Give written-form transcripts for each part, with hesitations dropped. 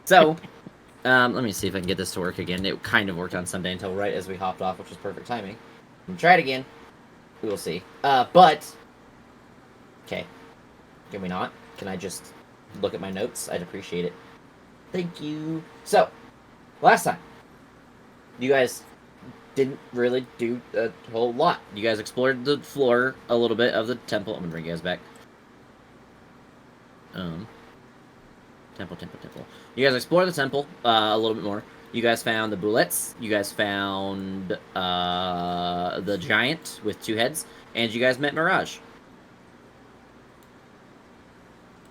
So, let me see if I can get this to work again. It kind of worked on Sunday until right as we hopped off, which was perfect timing. Try it again. We will see. But okay, can we not? Can I just look at my notes? I'd appreciate it. Thank you. So, last time, you guys didn't really do a whole lot. You guys explored the floor a little bit of the temple. I'm gonna bring you guys back. Um, temple. You guys explored the temple a little bit more. You guys found the bullets. You guys found the giant with two heads, and you guys met Mirage.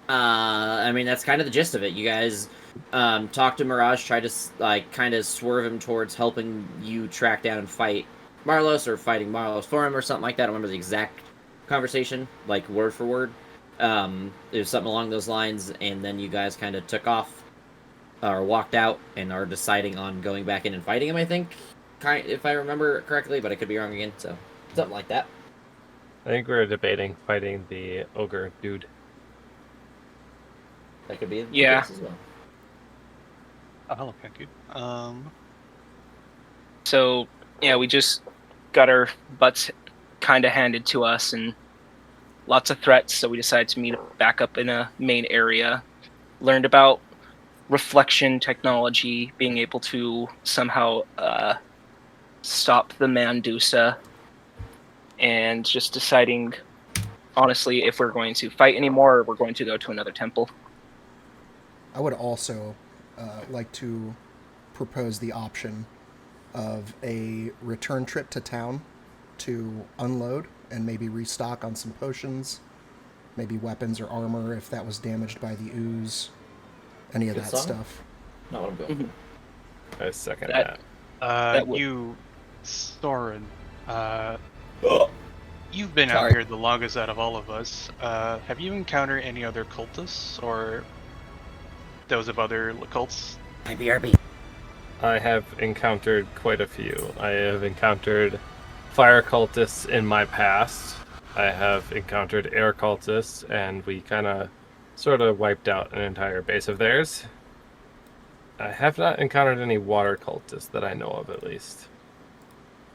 I mean, that's kind of the gist of it. You guys talked to Mirage, tried to kind of swerve him towards helping you track down and fight Marlos, or fighting Marlos for him, or something like that. I don't remember the exact conversation, like word for word. It was something along those lines, and then you guys kind of took off or walked out and are deciding on going back in and fighting him. I think, if I remember correctly, but I could be wrong again. So something like that. I think we were debating fighting the ogre dude. That could be the Yeah. case as well. Oh, okay, good. So, yeah, we just got our butts kind of handed to us and lots of threats, so we decided to meet back up in a main area. Learned about reflection technology, being able to somehow stop the Mandusa, and just deciding, honestly, if we're going to fight anymore or we're going to go to another temple. I would also like to propose the option of a return trip to town to unload and maybe restock on some potions, maybe weapons or armor if that was damaged by the ooze, any of Good that song. stuff. Not what I'm going for. I second That- that. would- You, Soren, Oh. you've been Sorry. out here the longest out of all of us. Have you encountered any other cultists or those of other cults? IBRB. I have encountered quite a few. I have encountered fire cultists in my past. I have encountered air cultists, and we kind of sort of wiped out an entire base of theirs. I have not encountered any water cultists that I know of, at least.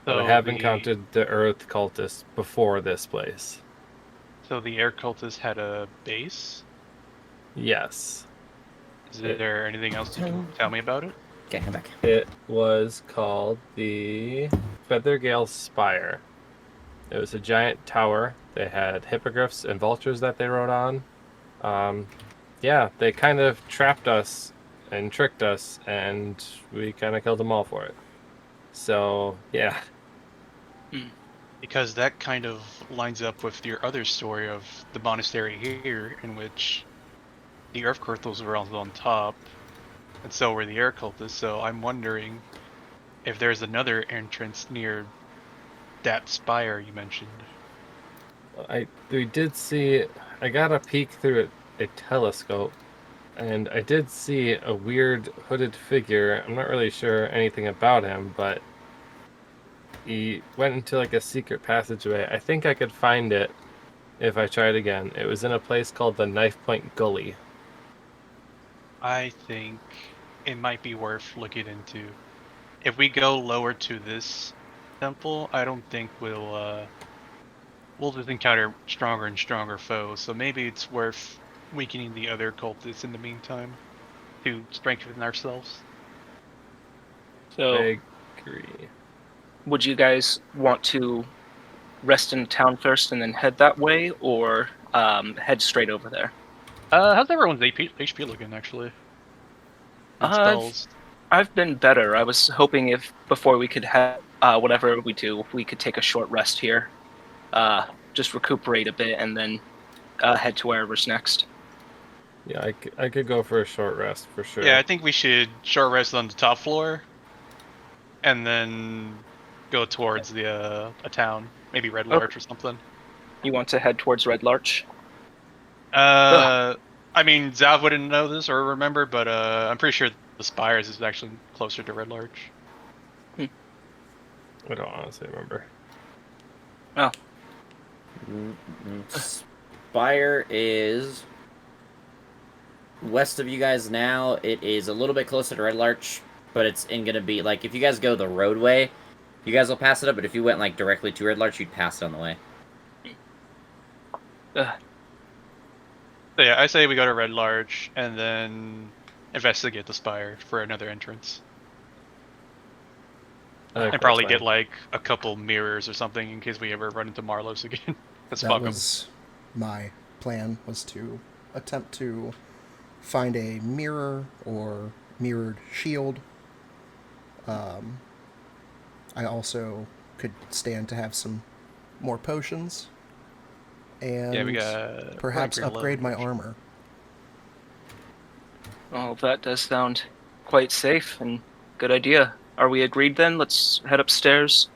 But I have encountered the earth cultists before this place. So the air cultists had a base? Yes. Is there anything else you can tell me about it? Okay, I'm back. It was called the Feathergale Spire. It was a giant tower. They had hippogriffs and vultures that they rode on. Yeah, they kind of trapped us and tricked us, and we kind of killed them all for it. So, yeah. Because that kind of lines up with your other story of the monastery here, in which the earth cultists were on top, and so were the air cultists. So I'm wondering if there's another entrance near that spire you mentioned. We did see. I got a peek through a telescope, and I did see a weird hooded figure. I'm not really sure anything about him, but he went into like a secret passageway. I think I could find it if I tried again. It was in a place called the Knife Point Gully. I think it might be worth looking into. If we go lower to this temple, I don't think we'll just encounter stronger and stronger foes. So maybe it's worth weakening the other cultists in the meantime to strengthen ourselves. So, I agree. would you guys want to rest in town first and then head that way, or head straight over there? How's everyone's HP looking, actually? And spells. I've been better. I was hoping if before we could head, whatever we do, we could take a short rest here, just recuperate a bit, and then head to wherever's next. Yeah, I could go for a short rest for sure. Yeah, I think we should short rest on the top floor, and then go towards the a town, maybe Red Larch or something. You want to head towards Red Larch? I mean, Zav wouldn't know this or remember, but I'm pretty sure the Spires is actually closer to Red Larch. I don't honestly remember. Oh. Spire is west of you guys now. It is a little bit closer to Red Larch, but it's gonna be like if you guys go the roadway, you guys will pass it up. But if you went like directly to Red Larch, you'd pass it on the way. So yeah, I say we go to Red Larch and then investigate the spire for another entrance. I think And probably that's get fine. like a couple mirrors or something in case we ever run into Marlos again. Let's That fuck 'em. was my plan, was to attempt to find a mirror or mirrored shield. I also could stand to have some more potions, and Yeah, we got perhaps pretty low, upgrade my actually. armor. Well, that does sound quite safe and good idea. Are we agreed then? Let's head upstairs,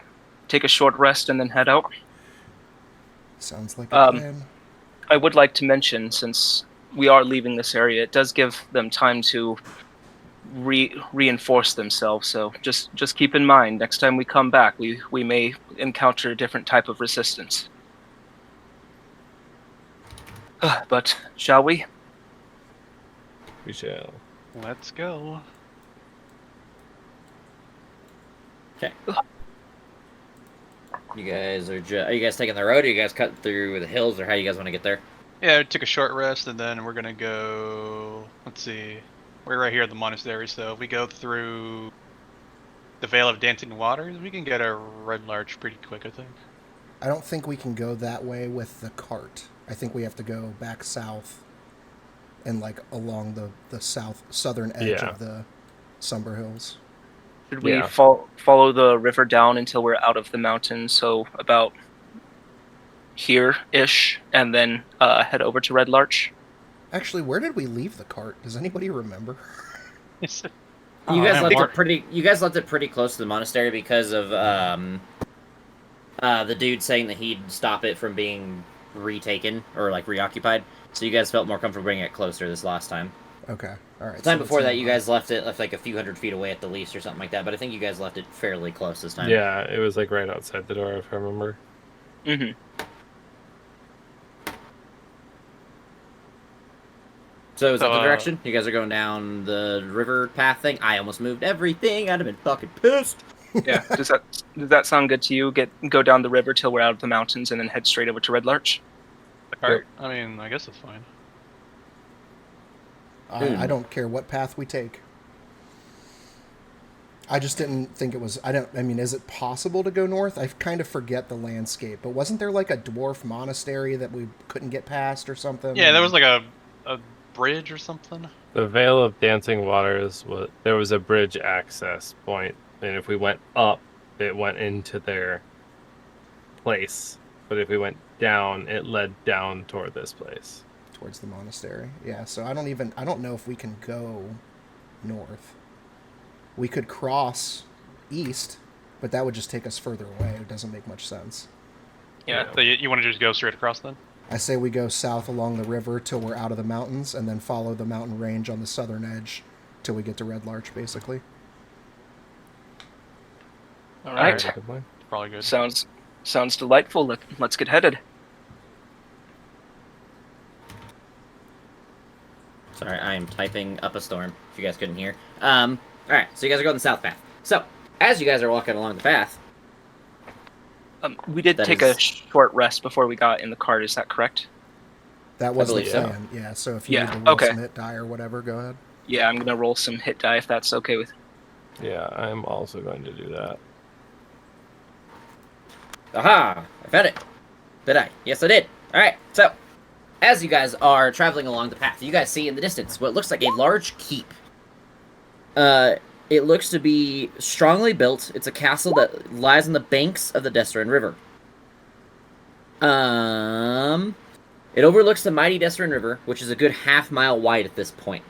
take a short rest, and then head out. Sounds like a plan. I would like to mention, since we are leaving this area, it does give them time to reinforce themselves. So just keep in mind, next time we come back, we may encounter a different type of resistance. But shall we? We shall. Let's go. Okay. You guys are you guys taking the road? Or you guys cut through the hills, or how you guys want to get there? Yeah, we took a short rest and then we're gonna go. Let's see. We're right here at the monastery, so if we go through the Vale of Dancing Waters, we can get a Red Larch pretty quick, I think. I don't think we can go that way with the cart. I think we have to go back south and like along the southern edge Yeah. of the Sumber Hills. Should we Yeah. follow the river down until we're out of the mountain? So about here-ish, and then head over to Red Larch. Actually, where did we leave the cart? Does anybody remember? You Oh, guys man, left Mark- it pretty. You guys left it pretty close to the monastery because of the dude saying that he'd stop it from being retaken or like reoccupied. So you guys felt more comfortable bringing it closer this last time. Okay, all right. The time so before it's that, you nearby. guys left like a few hundred feet away at the least or something like that. But I think you guys left it fairly close this time. Yeah, it was like right outside the door, if I remember. Mm-hmm. So is that the So, direction? You guys are going down the river path thing? I almost moved everything. I'd have been fucking pissed. Yeah. Does that sound good to you? Go down the river till we're out of the mountains, and then head straight over to Red Larch. The cart? I mean, I guess it's fine. I don't care what path we take. I just didn't think it was. I mean, is it possible to go north? I kind of forget the landscape. But wasn't there like a dwarf monastery that we couldn't get past or something? Yeah, there was like a bridge or something. The Vale of Dancing Waters, there was a bridge access point, and if we went up, it went into their place. But if we went down, it led down toward this place. Towards the monastery. Yeah. So I don't know if we can go north. We could cross east, but that would just take us further away. It doesn't make much sense. Yeah. So you want to just go straight across then? I say we go south along the river till we're out of the mountains, and then follow the mountain range on the southern edge till we get to Red Larch, basically. All right. Good plan. Probably good. Sounds delightful. Let's get headed. Sorry, I am typing up a storm, if you guys couldn't hear. Alright, so you guys are going the south path. So, as you guys are walking along the path, We did That take is- a short rest before we got in the cart. Is that correct? That was the believe so. plan. Yeah, so if you Yeah, need to roll okay. some hit die or whatever, go ahead. Yeah, I'm gonna roll some hit die if that's okay with. Yeah, I'm also going to do that. aha! I found it! Did I? Yes, I did! Alright, so, as you guys are traveling along the path, you guys see in the distance what looks like a large keep. It looks to be strongly built. It's a castle that lies on the banks of the Destrin River. It overlooks the mighty Destrin River, which is a good half-mile wide at this point.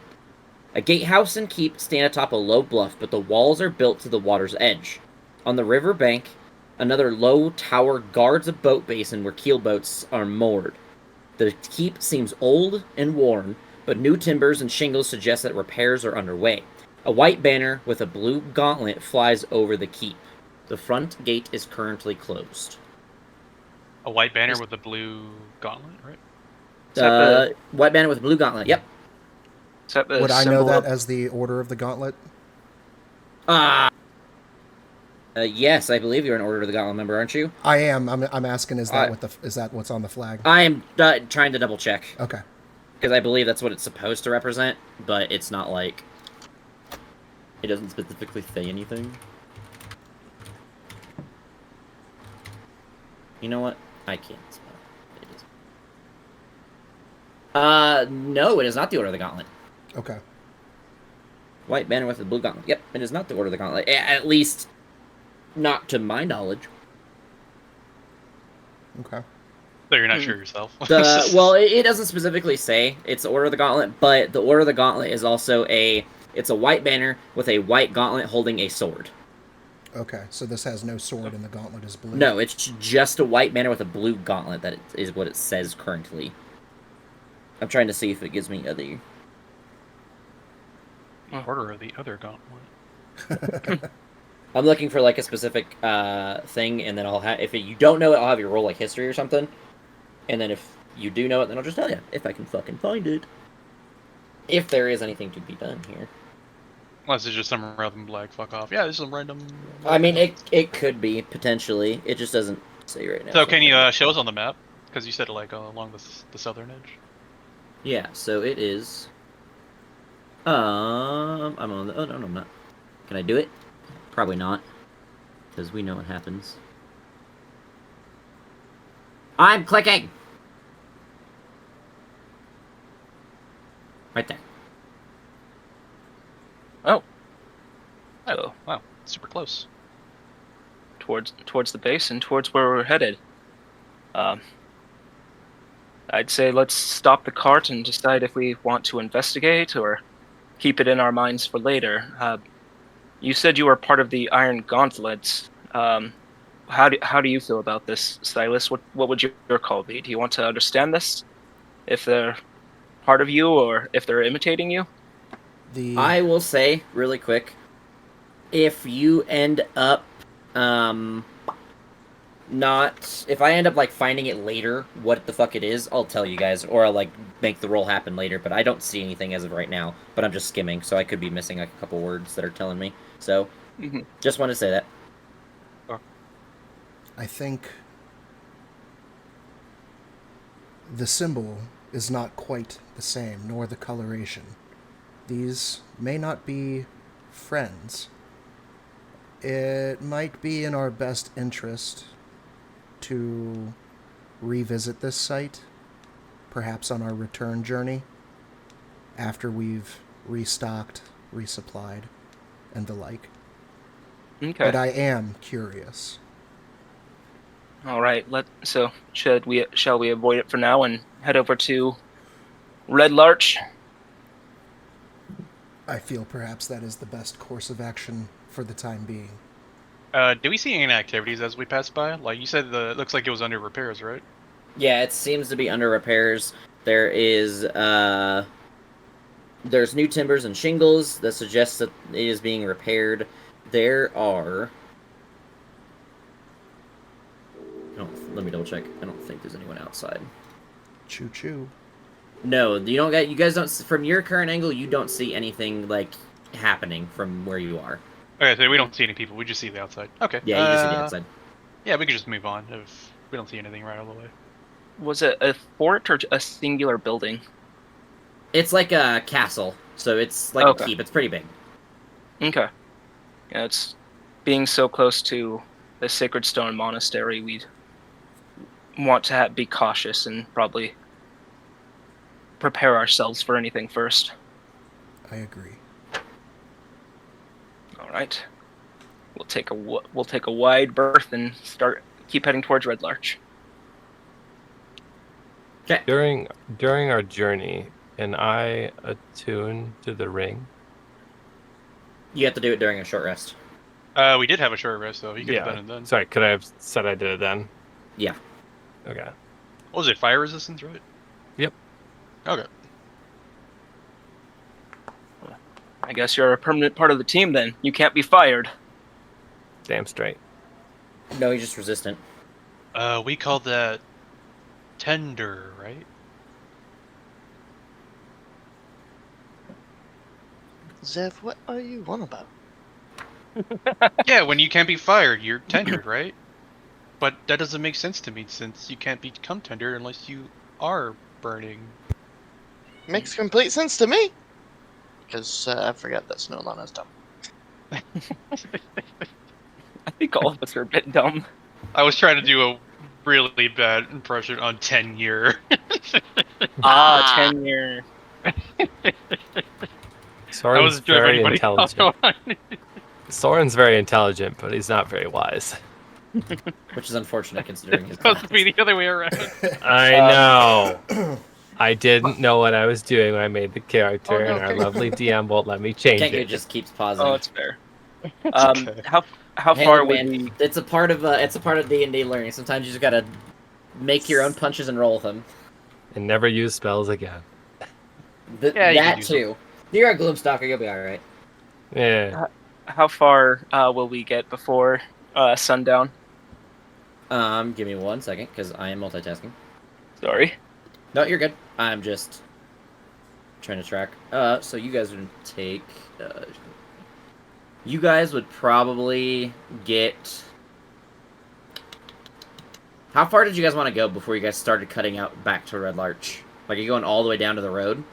A gatehouse and keep stand atop a low bluff, but the walls are built to the water's edge. On the river bank, another low tower guards a boat basin where keel boats are moored. The keep seems old and worn, but new timbers and shingles suggest that repairs are underway. A white banner with a blue gauntlet flies over the keep. The front gate is currently closed. A white banner with a blue gauntlet, right? Is that White banner with a blue gauntlet, yep. Is that the Would I know symbol that of- as the Order of the Gauntlet? Yes, I believe you're an Order of the Gauntlet member, aren't you? I am. I'm asking. Is that I- what's on the flag? I am trying to double check Okay. because I believe that's what it's supposed to represent, but it's not like it doesn't specifically say anything. You know what? I can't spell. It is. No, it is not the Order of the Gauntlet. Okay. White banner with the blue gauntlet. Yep, it is not the Order of the Gauntlet. At least, not to my knowledge. Okay. So you're not sure yourself. Well, it doesn't specifically say it's the Order of the Gauntlet, but the Order of the Gauntlet is also it's a white banner with a white gauntlet holding a sword. Okay. So this has no sword, and the gauntlet is blue. No, it's just a white banner with a blue gauntlet. That is what it says currently. I'm trying to see if it gives me other. Order of the other gauntlet. I'm looking for like a specific thing, and then I'll have. If you don't know it, I'll have you roll like history or something. And then if you do know it, then I'll just tell you if I can fucking find it. If there is anything to be done here. Unless it's just some random black fuck off. Yeah, this is a random. I mean, it could be potentially. It just doesn't say right now. So can you show us on the map? Because you said like along the southern edge. Yeah. So it is. I'm on the. Oh no, I'm not. Can I do it? Probably not, because we know what happens. I'm clicking. Right there. Oh, Oh, wow, super close. towards the base and towards where we're headed. I'd say let's stop the cart and decide if we want to investigate or keep it in our minds for later. You said you were part of the Iron Gauntlets. How do you feel about this, Silas? What would your call be? Do you want to understand this? If they're part of you or if they're imitating you? I will say really quick, if you end up not if I end up like finding it later what the fuck it is, I'll tell you guys, or I'll like make the roll happen later, but I don't see anything as of right now, but I'm just skimming, so I could be missing like a couple words that are telling me. So just want to say that. I think the symbol is not quite the same, nor the coloration. These may not be friends. It might be in our best interest to revisit this site, perhaps on our return journey, after we've restocked, resupplied, and the like. Okay. But I am curious. All right. Shall we avoid it for now and head over to Red Larch? I feel perhaps that is the best course of action for the time being. Do we see any activities as we pass by? Like you said, it looks like it was under repairs, right? Yeah, it seems to be under repairs. There is there's new timbers and shingles that suggests that it is being repaired. There are let me double check. I don't think there's anyone outside. Choo choo. No, you guys don't, from your current angle, you don't see anything like happening from where you are. Okay, so we don't see any people. We just see the outside. Okay. Yeah, you just see the outside. Yeah, we could just move on if we don't see anything right all the way. Was it a fort or a singular building? It's like a castle, so it's like a keep. It's pretty big. Okay. Yeah, it's being so close to the Sacred Stone Monastery, we'd want to be cautious and probably prepare ourselves for anything first. I agree. All right. We'll take a wide berth and keep heading towards Red Larch. Okay. During our journey, can I attune to the ring? You have to do it during a short rest. We did have a short rest though. You could have done it then. Sorry, could I have said I did it then? Yeah. Okay. What was it? Fire resistance, right? Yep. Okay. I guess you're a permanent part of the team then. You can't be fired. Damn straight. No, he's just resistant. We call that tender, right? Zev, what are you on about? Yeah, when you can't be fired, you're tenured, right? But that doesn't make sense to me since you can't become tenured unless you are burning. Makes complete sense to me. Because I forgot that Snowlon is dumb. I think all of us are a bit dumb. I was trying to do a really bad impression on tenure. Ah, tenure. Soren's very intelligent. else. Soren's very intelligent, but he's not very wise. Which is unfortunate considering his Supposed to class. be the other way around. I know. I didn't know what I was doing when I made the character, Oh, no, and our okay. lovely DM won't let me change Kenku it. just keeps pausing. Oh, it's fair. Okay. How Hey, far look, would man, we? it's a part of D&D learning. Sometimes you just gotta make your own punches and roll with them. And never use spells again. Yeah, you can That use too. You're a Gloomstalker, you'll be alright. Yeah. How far will we get before sundown? Give me 1 second, because I am multitasking. Sorry. No, you're good. I'm just trying to track. So you guys would take... you guys would probably get... How far did you guys want to go before you guys started cutting out back to Red Larch? Like, are you going all the way down to the road?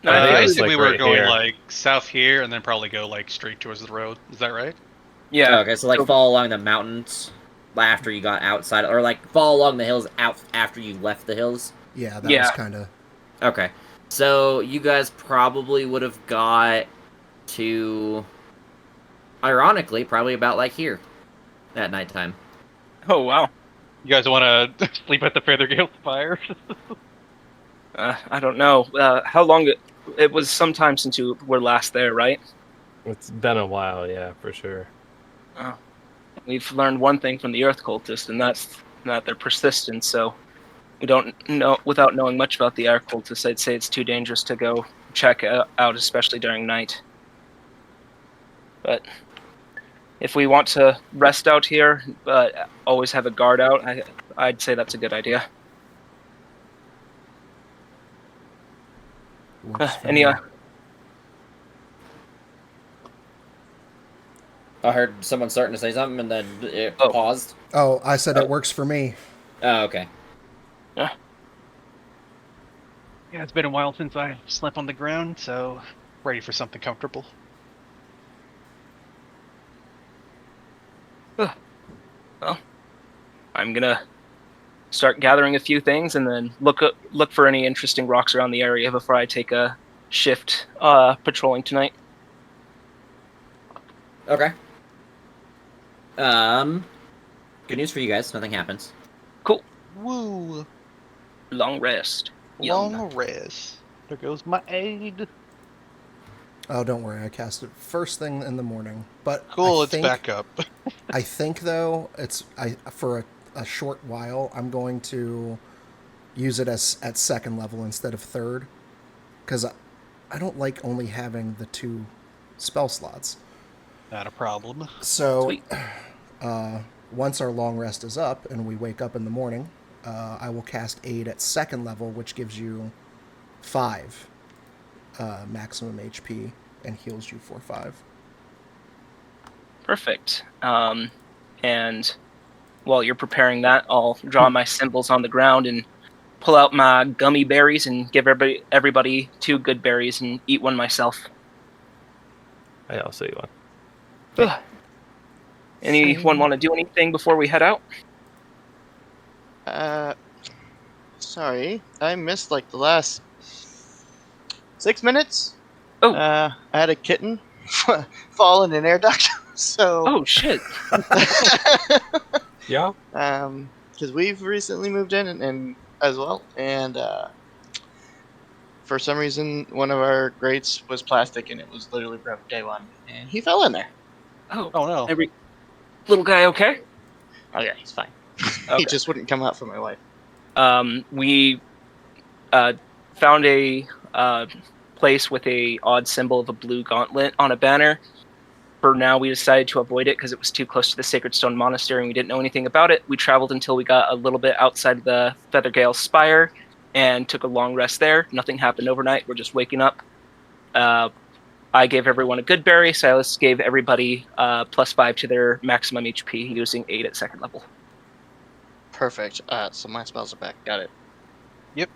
I think it I was, think like, we were right going here. like south here and then probably go like straight towards the road. Is that right? Yeah. Oh, okay, so like follow along the mountains after you got outside, or like follow along the hills out after you left the hills. Yeah, that was Yeah. kind of. Okay, so you guys probably would have got to, ironically, probably about like here at nighttime. Oh wow. You guys want to sleep at the Feathergale Fire? I don't know. How long? It was some time since you were last there, right? It's been a while, yeah, for sure. We've learned one thing from the Earth cultists, and that's that they're persistent. So we don't know, without knowing much about the Earth cultists, I'd say it's too dangerous to go check out, especially during night. But if we want to rest out here, but always have a guard out, I'd say that's a good idea. Works for Any me. I heard someone starting to say something, and then it Oh. paused. Oh, I said Oh. it works for me. Oh, okay. Yeah, it's been a while since I slept on the ground, so ready for something comfortable. I'm gonna start gathering a few things and then look for any interesting rocks around the area before I take a shift patrolling tonight. Okay. Good news for you guys. Nothing happens. Woo! Long rest. Yum. Long rest. There goes my aid. Oh, don't worry, I cast it first thing in the morning. But Cool, I it's think, back up. I think though for a short while I'm going to use it as at second level instead of third, because I don't like only having the 2 spell slots. Not a problem. So, Sweet. once our long rest is up and we wake up in the morning, I will cast Aid at second level, which gives you 5 maximum HP and heals you for 5. Perfect. And while you're preparing that, I'll draw my symbols on the ground and pull out my gummy berries and give everybody 2 good berries and eat one myself. I also eat one. Anyone want to do anything before we head out? Sorry, I missed like the last 6 minutes. Oh. I had a kitten fall in an air duct, so. Oh shit. Yeah? Because we've recently moved in and as well, and for some reason one of our grates was plastic and it was literally broke day 1, and he fell in there. Oh, Oh no. every little guy okay? Oh yeah, he's fine. Okay. He just wouldn't come out for my wife. We found a place with a odd symbol of a blue gauntlet on a banner. For now, we decided to avoid it because it was too close to the Sacred Stone Monastery and we didn't know anything about it. We traveled until we got a little bit outside the Feathergale Spire and took a long rest there. Nothing happened overnight. We're just waking up. I gave everyone a good berry. Silas gave everybody +5 to their maximum HP using 8 at 2nd level. Perfect. So my spells are back. Got it. Yep.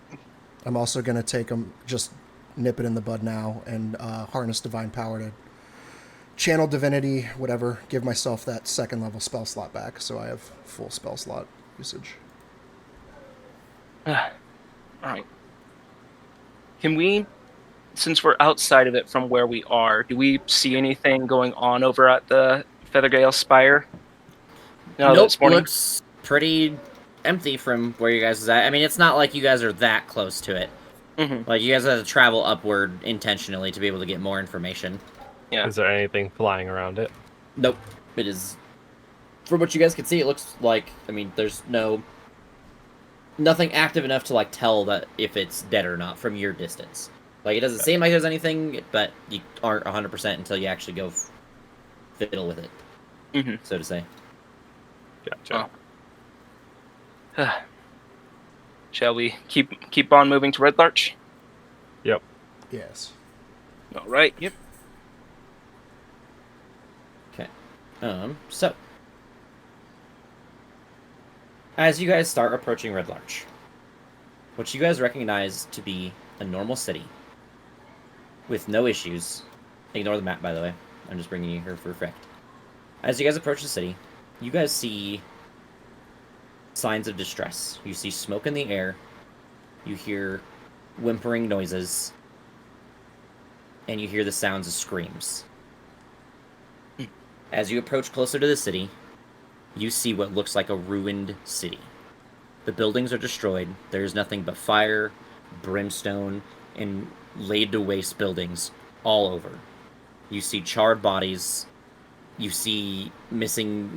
I'm also going to take them, just nip it in the bud now, and harness divine power to channel divinity, whatever, give myself that 2nd level spell slot back, so I have full spell slot usage. All right. Can we, since we're outside of it from where we are, do we see anything going on over at the Feathergale Spire? No, Nope, this morning. looks pretty empty from where you guys is at. I mean, it's not like you guys are that close to it. Mm-hmm. Like, you guys have to travel upward intentionally to be able to get more information. Yeah. Is there anything flying around it? Nope. It is... From what you guys can see, it looks like... I mean, there's nothing active enough to, like, tell that if it's dead or not from your distance. Like, it doesn't seem like there's anything, but you aren't 100% until you actually go fiddle with it, so to say. Gotcha. Oh. Shall we keep on moving to Red Larch? Yep. Yes. All right. Yep. Okay. So... As you guys start approaching Red Larch, what you guys recognize to be a normal city with no issues. Ignore the map, by the way. I'm just bringing you here for effect. As you guys approach the city, you guys see signs of distress. You see smoke in the air. You hear whimpering noises. And you hear the sounds of screams. As you approach closer to the city, you see what looks like a ruined city. The buildings are destroyed. There's nothing but fire, brimstone, and laid-to-waste buildings all over. You see charred bodies. You see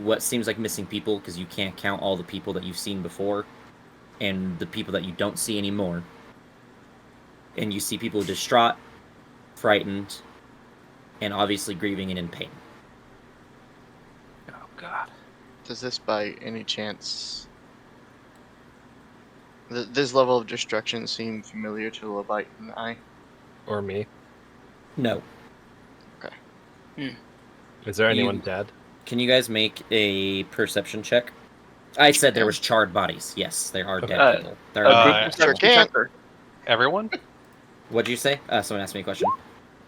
what seems like missing people, because you can't count all the people that you've seen before, and the people that you don't see anymore. And you see people distraught, frightened, and obviously grieving and in pain. Oh, God. Does this by any chance... This level of destruction seem familiar to Levite and I? Or me? No. Is there anyone You- dead? Can you guys make a perception check? I said there was charred bodies. Yes, there are dead people. There A are group dead sure perception people. can. check or Everyone? What'd you say? Someone asked me a question.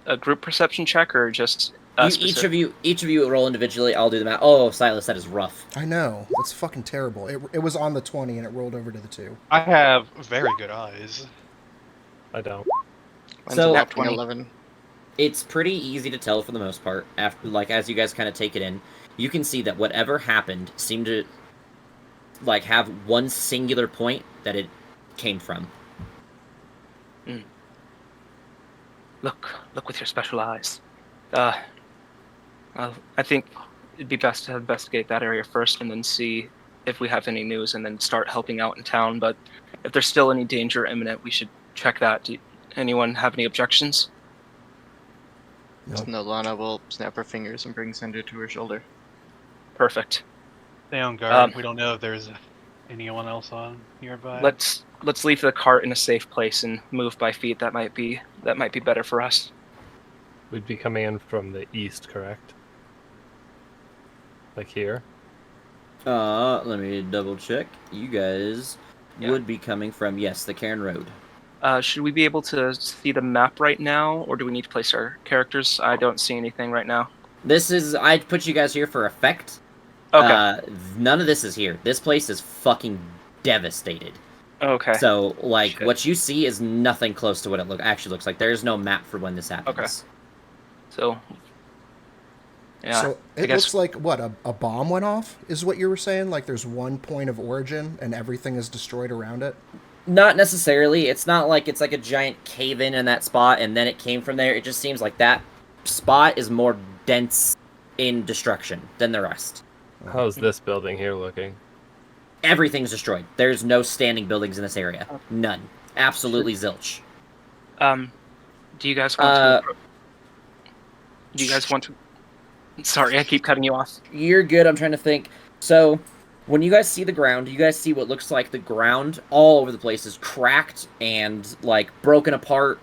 a group perception check or just Each of you roll individually. I'll do the math. Oh, Silas, that is rough. I know. That's fucking terrible. It was on the 20 and it rolled over to the 2. I have very good eyes. I don't. Mine's So- a Nat nat 20. 11. It's pretty easy to tell for the most part. After, as you guys kind of take it in, you can see that whatever happened seemed to, have one singular point that it came from. Look with your special eyes. I think it'd be best to investigate that area first and then see if we have any news and then start helping out in town. But if there's still any danger imminent, we should check that. Anyone have any objections? Nope. Nolana will snap her fingers and bring Cinder to her shoulder. Perfect. Stay on guard. Um, We don't know if there's anyone else on nearby. Let's leave the cart in a safe place and move by feet. That might be better for us. We'd be coming in from the east, correct? Like here? Let me double check. You guys Yeah. would be coming from, yes, the Cairn Road. Should we be able to see the map right now, or do we need to place our characters? I don't see anything right now. I put you guys here for effect. Okay. None of this is here. This place is fucking devastated. Okay. So, Shit. what you see is nothing close to what it actually looks like. There's no map for when this happens. Okay. So. Yeah. So I it guess- looks like, what, a bomb went off, is what you were saying? Like there's one point of origin and everything is destroyed around it? Not necessarily. It's not like it's like a giant cave-in in that spot and then it came from there. It just seems like that spot is more dense in destruction than the rest. How's this building here looking? Everything's destroyed. There's no standing buildings in this area. None. Absolutely zilch. Do you guys want Uh, to? Do you guys want to? Sorry, I keep cutting you off. You're good. I'm trying to think. So, when you guys see the ground, you guys see what looks like the ground all over the place is cracked and, broken apart.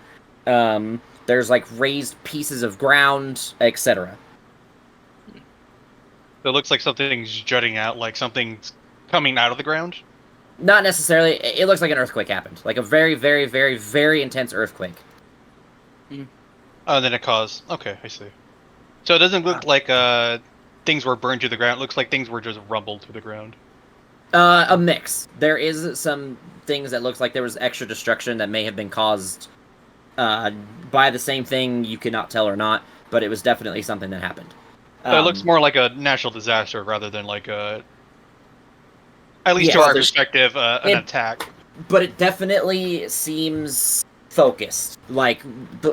There's like raised pieces of ground, etc. It looks like something's jutting out, like something's coming out of the ground. Not necessarily. It looks like an earthquake happened, like a very, very, very, very intense earthquake. Oh, then it caused. Okay, I see. So it doesn't look like things were burned to the ground. It looks like things were just rumbled to the ground. A mix. There is some things that looks like there was extra destruction that may have been caused by the same thing. You cannot tell or not, but it was definitely something that happened. So it looks more like a natural disaster rather than like a, at least to Yes, our perspective, an attack. But it definitely seems focused. Like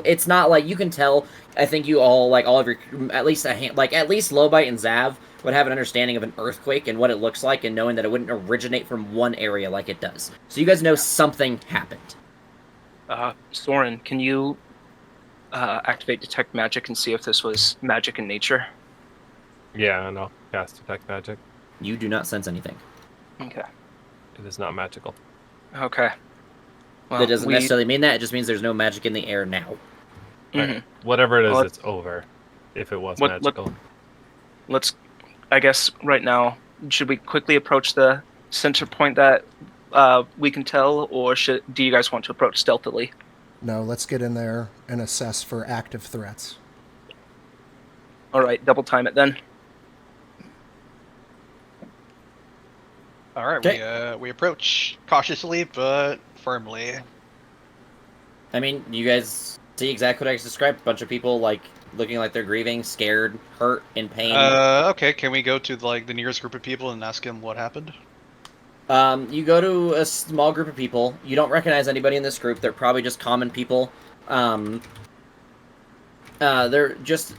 it's not like you can tell. I think you all like all of your at least at least Lobite and Zav would have an understanding of an earthquake and what it looks like, and knowing that it wouldn't originate from one area like it does. So you guys know something happened. Soren, can you activate detect magic and see if this was magic in nature? Yeah, and I'll cast detect magic. You do not sense anything. Okay. It is not magical. Okay. Well, That doesn't necessarily mean that. It just means there's no magic in the air now. Mhm. Whatever it is, Well, it's over. If it was what- magical. Let's, I guess, right now, should we quickly approach the center point that we can tell, or do you guys want to approach stealthily? No, let's get in there and assess for active threats. All right, double time it then. All right, Okay. we approach cautiously but firmly. I mean, you guys see exactly what I just described. A bunch of people like looking like they're grieving, scared, hurt, in pain. Okay, can we go to like the nearest group of people and ask them what happened? You go to a small group of people. You don't recognize anybody in this group. They're probably just common people. They're just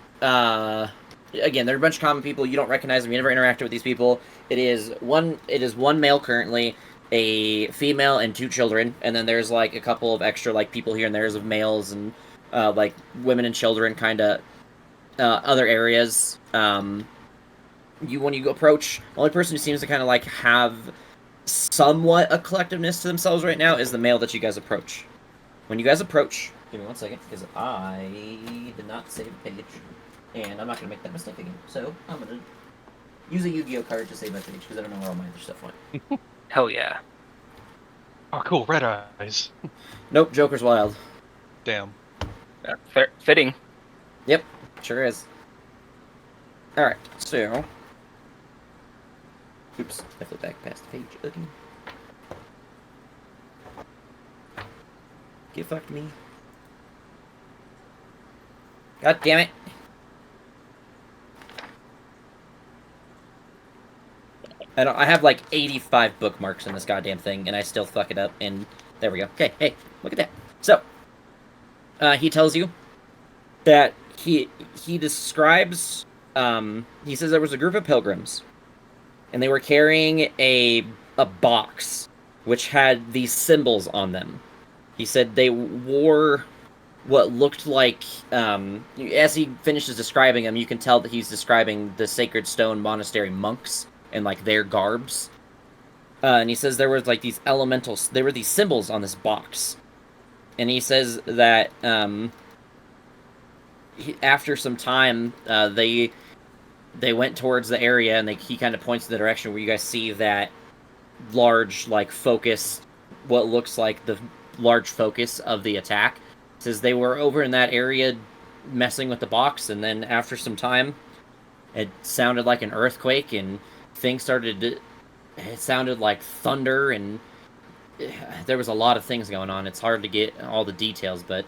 again, they're a bunch of common people. You don't recognize them. You never interacted with these people. It is one male currently, a female, and 2 children, and then there's like a couple of extra like people here and there's of males and like women and children, kind of other areas. When you approach, the only person who seems to kind of like have somewhat a collectiveness to themselves right now is the male that you guys approach. When you guys approach, give me 1 second because I did not save a page, and I'm not gonna make that mistake again. So I'm gonna use a Yu-Gi-Oh card to save my page because I don't know where all my other stuff went. Hell yeah. Oh, cool, red eyes. Nope, Joker's wild. Damn. Fitting. Yep, sure is. All right, so. Oops, I flipped back past the page again. Get fucked me. God damn it. I have like 85 bookmarks in this goddamn thing, and I still fuck it up, and there we go. Okay, hey, look at that. So, he tells you that he describes, he says there was a group of pilgrims, and they were carrying a box which had these symbols on them. He said they wore what looked like, as he finishes describing them, you can tell that he's describing the Sacred Stone Monastery monks and like their garbs. And he says there were like these elementals, there were these symbols on this box. And he says that after some time, they went towards the area, and he kind of points to the direction where you guys see that large, like, focus, what looks like the large focus of the attack. It says they were over in that area messing with the box, and then after some time, it sounded like an earthquake, and things started to... It sounded like thunder, and there was a lot of things going on. It's hard to get all the details, but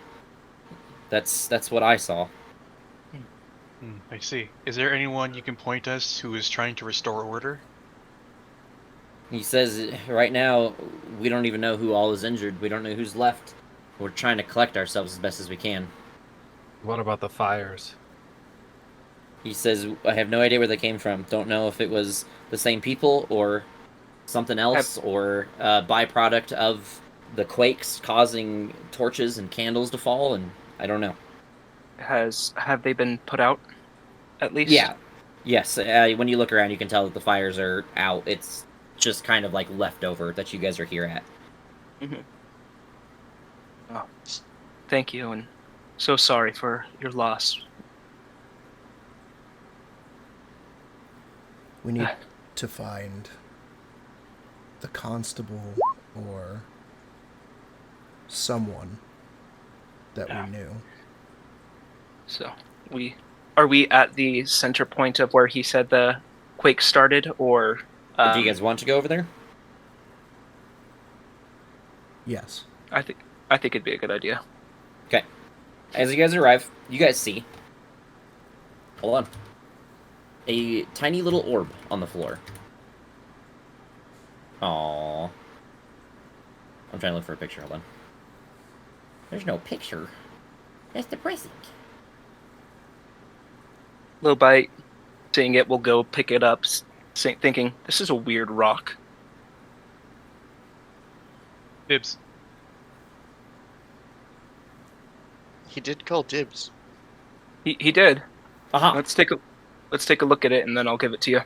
that's what I saw. I see. Is there anyone you can point us who is trying to restore order? He says, right now, we don't even know who all is injured. We don't know who's left. We're trying to collect ourselves as best as we can. What about the fires? He says, I have no idea where they came from. Don't know if it was the same people or something else, or a byproduct of the quakes causing torches and candles to fall, and I don't know. Have they been put out, at least? Yeah. Yes, when you look around, you can tell that the fires are out. It's just kind of like leftover that you guys are here at. Mm-hmm. Oh, thank you, and So sorry for your loss. We need to find the constable or someone that we knew. So are we at the center point of where he said the quake started, or Do you guys want to go over there? Yes. I think it'd be a good idea. Okay. As you guys arrive, you guys see. Hold on. A tiny little orb on the floor. Aww. I'm trying to look for a picture. Hold on. There's no picture. That's depressing. Lobite, seeing it, will go pick it up, thinking, this is a weird rock. Dibs. He did call dibs. He did. Aha. Let's take a look at it, and then I'll give it to you.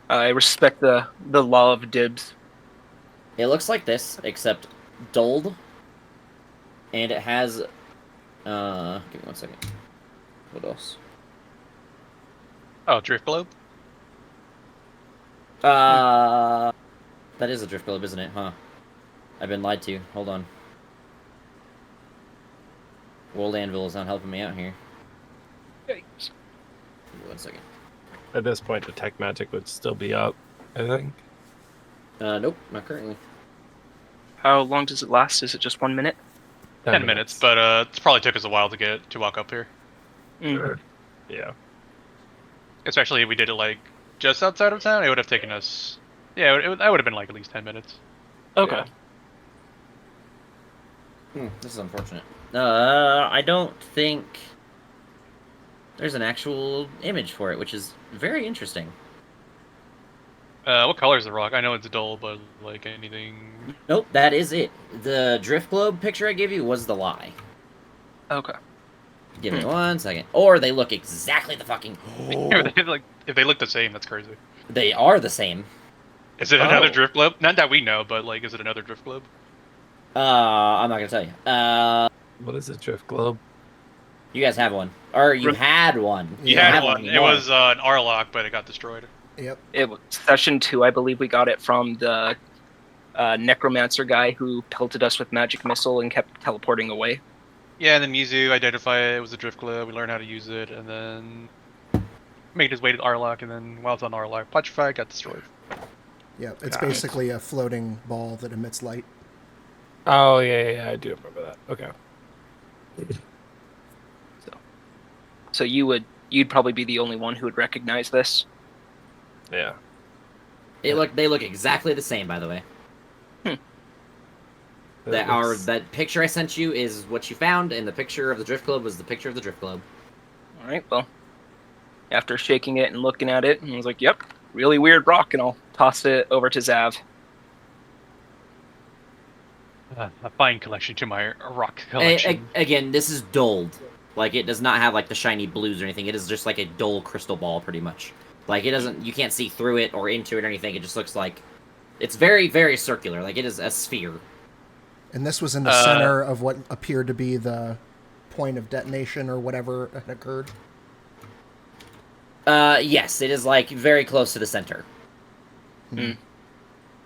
I respect the law of dibs. It looks like this, except dulled. And it has... give me 1 second. What else? Oh, drift globe. That is a drift globe, isn't it? Huh. I've been lied to. Hold on. World Anvil is not helping me out here. Yikes. Give me 1 second. At this point, detect magic would still be up, I think. Nope, not currently. How long does it last? Is it just 1 minute? 10 minutes, but it probably took us a while to walk up here. Mm. Yeah. Especially if we did it like just outside of town, it would have taken us. Yeah, that would have been like at least 10 minutes. Okay. Yeah. This is unfortunate. I don't think there's an actual image for it, which is very interesting. What color is the rock? I know it's dull, but like anything. Nope, that is it. The drift globe picture I gave you was the lie. Okay. Give me 1 second. Or they look exactly the fucking... If they look the same, that's crazy. They are the same. Is it another drift globe? Not that we know, but like, is it another drift globe? I'm not gonna tell you. What is a drift globe? You guys have one. Or you had one. You Yeah. had one. It was an Arlock, but it got destroyed. Yep. It was session 2, I believe we got it from the necromancer guy who pelted us with magic missile and kept teleporting away. Yeah, and then Mizu identified it was a drift globe. We learned how to use it, and then made his way to Arlock, and then while it's on Arlock, Petrified got destroyed. Yep. It's Got it. basically a floating ball that emits light. Oh, yeah, I do remember that. Okay. So you'd probably be the only one who would recognize this. Yeah. They look exactly the same, by the way. That picture I sent you is what you found, and the picture of the drift globe was the picture of the drift globe. All right, well, after shaking it and looking at it, I was like, yep, really weird rock, and I'll toss it over to Zav. A fine collection to my rock collection. Again, this is dulled. Like, it does not have, like, the shiny blues or anything. It is just, like, a dull crystal ball, pretty much. Like, it doesn't... You can't see through it or into it or anything. It just looks like... It's very, very circular. Like, it is a sphere. And this was in the center of what appeared to be the point of detonation or whatever had occurred. Yes, it is, like, very close to the center. Hold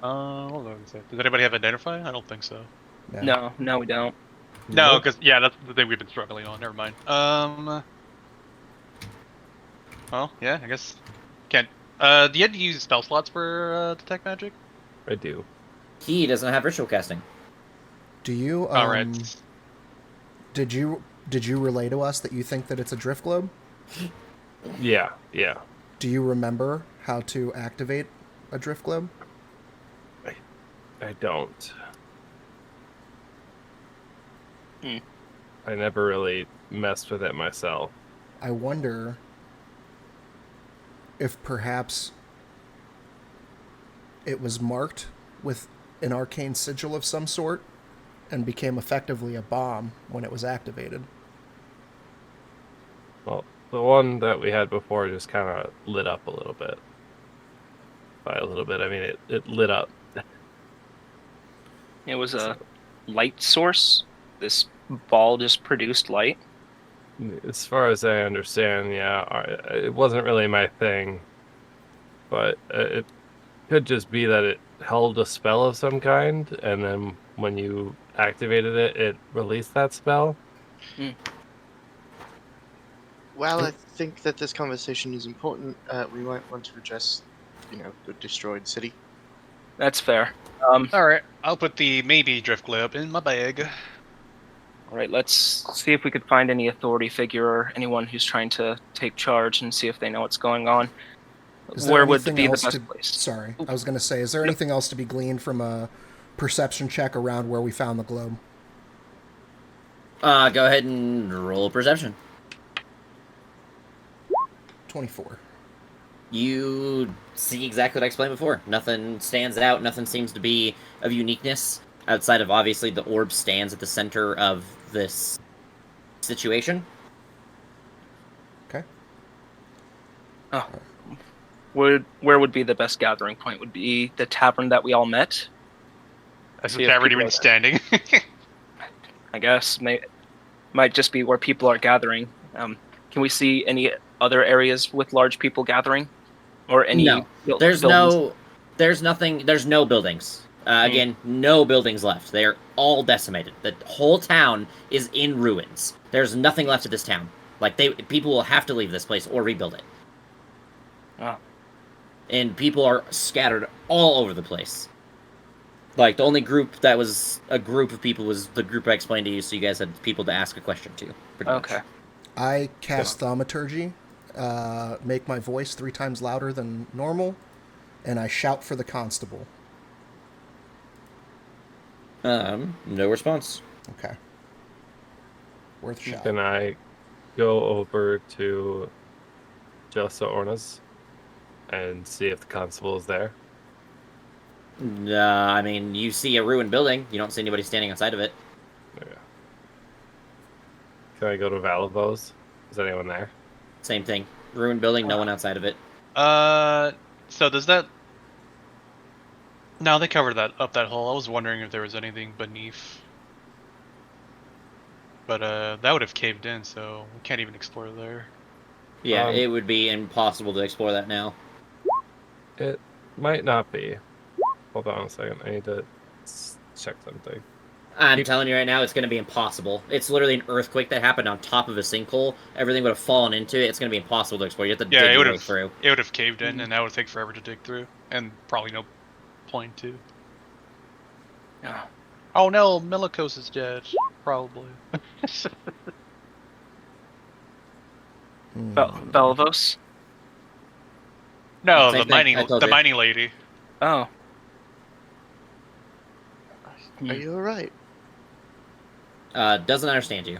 on a sec. Does anybody have Identify? I don't think so. No, we don't. No, because, yeah, that's the thing we've been struggling on. Never mind. Well, yeah, I guess. Can't. Do you have to use spell slots for Detect Magic? I do. He doesn't have ritual casting. Do you? Alright. Did you relay to us that you think that it's a drift globe? Yeah. Do you remember how to activate a drift globe? I don't. Hmm. I never really messed with it myself. I wonder if perhaps it was marked with an arcane sigil of some sort and became effectively a bomb when it was activated. Well, the one that we had before just kind of lit up a little bit. By a little bit, I mean it lit up. It was a light source. This ball just produced light? As far as I understand, yeah, it wasn't really my thing, but it could just be that it held a spell of some kind, and then when you activated it, it released that spell. Well, I think that this conversation is important. We might want to address, the destroyed city. That's fair. All right, I'll put the maybe drift globe in my bag. All right, let's see if we could find any authority figure or anyone who's trying to take charge and see if they know what's going on. Is there Where would anything be the else best to? place? Sorry, I was going to say, is there anything else to be gleaned from a perception check around where we found the globe? Go ahead and roll perception. 24. You see exactly what I explained before. Nothing stands out. Nothing seems to be of uniqueness outside of obviously the orb stands at the center of this situation. Okay. Oh. Where would be the best gathering point? Would be the tavern that we all met? As See if if tavern people even are- standing. I guess might just be where people are gathering. Can we see any other areas with large people gathering, or any? No. There's buildings? there's nothing. There's no buildings. Again, no buildings left. They're all decimated. The whole town is in ruins. There's nothing left of this town. Like people will have to leave this place or rebuild it. Oh. And people are scattered all over the place. Like, the only group that was a group of people was the group I explained to you, so you guys had people to ask a question to. Pretty much. Okay. I cast Thaumaturgy, make my voice 3 times louder than normal, and I shout for the constable. No response. Okay. Worth a shot. Can I go over to Jalissa Orna's and see if the constable is there? I mean, you see a ruined building. You don't see anybody standing outside of it. Yeah. Can I go to Valavo's? Is anyone there? Same thing. Ruined building, no one outside of it. So does that? No, they covered that hole. I was wondering if there was anything beneath. But that would have caved in, so we can't even explore there. Yeah, it would be impossible to explore that now. It might not be. Hold on a second. I need to check something. I'm telling you right now, it's going to be impossible. It's literally an earthquake that happened on top of a sinkhole. Everything would have fallen into it. It's going to be impossible to explore. You have to dig your way through. It would have caved in, and that would take forever to dig through, and probably no point to. Yeah. Oh no, Milikos is dead. Probably. Belvos? No, Same the thing, I told you. mining lady. Oh. Are you alright? Doesn't understand you.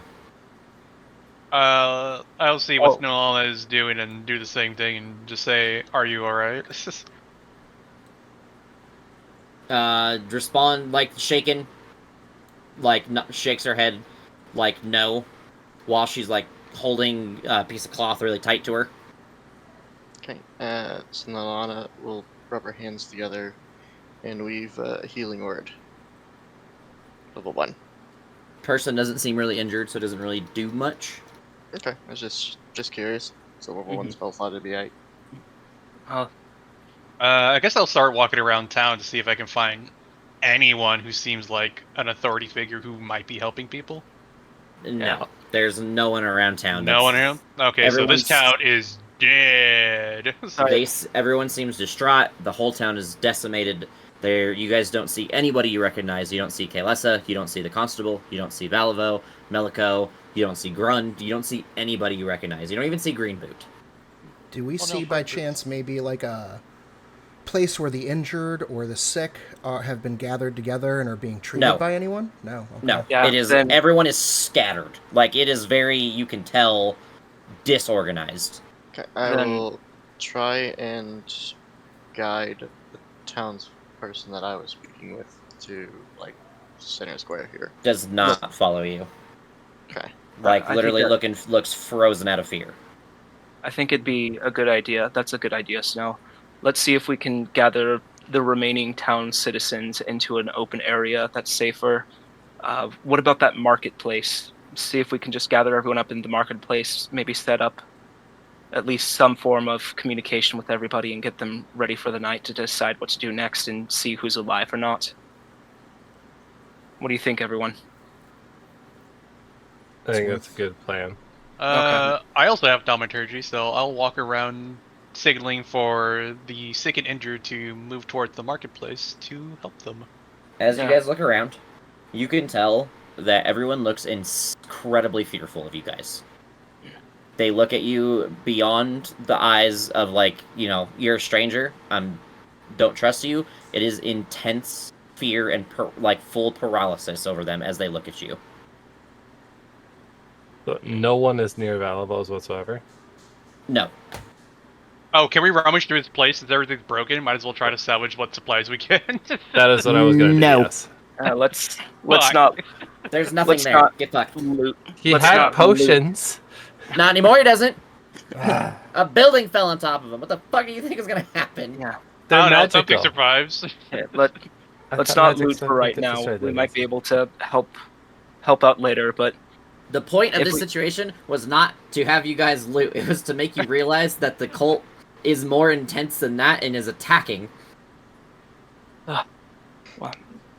I'll see what Nolan is doing and do the same thing and just say, "Are you alright?" Respond like shaken, like shakes her head, like no, while she's like holding a piece of cloth really tight to her. Okay. So Nalana will rub her hands together and weave a healing word. Level 1. Person doesn't seem really injured, so it doesn't really do much. Okay, I was just curious. So level 1 spell slot would be 8. I guess I'll start walking around town to see if I can find anyone who seems like an authority figure who might be helping people. No, there's no one around town. No one around? Okay, so this everyone's- town is dead. Everyone seems distraught. The whole town is decimated. You guys don't see anybody you recognize. You don't see Kaelessa. You don't see the constable. You don't see Valavo, Meliko. You don't see Grund. You don't see anybody you recognize. You don't even see Green Boot. Do we see by chance maybe like a place where the injured or the sick have been gathered together and are being treated by anyone? No. Okay. No, Yeah, it is. then- Everyone is scattered. Like, it is very, you can tell, disorganized. Okay, I Then- will try and guide the townsperson that I was speaking with to, like, center square here. Does not follow you. Okay. Like, I think literally that- looks frozen out of fear. I think it'd be a good idea. That's a good idea, Snow. Let's see if we can gather the remaining town citizens into an open area that's safer. What about that marketplace? See if we can just gather everyone up in the marketplace, maybe set up at least some form of communication with everybody and get them ready for the night to decide what to do next and see who's alive or not. What do you think, everyone? I think It's that's a good plan. Okay. I also have thaumaturgy, so I'll walk around signaling for the sick and injured to move towards the marketplace to help them. As you Yeah. guys look around, you can tell that everyone looks incredibly fearful of you guys. They look at you beyond the eyes of, like, you know, you're a stranger. Don't trust you. It is intense fear and like full paralysis over them as they look at you. But no one is near Valabos whatsoever. No, Oh, can we rummage through this place since everything's broken? Might as well try to salvage what supplies we can. That is what I was going to do, No. yes. Let's Fuck. not there's nothing Let's there. not- Get fucked. loot. He Let's had not potions. Not anymore. He doesn't. A building fell on top of him. What the fuck do you think is gonna happen? Yeah. They're I don't know, magical. something survives. Yeah, I let's thought not magic loot for something right to now. destroy We the might be others. able to help out later, but The point of If this we- situation was not to have you guys loot. It was to make you realize that the cult is more intense than that and is attacking. well,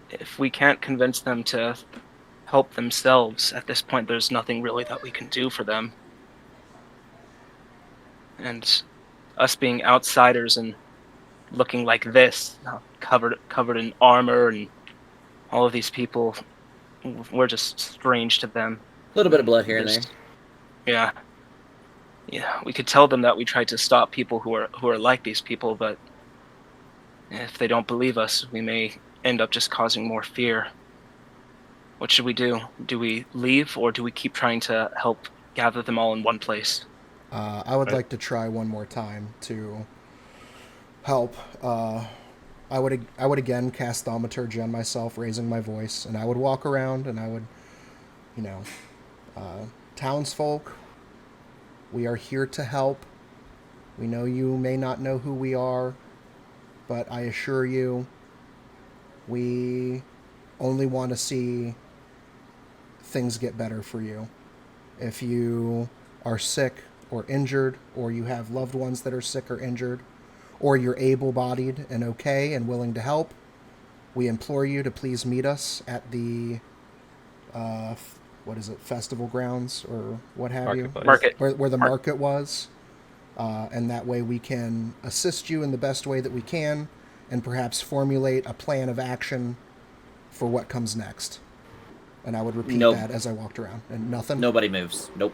if we can't convince them to help themselves at this point, there's nothing really that we can do for them. And us being outsiders and looking like this, covered in armor, and all of these people, we're just strange to them. A little bit of blood here and there. There's- Yeah, we could tell them that we tried to stop people who are like these people, but if they don't believe us, we may end up just causing more fear. What should we do? Do we leave, or do we keep trying to help gather them all in one place? I would like to try one more time to help. I would again cast thaumaturgy on myself, raising my voice, and I would walk around and I would, townsfolk, we are here to help. We know you may not know who we are, but I assure you, we only want to see things get better for you. If you are sick or injured, or you have loved ones that are sick or injured, or you're able-bodied and okay and willing to help, we implore you to please meet us at the festival grounds or what have you, Market. where the market was, and that way we can assist you in the best way that we can, and perhaps formulate a plan of action for what comes next. And I would repeat that as I walked around, and nothing. Nobody moves. Nope.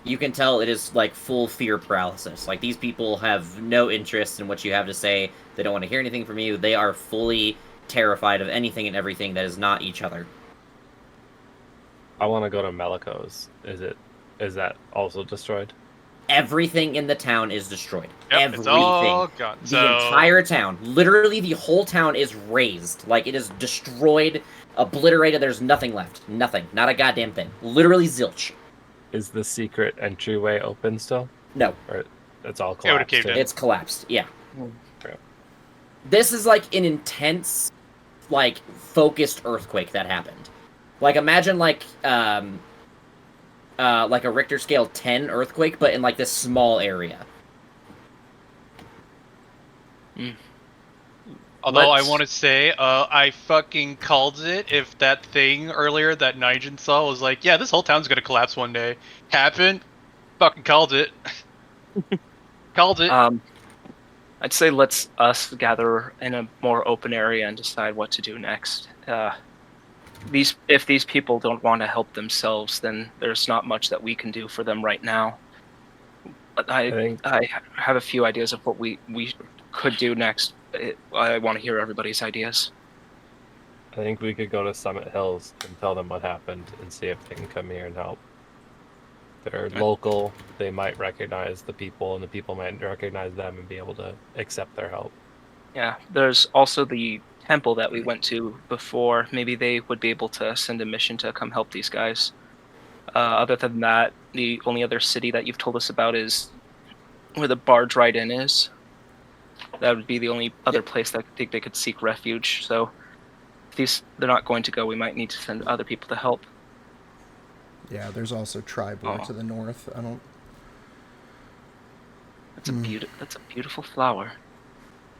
You can tell it is like full fear paralysis. Like, these people have no interest in what you have to say. They don't want to hear anything from you. They are fully terrified of anything and everything that is not each other. I want to go to Melikos. Is that also destroyed? Everything in the town is destroyed. Yep, Everything. it's all gone. The So, entire town. Literally, the whole town is razed. Like, it is destroyed, obliterated. There's nothing left. Nothing. Not a goddamn thing. Literally zilch. Is the secret entryway open still? No. Or it's all It would've collapsed? caved in. It's collapsed. Yeah. Okay. This is like an intense, like, focused earthquake that happened. Like, imagine like a Richter scale 10 earthquake, but in like this small area. although Let's- I want to say, I fucking called it. If that thing earlier that Nigel saw was like, yeah, this whole town's gonna collapse one day. Happened. Fucking called it. Called it. I'd say let's us gather in a more open area and decide what to do next. If these people don't want to help themselves, then there's not much that we can do for them right now. But I have a few ideas of what we could do next. I want to hear everybody's ideas. I think we could go to Summit Hills and tell them what happened and see if they can come here and help. They're local. They might recognize the people, and the people might recognize them and be able to accept their help. Yeah, there's also the temple that we went to before. Maybe they would be able to send a mission to come help these guys. Other than that, the only other city that you've told us about is where the Barge Ride Inn is. That would be the only other place that I think they could seek refuge. So if they're not going to go, we might need to send other people to help. Yeah, there's also Tribor Oh. to the north. I don't. That's a beautiful flower.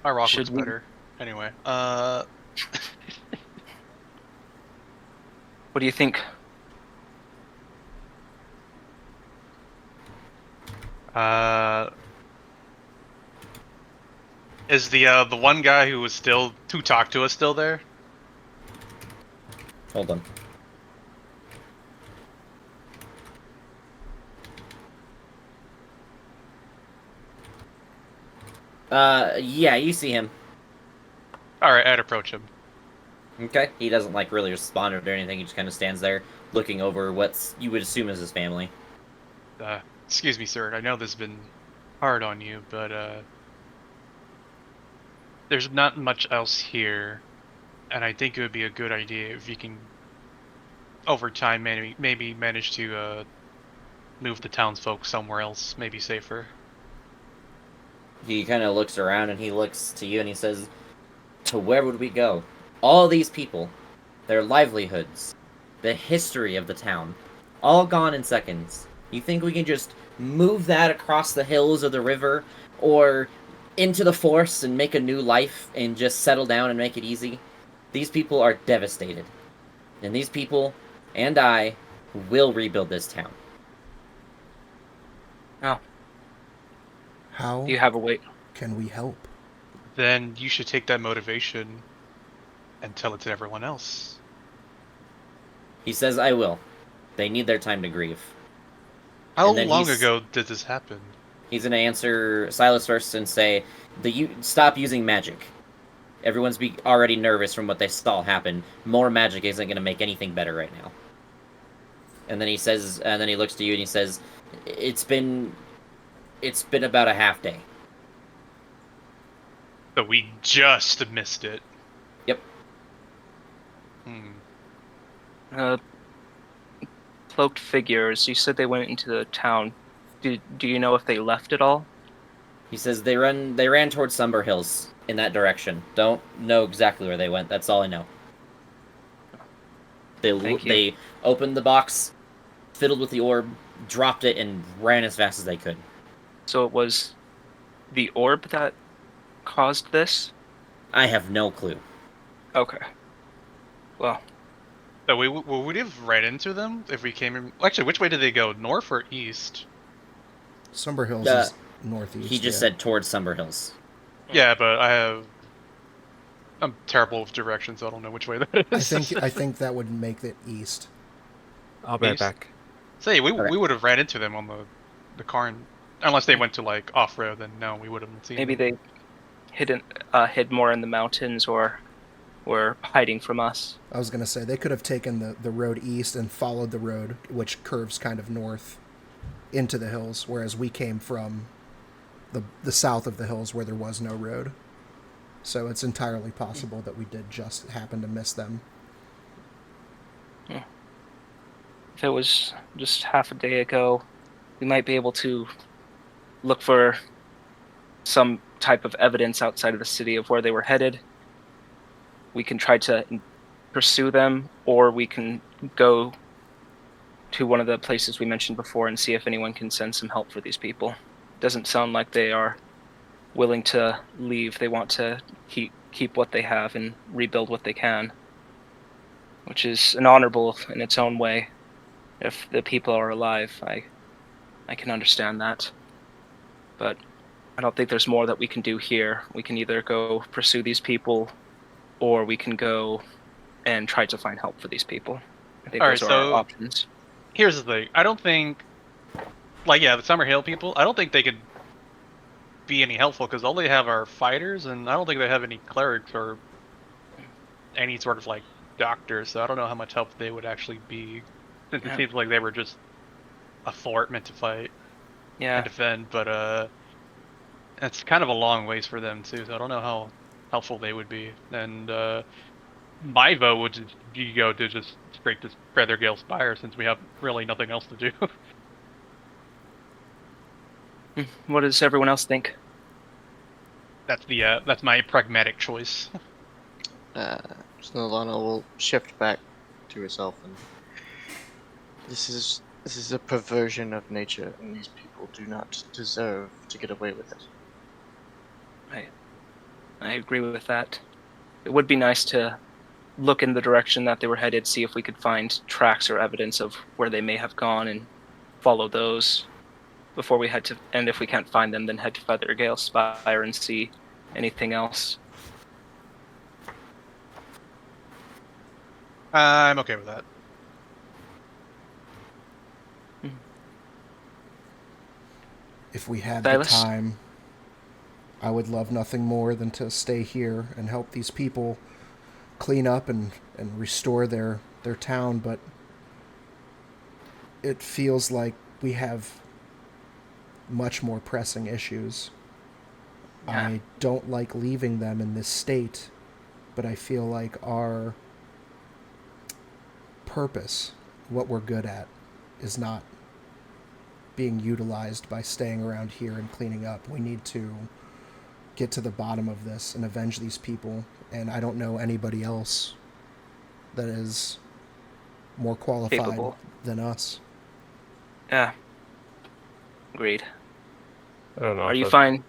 My rock Should looks we- better. Anyway, What do you think? is the one guy who talked to us still there? Hold on. Yeah, you see him. All right, I'd approach him. Okay. He doesn't like really respond or anything. He just kind of stands there, looking over what you would assume is his family. Excuse me, sir. I know this has been hard on you, but there's not much else here, and I think it would be a good idea if you can, over time, maybe manage to move the townsfolk somewhere else, maybe safer. He kind of looks around and he looks to you and he says, "To where would we go? All these people, their livelihoods, the history of the town, all gone in seconds. You think we can just move that across the hills or the river or into the forest and make a new life and just settle down and make it easy? These people are devastated. And these people and I will rebuild this town." Oh, How do you have a way? can we help? Then you should take that motivation and tell it to everyone else. He says, "I will. They need their time to grieve." How And then long he's- ago did this happen? He's gonna answer Silas first and say, stop using magic. Everyone's already nervous from what they saw happen. More magic isn't gonna make anything better right now." And then he says, and then he looks to you and he says, it's been about a half day." So we just missed it. Yep. Cloaked figures. You said they went into the town. Do you know if they left at all? He says they ran towards Sumber Hills in that direction. Don't know exactly where they went. That's all I know. Thank you. They opened the box, fiddled with the orb, dropped it, and ran as fast as they could. So it was the orb that caused this? I have no clue. Okay. Well, So we would have ran into them if we came in. Actually, which way did they go? North or east? Sumber Hills Uh, is northeast. He just yeah. said towards Sumber Hills. Yeah, but I'm terrible with directions, so I don't know which way that is. I think that would make it east. I'll be right East? back. Say we Okay. would have ran into them on the car, unless they went to like off road. Then no, we would have seen. maybe them. they hid more in the mountains or were hiding from us. I was going to say, they could have taken the road east and followed the road, which curves kind of north into the hills, whereas we came from the south of the hills where there was no road. So it's entirely possible that we did just happen to miss them. If it was just half a day ago, we might be able to look for some type of evidence outside of the city of where they were headed. We can try to pursue them, or we can go to one of the places we mentioned before and see if anyone can send some help for these people. Doesn't sound like they are willing to leave. They want to keep what they have and rebuild what they can, which is an honorable in its own way. If the people are alive, I can understand that. But I don't think there's more that we can do here. We can either go pursue these people, or we can go and try to find help for these people. I think All those right, are our so- options. Here's the thing. I don't think, the Summer Hill people. I don't think they could be any helpful because all they have are fighters, and I don't think they have any clerics or any sort of like doctors. So I don't know how much help they would actually be. Since Yeah. it seems like they were just a fort meant to fight Yeah, and defend, but it's kind of a long ways for them too. So I don't know how helpful they would be. And my vote would just go to just straight to Feathergale Spire since we have really nothing else to do. what does everyone else think? That's my pragmatic choice. So Lana will shift back to herself, and this is a perversion of nature, and these people do not deserve to get away with it. I agree with that. It would be nice to look in the direction that they were headed, see if we could find tracks or evidence of where they may have gone, and follow those before we head to. And if we can't find them, then head to Feathergale Spire and see anything else. I'm okay with that. If we had Silas? the time, I would love nothing more than to stay here and help these people clean up and restore their town, but it feels like we have much more pressing issues. Yeah. I don't like leaving them in this state, but I feel like our purpose, what we're good at, is not being utilized by staying around here and cleaning up. We need to get to the bottom of this and avenge these people, and I don't know anybody else that is more qualified Capable. than us. Yeah. Agreed. I don't know. Are if you a- fine?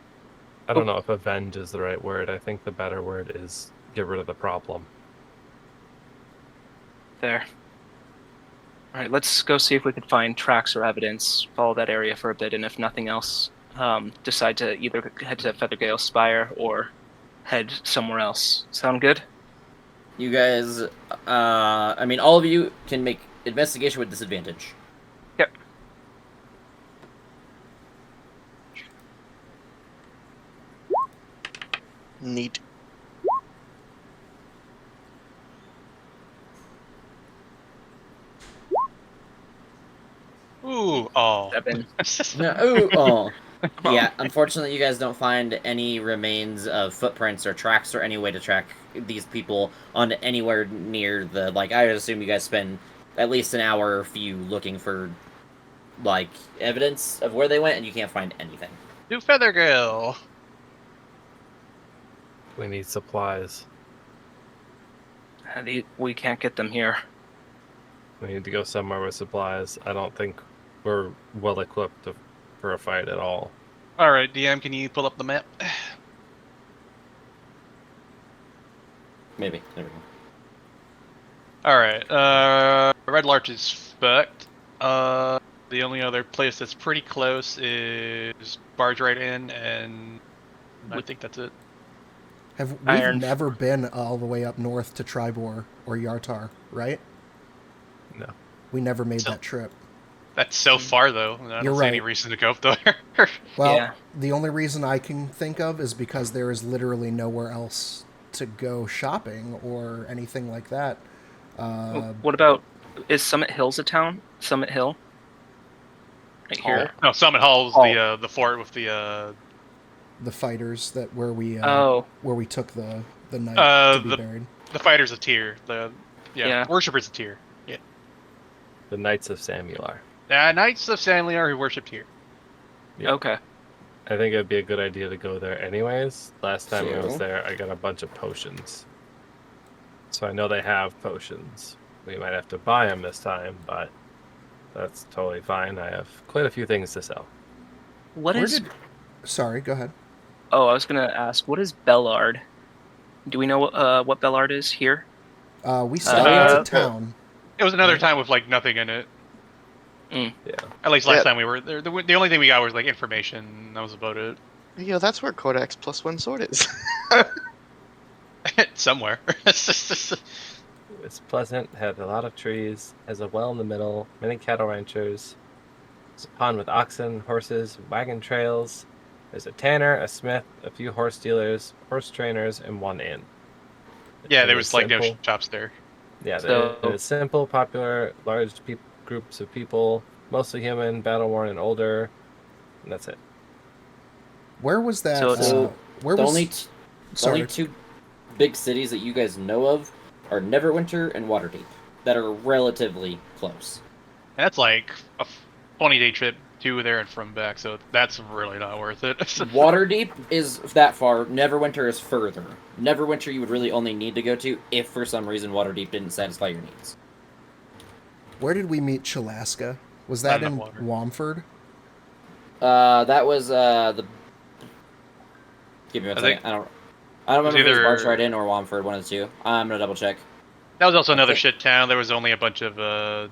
I don't know if avenge is the right word. I think the better word is get rid of the problem. There. All right, let's go see if we could find tracks or evidence, follow that area for a bit, and if nothing else, decide to either head to Feathergale Spire or head somewhere else. Sound good? You guys, I mean, all of you can make investigation with disadvantage. Yep. Neat. Ooh, oh. 7. No, ooh, oh. Yeah, unfortunately, you guys don't find any remains of footprints or tracks or any way to track these people on anywhere near the. Like, I would assume you guys spend at least an hour or few looking for, like, evidence of where they went, and you can't find anything. Do Feathergale. We need supplies. We can't get them here. We need to go somewhere with supplies. I don't think we're well equipped for a fight at all. All right, DM, can you pull up the map? Maybe. There we go. All right. Red Larch is fucked. The only other place that's pretty close is Barge Right In, and I think that's it. We've Iron- never been all the way up north to Tribor or Yartar, right? No. We never made So- that trip. That's so far though. I don't You're see any right. reason to go up there. Well, Yeah. the only reason I can think of is because there is literally nowhere else to go shopping or anything like that. What about, is Summit Hills a town? Summit Hill? Right here? No, Summit Hall's the fort with the The fighters that where we took the night to be buried. the fighters a tier. Yeah. Worshippers a tier. Yeah. The Knights of Samular. Knights of Samular who worshipped here. Yeah. Okay. I think it'd be a good idea to go there anyways. Last time I was So? there, I got a bunch of potions. So I know they have potions. We might have to buy them this time, but that's totally fine. I have quite a few things to sell. Sorry, go ahead. Oh, I was gonna ask, what is Bellard? Do we know what Bellard is here? We stepped into Uh, town. It was another time with like nothing in it. Yeah. At least last Yeah. time we were there. The only thing we got was like information. That was about it. That's where Codex +1 sword is. Somewhere. It's pleasant, had a lot of trees, has a well in the middle, many cattle ranchers. There's a pond with oxen, horses, wagon trails. There's a tanner, a smith, a few horse dealers, horse trainers, and one inn. Yeah, It there is was like no simple. shops there. Yeah, So- it is simple, popular, large groups of people, mostly human, battle worn, and older. And that's it. Where was that? So it's- where The was? only, the only two big cities that you guys know of are Neverwinter and Waterdeep, that are relatively close. That's like a 20-day trip to there and from back, so that's really not worth it. Waterdeep is that far. Neverwinter is further. Neverwinter you would really only need to go to if for some reason Waterdeep didn't satisfy your needs. Where did we meet Chalaska? Was that Not in enough water. Womford? That was the. Give me one I second. think- I don't remember if it was either- Bartridon or Womford, one of the two. I'm gonna double check. That was also another think- shit town. There was only a bunch of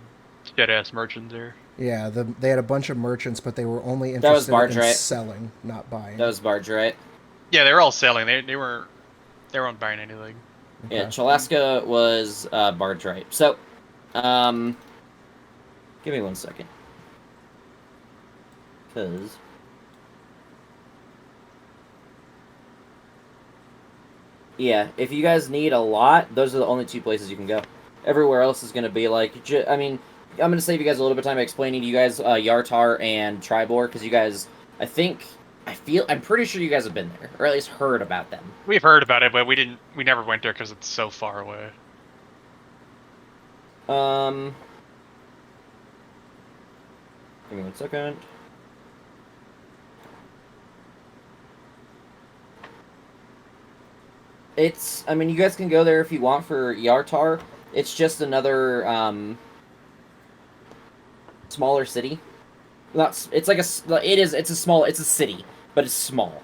shit ass merchants there. Yeah, they had a bunch of merchants, but they were only That was interested Barge, in right? selling, not buying. That was Barge, right? Yeah, they were all selling. They weren't buying anything. Yeah, Okay. Chalaska was Barge, right? So, give me one second, because yeah, if you guys need a lot, those are the only two places you can go. Everywhere else is going to be like, I mean, I'm going to save you guys a little bit of time explaining to you guys Yartar and Tribor, because you guys, I'm pretty sure you guys have been there, or at least heard about them. We've heard about it, but we never went there because it's so far away. Give me one second. I mean, you guys can go there if you want for Yartar. It's just another, smaller city. It's a city, but it's small.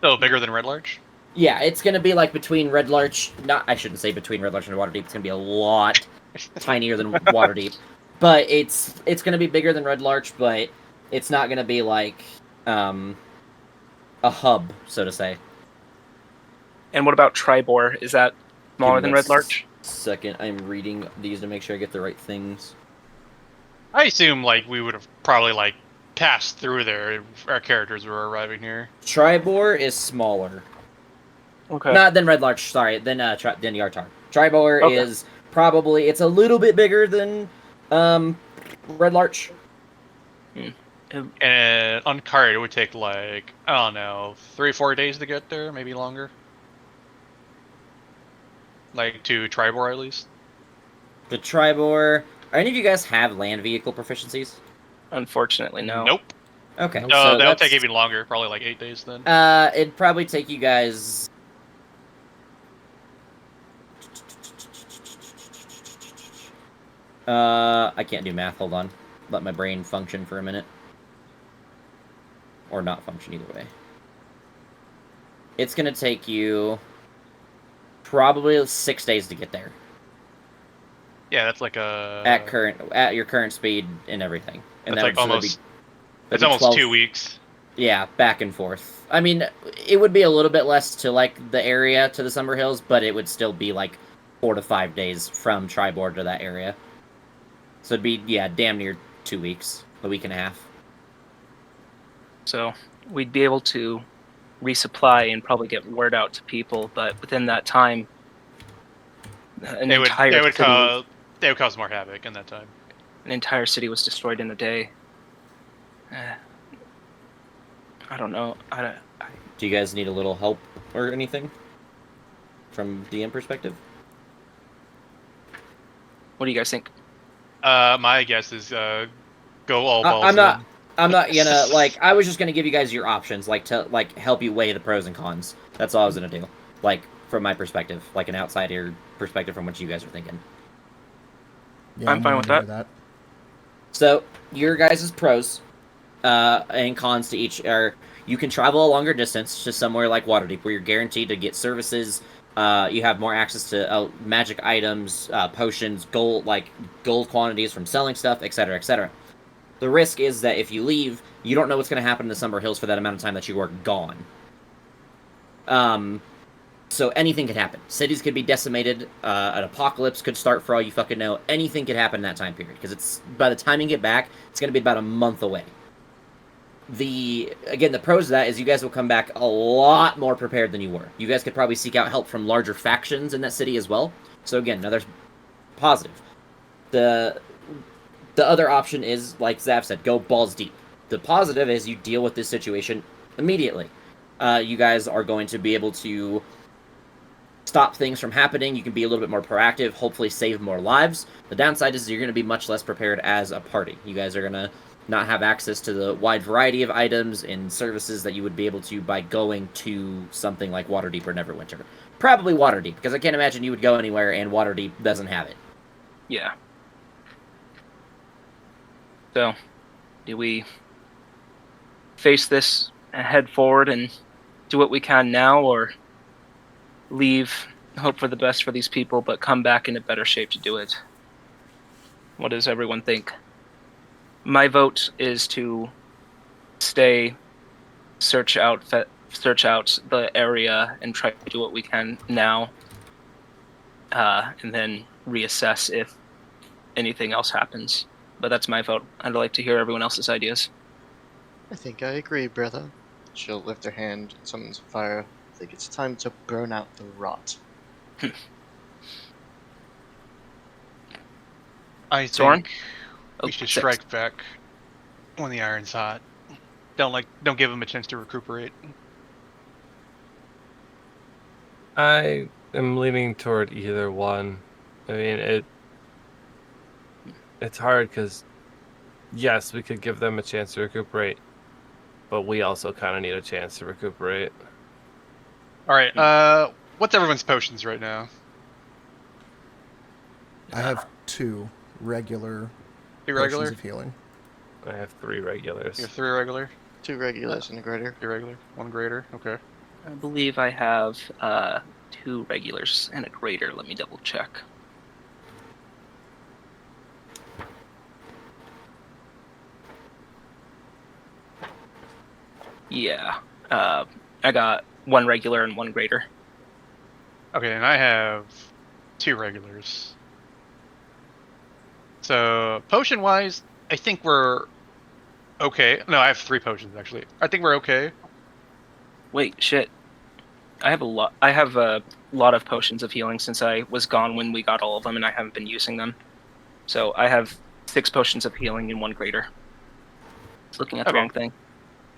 So bigger than Red Larch? Yeah, it's gonna be like between Red Larch, I shouldn't say between Red Larch and Waterdeep, it's gonna be a lot tinier than Waterdeep. But it's gonna be bigger than Red Larch, but it's not gonna be like, a hub, so to say. And what about Tribor? Is that smaller Give me than a Red Larch? Second, I'm reading these to make sure I get the right things. I assume like we would have probably like passed through there if our characters were arriving here. Tribor is smaller. Okay. Not than Red Larch, sorry, than Yartar. Tribor Okay. is probably, it's a little bit bigger than Red Larch. And on cart, it would take like, I don't know, 3-4 days to get there, maybe longer. Like to Tribor at least. The Tribor, are any of you guys have land vehicle proficiencies? Unfortunately, no. Nope. Okay. No, so that'll that's- take even longer, probably like 8 days then. It'd probably take you guys. I can't do math. Hold on. Let my brain function for a minute. Or not function, either way. It's gonna take you probably 6 days to get there Yeah, that's like a at your current speed and everything. And that's like so that'd almost. that'd It's be almost 12 2 weeks. Yeah, back and forth. I mean, it would be a little bit less to, like, the area to the Summer Hills, but it would still be, like, 4 to 5 days from Tribord to that area. So it'd be, yeah, damn near 2 weeks. A week and a half. So we'd be able to resupply and probably get word out to people, but within that time, They would cause more havoc in that time. an entire city was destroyed in a day. I don't know. Do you guys need a little help or anything? From DM perspective? What do you guys think? My guess is go all balls. I'm not gonna, like, I was just gonna give you guys your options, like, to, like, help you weigh the pros and cons. That's all I was gonna do. Like, from my perspective. Like, an outsider perspective from what you guys are thinking. Yeah, I'm fine with gonna that. do So, your guys' pros and cons to each are you can travel a longer distance to somewhere like Waterdeep where you're guaranteed to get services. You have more access to magic items, potions, gold quantities from selling stuff, etc., etc. The risk is that if you leave, you don't know what's going to happen in the Summer Hills for that amount of time that you are gone. So anything could happen. Cities could be decimated. An apocalypse could start for all you fucking know. Anything could happen in that time period because by the time you get back, it's going to be about a month away. The pros of that is you guys will come back a lot more prepared than you were. You guys could probably seek out help from larger factions in that city as well. So again, another positive. The other option is, like Zav said, go balls deep. The positive is you deal with this situation immediately. You guys are going to be able to stop things from happening. You can be a little bit more proactive, hopefully save more lives. The downside is you're going to be much less prepared as a party. You guys are going to not have access to the wide variety of items and services that you would be able to by going to something like Waterdeep or Neverwinter. Probably Waterdeep, because I can't imagine you would go anywhere and Waterdeep doesn't have it. Yeah. So, do we face this and head forward and do what we can now, or leave, hope for the best for these people, but come back in a better shape to do it? What does everyone think? My vote is to stay, search out the area, and try to do what we can now, and then reassess if anything else happens. But that's my vote. I'd like to hear everyone else's ideas. I think I agree, brother. She'll lift her hand and summons fire. I think it's time to burn out the rot. I Soren? think Oh, we should six. strike back when the iron's hot. Don't give them a chance to recuperate. I am leaning toward either one. I mean, it's hard because, yes, we could give them a chance to recuperate, but we also kind of need a chance to recuperate. All right. What's everyone's potions right now? I have 2 regular Two potions regular. of healing. I have 3 regulars. You have 3 regular. 2 regulars and a greater. 3 regular. 1 greater. Okay. I believe I have 2 regulars and a greater. Let me double check. Yeah. I got 1 regular and 1 greater. Okay, and I have 2 regulars. So potion wise, I think we're okay. No, I have 3 potions actually. I think we're okay. Wait, shit. I have a lot of potions of healing since I was gone when we got all of them, and I haven't been using them. So I have 6 potions of healing and 1 greater. It's looking at the Okay. wrong thing.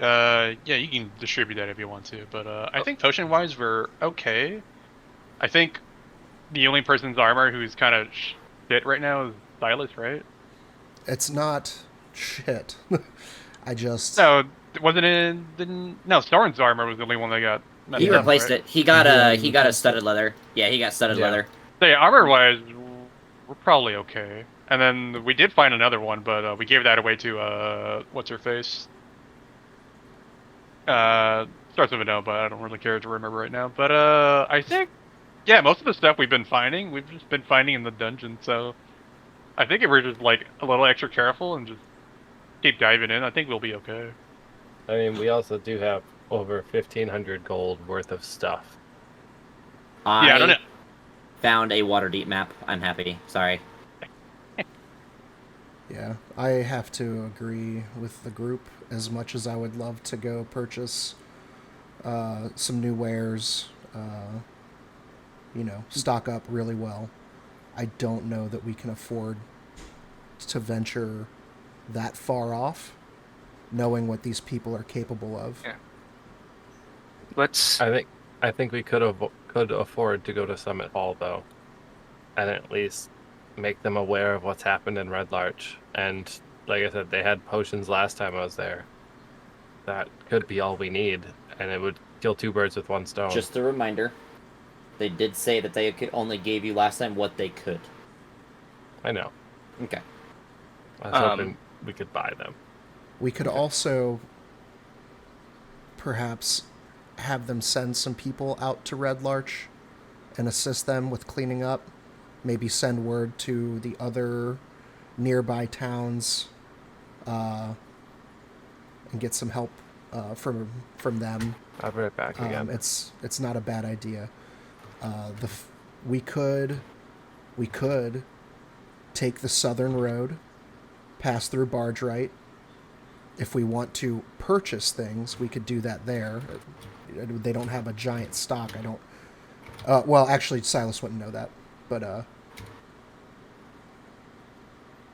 Yeah, you can distribute that if you want to, but I think potion wise we're okay. I think the only person's armor who's kind of shit right now is Silas, right? It's not shit. I just No, wasn't it? No, Soren's armor was the only one that got. messed He up, replaced right? it. He got Yeah, a he he got a replaced studded leather. Yeah, he got studded Yeah. leather. So armor wise, we're probably okay. And then we did find another one, but we gave that away to what's her face? Starts with an O, but I don't really care to remember right now. But I think, yeah, most of the stuff we've just been finding in the dungeon. So I think if we're just like a little extra careful and just keep diving in, I think we'll be okay. I mean, we also do have over 1,500 gold worth of stuff. Yeah, I don't know. Found a Waterdeep map. I'm happy. Sorry. Yeah, I have to agree with the group. As much as I would love to go purchase some new wares, stock up really well, I don't know that we can afford to venture that far off, knowing what these people are capable of. Yeah. Let's. I think we could afford to go to Summit Hall though, and at least make them aware of what's happened in Red Larch. And like I said, they had potions last time I was there. That could be all we need, and it would kill 2 birds with 1 stone. Just a reminder. They did say that they only gave you last time what they could. I know. Okay. I was hoping we could buy them. We could also perhaps have them send some people out to Red Larch and assist them with cleaning up. Maybe send word to the other nearby towns and get some help from them. I'll be right back again. It's not a bad idea. We could take the southern road, pass through Bargeright. If we want to purchase things, we could do that there. They don't have a giant stock. I don't. Well, actually, Silas wouldn't know that, but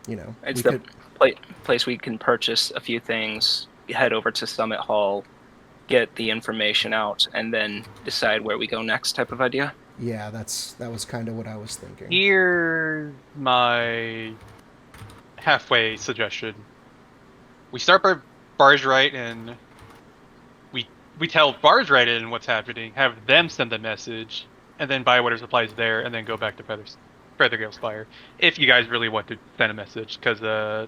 It's we the could. place we can purchase a few things, head over to Summit Hall, get the information out, and then decide where we go next type of idea. Yeah, that was kind of what I was thinking. Here's my halfway suggestion. we start by Barge Right, and we tell Barge Right in what's happening, have them send the message, and then buy whatever supplies there, and then go back to Feathergale Spire. If you guys really want to send a message, because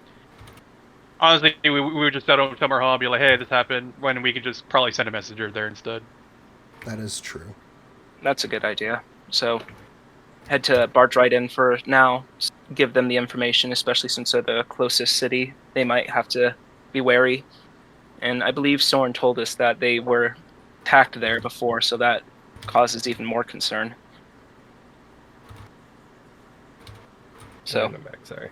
honestly, we would just settle with Summer Hall and be like, hey, this happened, when we could just probably send a messenger there instead. That is true. That's a good idea. So head to Barge Right In for now. Give them the information, especially since they're the closest city. They might have to be wary. And I believe Soren told us that they were attacked there before, so that causes even more concern. So, I'm back, sorry.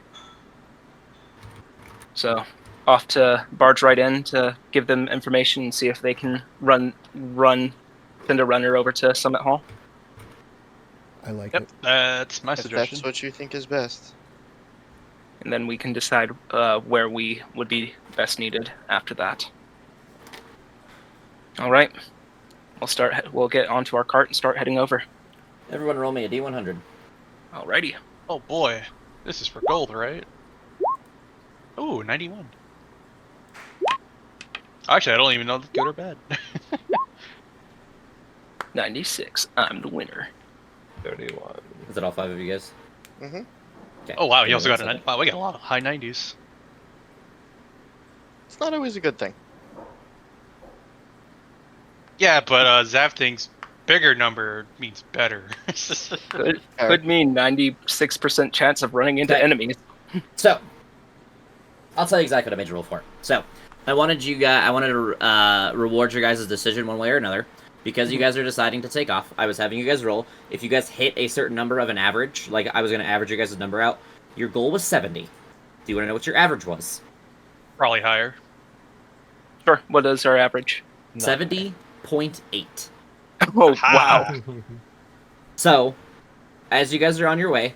so off to Barge Right In to give them information and see if they can send a runner over to Summit Hall. I like Yep, it. If that's my suggestion. that's what you think is best. And then we can decide where we would be best needed after that. All right, we'll get onto our cart and start heading over. Everyone roll me a D100. Alrighty. Oh boy, this is for gold, right? Ooh, 91. Actually, I don't even know if it's good or bad. 96. I'm the winner. 31. Is it all 5 of you guys? Mm-hmm. Okay. Oh wow, Give you me also one got second. wow, we got a lot of high 90s. It's not always a good thing. Yeah, but Zav thinks bigger number means better. Could mean 96% chance of running into Okay. enemies. So, I'll tell you exactly what I made you roll for. So, I wanted to reward your guys' decision one way or another. Because you guys are deciding to take off, I was having you guys roll. If you guys hit a certain number of an average, like I was going to average you guys' number out, your goal was 70. Do you want to know what your average was? Probably higher. Sure. What is our average? 70.8. Oh, Aha. wow. So, as you guys are on your way,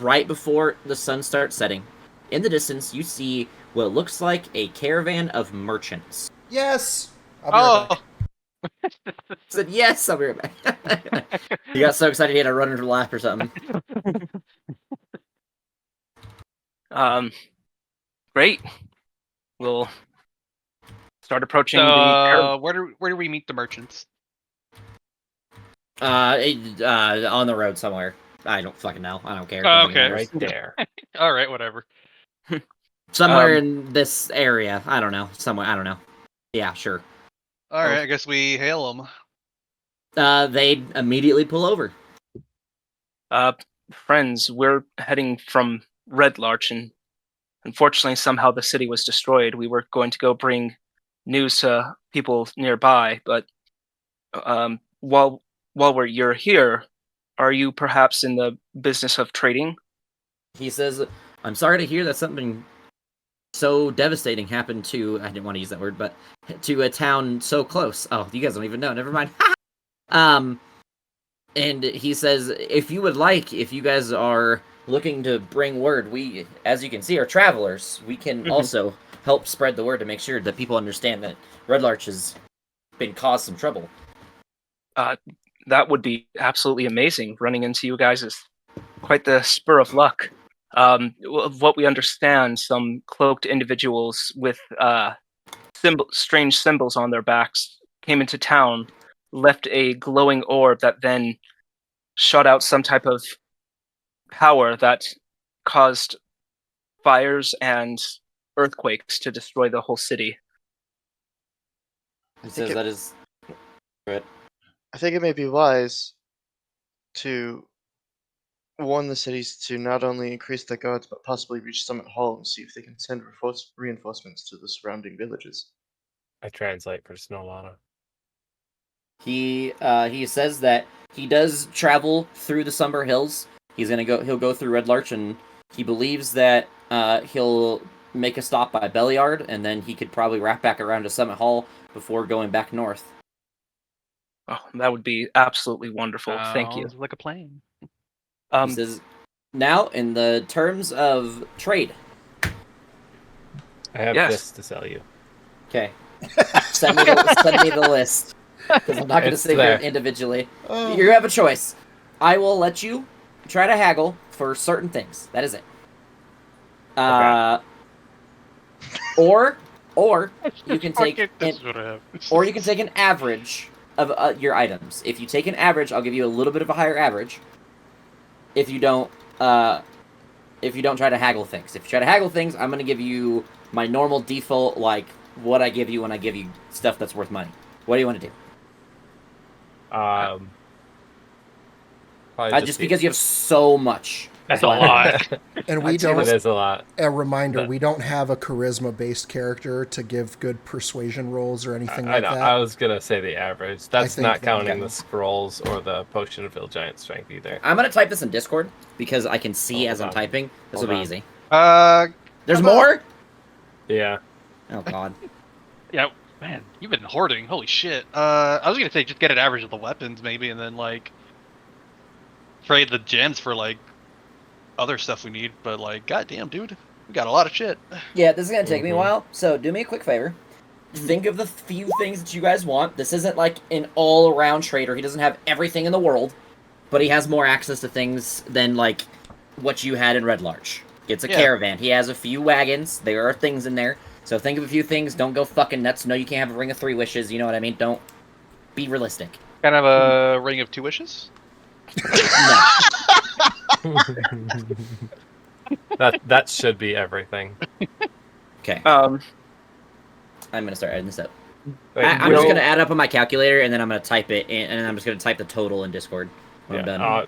right before the sun starts setting, in the distance you see what looks like a caravan of merchants. Yes. I'll be right back. Oh, I said, yes, I'll be right back. He got so excited he had to run into the lap or something. Great. We'll start approaching so where do we meet the merchants? On the road somewhere. I don't fucking know. I don't care. Oh, Doesn't okay. matter. Right there. All right, whatever. Somewhere in this area. I don't know. Somewhere. I don't know. Yeah, sure. All right, I guess we hail them. They immediately pull over. friends, we're heading from Red Larch, and unfortunately, somehow the city was destroyed. We were going to go bring news to people nearby, but while you're here, are you perhaps in the business of trading? He says, I'm sorry to hear that something so devastating happened to, I didn't want to use that word, but to a town so close. Oh, you guys don't even know. Never mind. And he says, if you would like, if you guys are looking to bring word, we, as you can see, are travelers. We can also help spread the word to make sure that people understand that Red Larch has been caused some trouble. That would be absolutely amazing. Running into you guys is quite the spur of luck. Of what we understand, some cloaked individuals with strange symbols on their backs came into town, left a glowing orb that then shot out some type of power that caused fires and earthquakes to destroy the whole city. He says that is... I think it may be wise to warn the cities to not only increase their guards, but possibly reach Summit Hall and see if they can send reinforcements to the surrounding villages. I translate for Snowlana. He says that he does travel through the Summer Hills. He'll go through Red Larch, and he believes that he'll make a stop by Belliard, and then he could probably wrap back around to Summit Hall before going back north. Oh, that would be absolutely wonderful. Thank you. Sounds like a plan. He says, now, in the terms of trade. I have Yes. this to sell you. Okay. Send me the list. Because I'm not going to It's sit here there. individually. Oh. You have a choice. I will let you try to haggle for certain things. That is it. Or Or you can take This an, is what I have. or you can take an average of your items. If you take an average, I'll give you a little bit of a higher average. If you don't try to haggle things. If you try to haggle things, I'm gonna give you my normal default, like what I give you when I give you stuff that's worth money. What do you want to do? Probably Just because you have so much. That's a lot. And we I'd say don't. It is a lot. A reminder: But- we don't have a charisma-based character to give good persuasion rolls or anything I like know. that. I was gonna say the average. That's think not that- counting okay. the scrolls or the potion of ill giant strength either. I'm gonna type this in Discord because I can see Hold as I'm on. typing. This Hold will be on. easy. There's Come on. more? Yeah. Oh god. Yeah, man, you've been hoarding. Holy shit. I was gonna say just get an average of the weapons maybe, and then like trade the gems for like other stuff we need. But like, goddamn, dude, we got a lot of shit. Yeah, this is gonna take me a Mhm. while, so do me a quick favor. Think of the few things that you guys want. This isn't like an all-around trader. He doesn't have everything in the world, but he has more access to things than like what you had in Red Larch. It's a Yeah. caravan. He has a few wagons. There are things in there. So think of a few things. Don't go fucking nuts. No, you can't have a ring of 3 wishes. You know what I mean? Don't be realistic. Kind of a ring of 2 wishes. No. that should be everything. Okay. Um, I'm gonna start adding this up. Wait, I'm just Will- gonna add up on my calculator, and then I'm gonna type it in, and then I'm just gonna type the total in Discord when I'm done.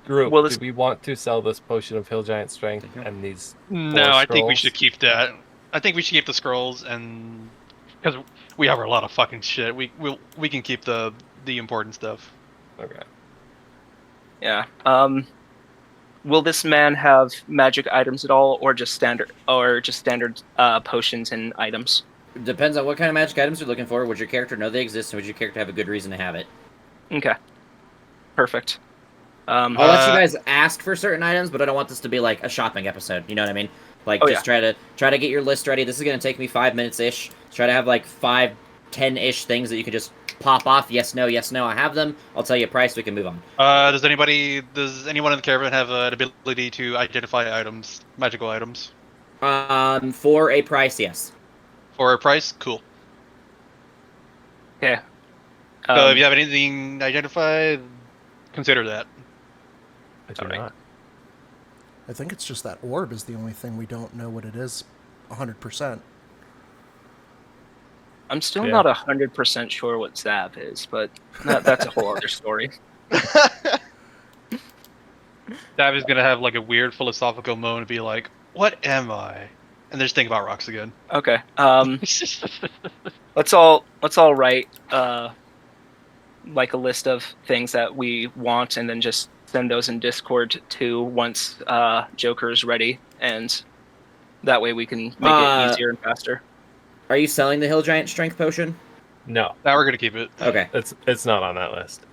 Group, Well, this- do we want to sell this potion of hill giant strength and these? No, I think we scrolls? should keep that. I think we should keep the scrolls, and because we have a lot of fucking shit, we can keep the important stuff. Okay. yeah. Will this man have magic items at all, or just standard potions and items? Depends on what kind of magic items you're looking for. Would your character know they exist, and would your character have a good reason to have it? Okay. Perfect. I'll let you Uh, guys ask for certain items, but I don't want this to be like a shopping episode. You know what I mean? Like, Oh, just try to get your list ready. This is gonna take me 5 minutes ish. Try to have like 5, 10-ish things that you can just pop off. Yes, no, yes, no. I have them. I'll tell you a price. We can move on. Does anyone in the caravan have an ability to identify items, magical items, For a price, yes. for a price? Cool. Okay. So if you have anything identified, consider that. I do Alright. not. I think it's just that orb is the only thing we don't know what it is 100%. I'm still Yeah. not 100% sure what Zav is, but that's a whole other story. Dav is gonna have like a weird philosophical moment and be like, "What am I?" And just think about rocks again. Okay. Let's all write like a list of things that we want, and then just send those in Discord too once Joker is ready, and that way we can make it easier and faster. Are you selling the Hill Giant Strength Potion? No, Now we're gonna keep it. Okay. it's not on that list.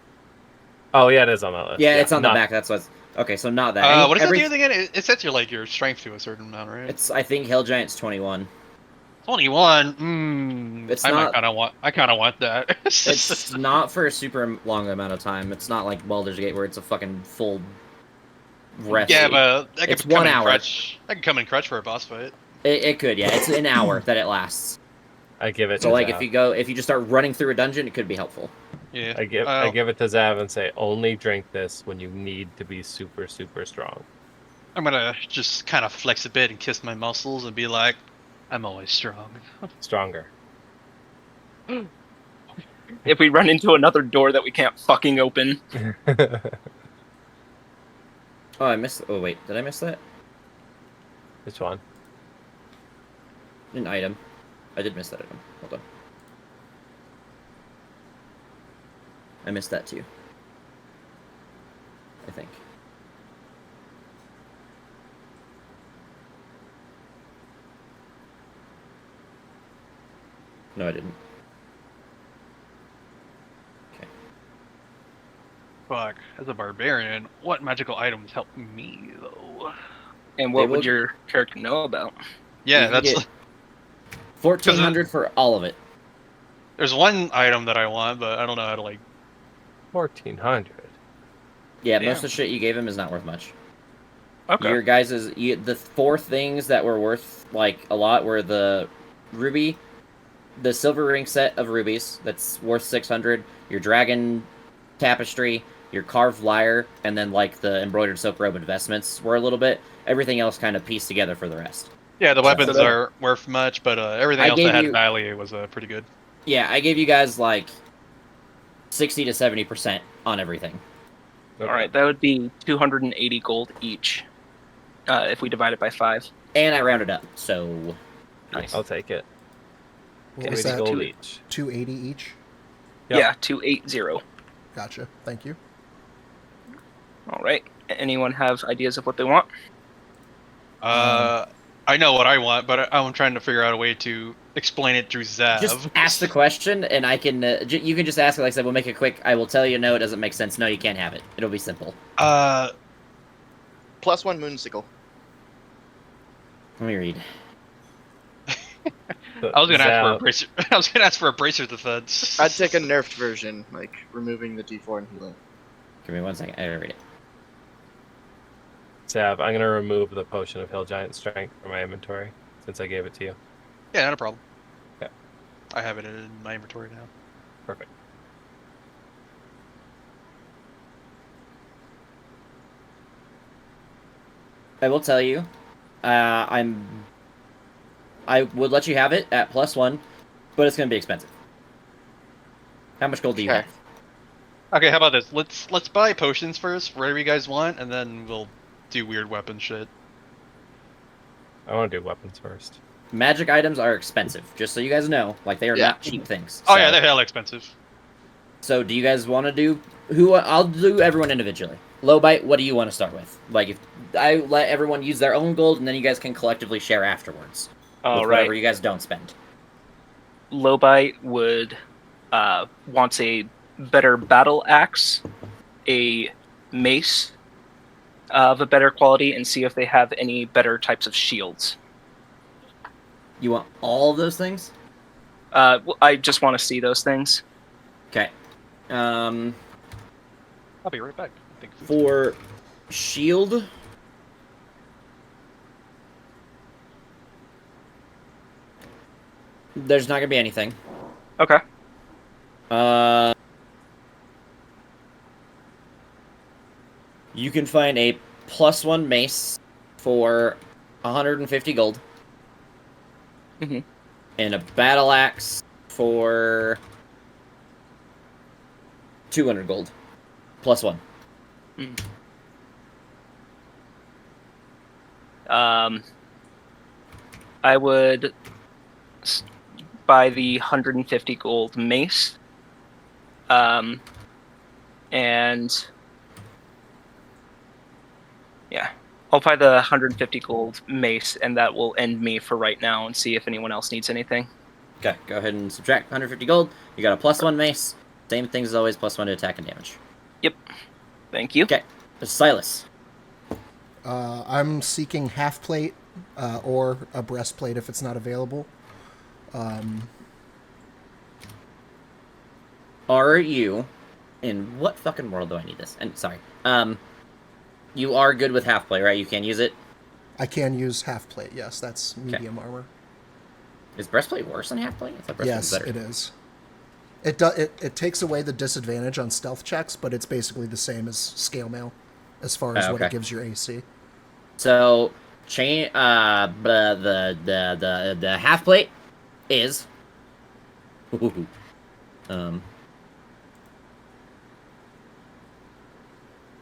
Oh yeah, it is on that list. Yeah, it's on the not- back. That's what's... Okay, so not that. What does Every- that do again? It sets your strength to a certain amount, right? It's, I think Hill Giant's 21. 21. It's I not- kind of want that. It's not for a super long amount of time. It's not like Baldur's Gate where it's a fucking full rest. yeah, but that It's could come 1 in hour. crutch. That could come in crutch for a boss fight. It could, yeah. It's an hour that it lasts. I give it. So to like Zav. if you just start running through a dungeon, it could be helpful. Yeah. I give it to Zav and say only drink this when you need to be super strong. I'm gonna just kind of flex a bit and kiss my muscles and be like, I'm always strong. Stronger. If we run into another door that we can't fucking open, Oh, I missed. Oh wait, did I miss that? Which one? An item. I did miss that item. Hold on. I missed that too. I think. No, I didn't. Okay. Fuck. As a barbarian, what magical items help me though? and what They would will- your character know about? Yeah, You can that's. get 1,400 for all of it. There's one item that I want, but I don't know how to like. 1,400. Yeah, Damn. most of the shit you gave him is not worth much. Okay. Your guys' the 4 things that were worth like a lot were the ruby, the silver ring set of rubies that's worth 600, your dragon tapestry, your carved lyre, and then like the embroidered silk robe investments were a little bit. Everything else kind of pieced together for the rest. Yeah, the weapons that- are worth much, but everything I else that gave had you- value was pretty good. Yeah, I gave you guys like 60 to 70% on everything. All right, that would be 280 gold each if we divide it by 5. And I rounded up, so Nice. I'll take it. What Okay, was 80 that? gold 280. each. 280 each. Yep. Yeah, 280. Gotcha. Thank you. All right. Anyone have ideas of what they want? I know what I want, but I'm trying to figure out a way to explain it through Zav. just ask the question, and I can. You can just ask it. Like I said, we'll make it quick. I will tell you. No, it doesn't make sense. No, you can't have it. It'll be simple. +1 moonsicle. Let me read. I was gonna ask for a Zav- bracer. I was gonna ask for a bracer defense. I'd take a nerfed version, like removing the D4 and healing. Give me 1 second. I gotta read it. Sav, I'm gonna remove the potion of Hill Giant Strength from my inventory since I gave it to you. Yeah, not a problem. Okay. I have it in my inventory now. Perfect. I will tell you. I would let you have it at +1, but it's gonna be expensive. How much gold do you Okay. have? Okay, how about this? Let's buy potions first, whatever you guys want, and then we'll do weird weapon shit. I want to do weapons first. Magic items are expensive, just so you guys know. Like they are Yeah. not cheap things. Oh So- yeah, they're hell expensive. So do you guys want to do who? I'll do everyone individually. Lowbite, what do you want to start with? Like if I let everyone use their own gold, and then you guys can collectively share afterwards. All with right. whatever you guys don't spend. Lowbite would wants a better battle axe, a mace of a better quality, and see if they have any better types of shields. You want all of those things? I just want to see those things. Okay. I'll be right back. I think For shield, there's not gonna be anything. Okay. You can find a +1 mace for 150 gold. Mhm. And a battle axe for 200 gold. +1. I would buy the 150 gold mace. And yeah, I'll buy the 150 gold mace, and that will end me for right now, and see if anyone else needs anything. Okay, go ahead and subtract 150 gold. You got a +1 mace. Same things as always, +1 to attack and damage. Yep. Thank you. Okay, Silas. I'm seeking half plate or a breastplate if it's not available. Are you... In what fucking world do I need this? And sorry. You are good with half plate, right? You can use it? I can use half plate. Yes, that's medium armor. Is breastplate worse than half plate? I thought breastplate Yes, was better. it is. It takes away the disadvantage on stealth checks, but it's basically the same as scale mail as far as what okay. it gives your AC. So, the half plate is...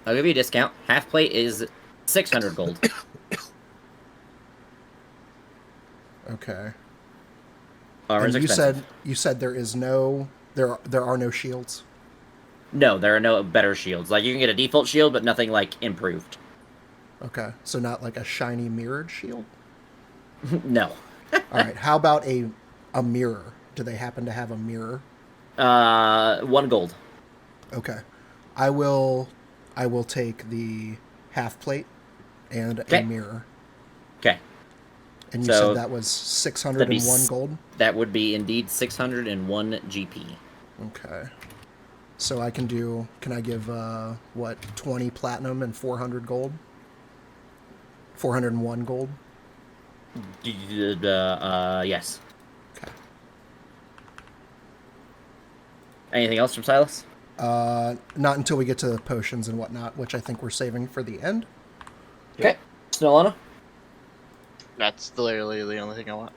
I'll give you a discount. Half plate is 600 gold. Okay. Armor's And expensive. you said there is no there are no shields. No, there are no better shields. Like, you can get a default shield, but nothing, like, improved. Okay, so not like a shiny mirrored shield. No. All right. How about a mirror? Do they happen to have a mirror? 1 gold. Okay. I will take the half plate and Okay. a mirror. Okay. And you So, said that was 601 gold? That would be indeed 601 GP. Okay. So I can I give, 20 platinum and 400 gold? 401 gold? Yes. Okay. Anything else from Silas? Not until we get to the potions and whatnot, which I think we're saving for the end. Okay. Snellana? That's literally the only thing I want.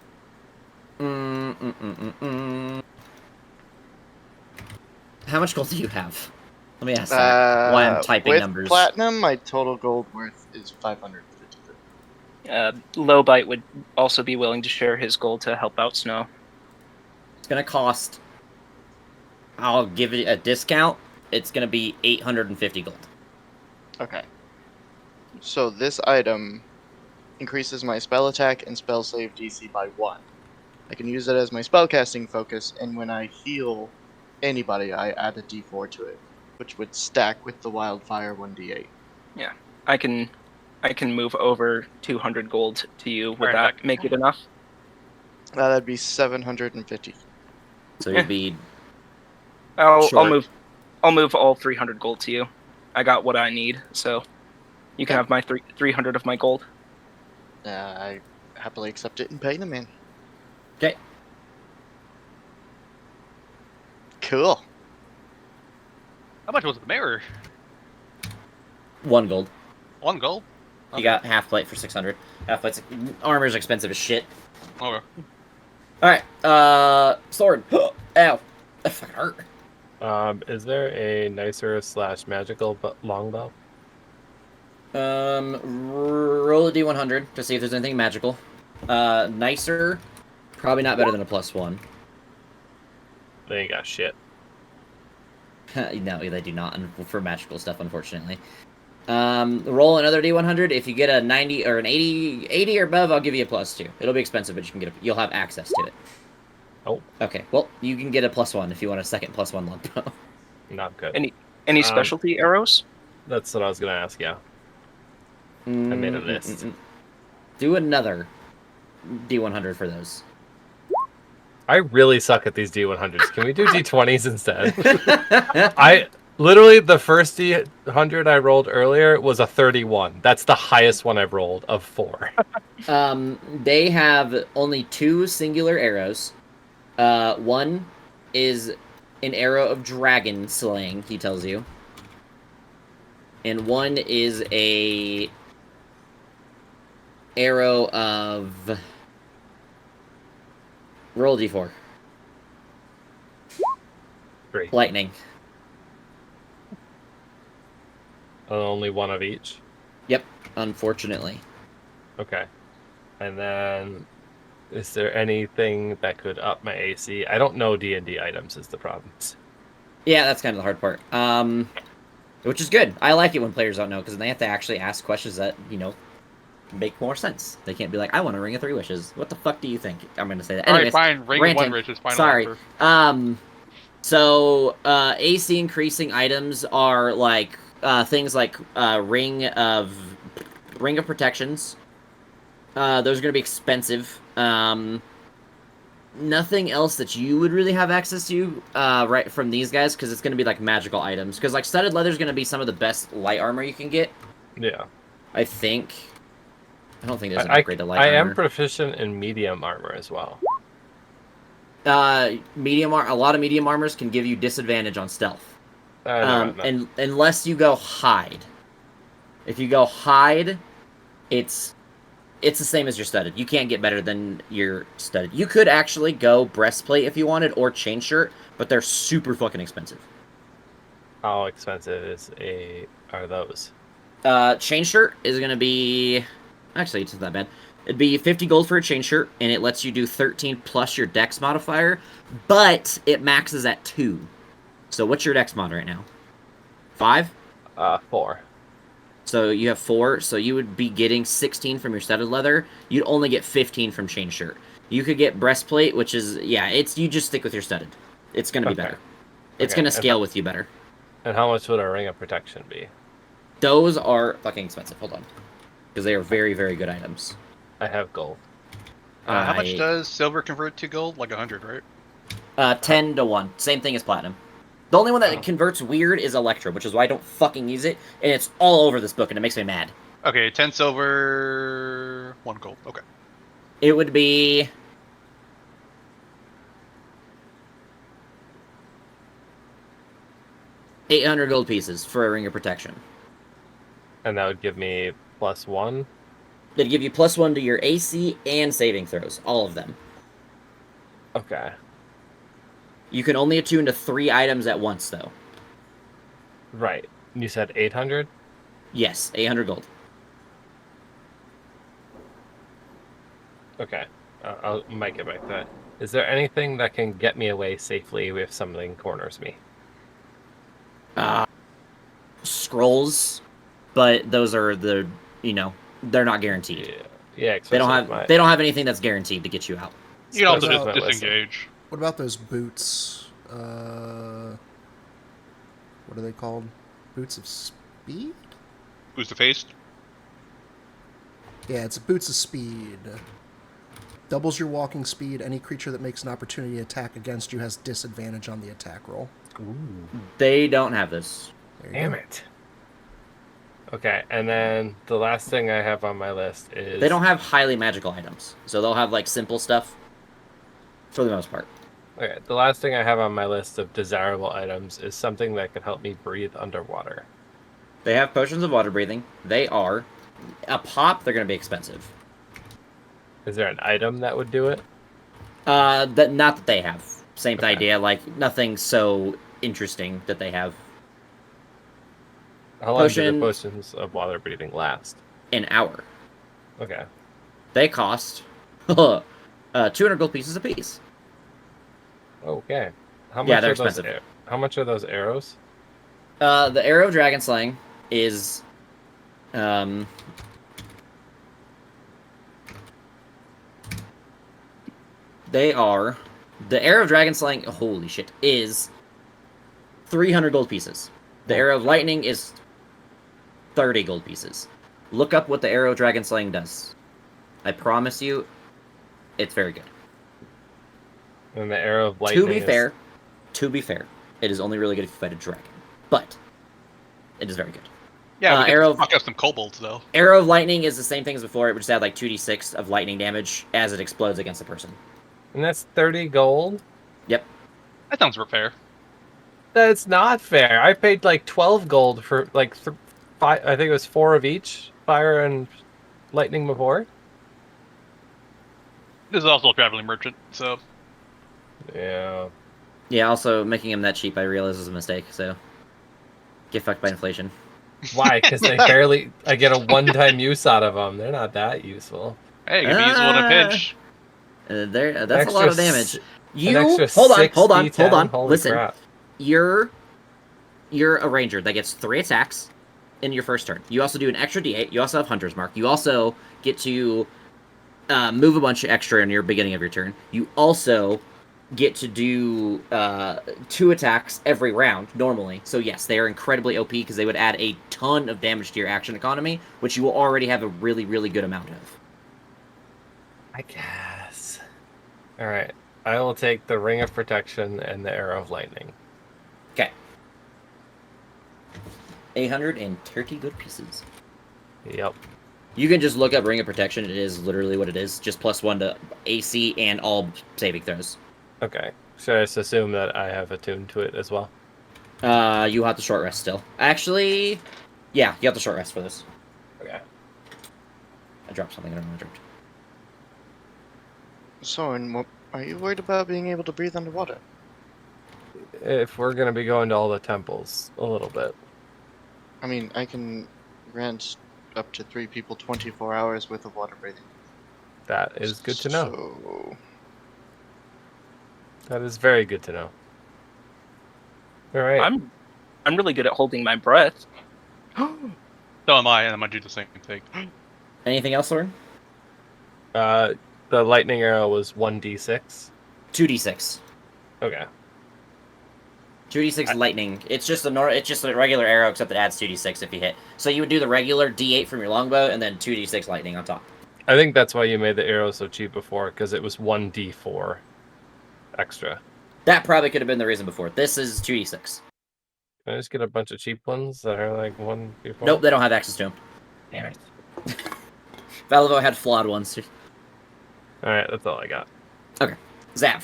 How much gold do you have? Let me ask that. Why I'm typing with numbers. platinum, my total gold worth is 553. Lowbite would also be willing to share his gold to help out Snow. It's gonna cost. I'll give it a discount. It's gonna be 850 gold. Okay. So this item increases my spell attack and spell save DC by 1. I can use it as my spellcasting focus, and when I heal anybody, I add a d4 to it, which would stack with the wildfire 1d8. Yeah, I can move over 200 gold to you. Would Alright, that make it enough? That'd be 750. So it'd be. I'll Sure. move all 300 gold to you. I got what I need, so you can have my 300 of my gold. I happily accept it and pay them in. Okay. Cool. How much was the mirror? 1 gold. 1 gold? You got half plate for 600. Half plate's armor's expensive as shit. Okay. Alright, sword. Ow. That fucking hurt. Is there a nicer / magical longbow? Roll a d100 to see if there's anything magical. Nicer. Probably not better than a +1. They ain't got shit. No, they do not for magical stuff, unfortunately. Roll another d100. If you get a 90 or an 80 or above, I'll give you a +2. It'll be expensive, but you'll have access to it. Oh. Okay, well, you can get a +1 if you want a second +1 longbow. Not good. Any specialty arrows? That's what I was gonna ask. Yeah. I made a list. Do another d100 for those. I really suck at these D100s. Can we do D20s instead? I literally the first D100 I rolled earlier was a 31. That's the highest one I've rolled of 4. They have only 2 singular arrows. One is an arrow of dragon slaying, he tells you. And one is a arrow of roll d4. 3. Lightning. Only one of each. Yep, unfortunately. Okay. And then, is there anything that could up my AC? I don't know D&D items is the problem. Yeah, that's kind of the hard part. Which is good. I like it when players don't know, because they have to actually ask questions that, make more sense. They can't be like, I want a ring of 3 wishes. What the fuck do you think? I'm going to say that. Anyways, Alright, fine. Ring of 1 wish is final Sorry. answer. So, AC increasing items are like, things like, Ring of Protections. Those are going to be expensive. Nothing else that you would really have access to, right from these guys, because it's going to be like magical items. Because like studded leather is going to be some of the best light armor you can get. Yeah. I think. I don't think there's an upgrade to light I armor. am proficient in medium armor as well. A lot of medium armors can give you disadvantage on stealth. And unless you go hide. If you go hide, it's the same as your studded. You can't get better than your studded. You could actually go breastplate if you wanted, or chain shirt, but they're super fucking expensive. How expensive are those? Chain shirt is gonna be... Actually, it's not that bad. It'd be 50 gold for a chain shirt, and it lets you do 13 plus your dex modifier, but it maxes at 2. So what's your dex mod right now? 5? 4. So you have 4, so you would be getting 16 from your studded leather. You'd only get 15 from chain shirt. You could get breastplate, which is, you just stick with your studded. It's gonna be better. It's gonna scale with you better. And how much would a ring of protection be? Those are fucking expensive. Hold on. Because they are very, very good items. I have gold. How much does silver convert to gold? Like 100, right? 10 to 1. Same thing as platinum. The only one that converts weird is Electro, which is why I don't fucking use it, and it's all over this book, and it makes me mad. Okay, 10 silver, 1 gold. Okay. It would be 800 gold pieces for a ring of protection. And that would give me +1. They'd give you +1 to your AC and saving throws, all of them. Okay. You can only attune to 3 items at once, though. Right. You said 800? Yes, 800 gold. Okay. I might get back to that. Is there anything that can get me away safely if something corners me? Scrolls, but those are they're not guaranteed. Yeah. They don't have anything that's guaranteed to get you out. You can also Especially just with my disengage. What about those boots? What are they called? Boots of speed? Boost of haste. Yeah, it's boots of speed. Doubles your walking speed. Any creature that makes an opportunity attack against you has disadvantage on the attack roll. Ooh. They don't have this. There you Damn go. it. Okay, and then the last thing I have on my list is... They don't have highly magical items, so they'll have like simple stuff for the most part. Okay, the last thing I have on my list of desirable items is something that could help me breathe underwater. They have potions of water breathing. They are a pop. They're going to be expensive. Is there an item that would do it? Not that they have. Same Okay. idea. Like nothing so interesting that they have. How long do Potion- the potions of water breathing last? An hour. Okay. They cost 200 gold pieces apiece. Okay. How much Yeah, they're are those expensive. How much are those arrows? The arrow of dragon slaying is they are the arrow of dragon slaying. Holy shit! Is 300 gold pieces. The arrow of lightning is 30 gold pieces. Look up what the arrow of dragon slaying does. I promise you, it's very good. And the arrow of lightning To be is... fair, it is only really good if you fight a dragon. But it is very good. Yeah, we could arrow- fuck up some kobolds though. Arrow of lightning is the same thing as before. It would just add like 2d6 of lightning damage as it explodes against a person. And that's 30 gold? Yep. That sounds fair. That's not fair. I paid like 12 gold for like 5, I think it was 4 of each, fire and lightning before. This is also a traveling merchant, so Yeah. Yeah, also making him that cheap I realize was a mistake, so get fucked by inflation. Why? Because I get a one-time use out of them. They're not that useful. hey, it could be useful in a pinch. That's a lot of damage. An You extra hold on, 6 hold on, D10? hold on. Holy Listen, crap. you're a ranger that gets 3 attacks in your first turn. You also do an extra d8. You also have Hunter's Mark. You also get to move a bunch of extra in your beginning of your turn. You also get to do 2 attacks every round normally. So yes, they are incredibly OP because they would add a ton of damage to your action economy, which you will already have a really, really good amount of. I guess. Alright. I will take the Ring of Protection and the Arrow of Lightning. Okay. 830 good pieces. Yep. You can just look up Ring of Protection. It is literally what it is. Just +1 to AC and all saving throws. Okay. Should I just assume that I have attuned to it as well? You have to short rest still. Actually, yeah, you have to short rest for this. Okay. I dropped something. I don't know what I dropped. Soren, are you worried about being able to breathe underwater? If we're going to be going to all the temples, a little bit. I mean, I can grant up to 3 people 24 hours worth of water breathing. That is good to know. So, That is very good to know. Alright. I'm really good at holding my breath. So am I, and I'm gonna do the same thing. Anything else, Soren? The lightning arrow was 1d6. 2d6. Okay. 2d6 lightning. It's just a regular arrow, except it adds 2d6 if you hit. So you would do the regular d8 from your longbow, and then 2d6 lightning on top. I think that's why you made the arrow so cheap before, because it was 1d4 extra. That probably could have been the reason before. This is 2d6. Can I just get a bunch of cheap ones that are like 1d4? Nope, they don't have access to them. Damn it. Valivo had flawed ones. Alright, that's all I got. Okay. Zav.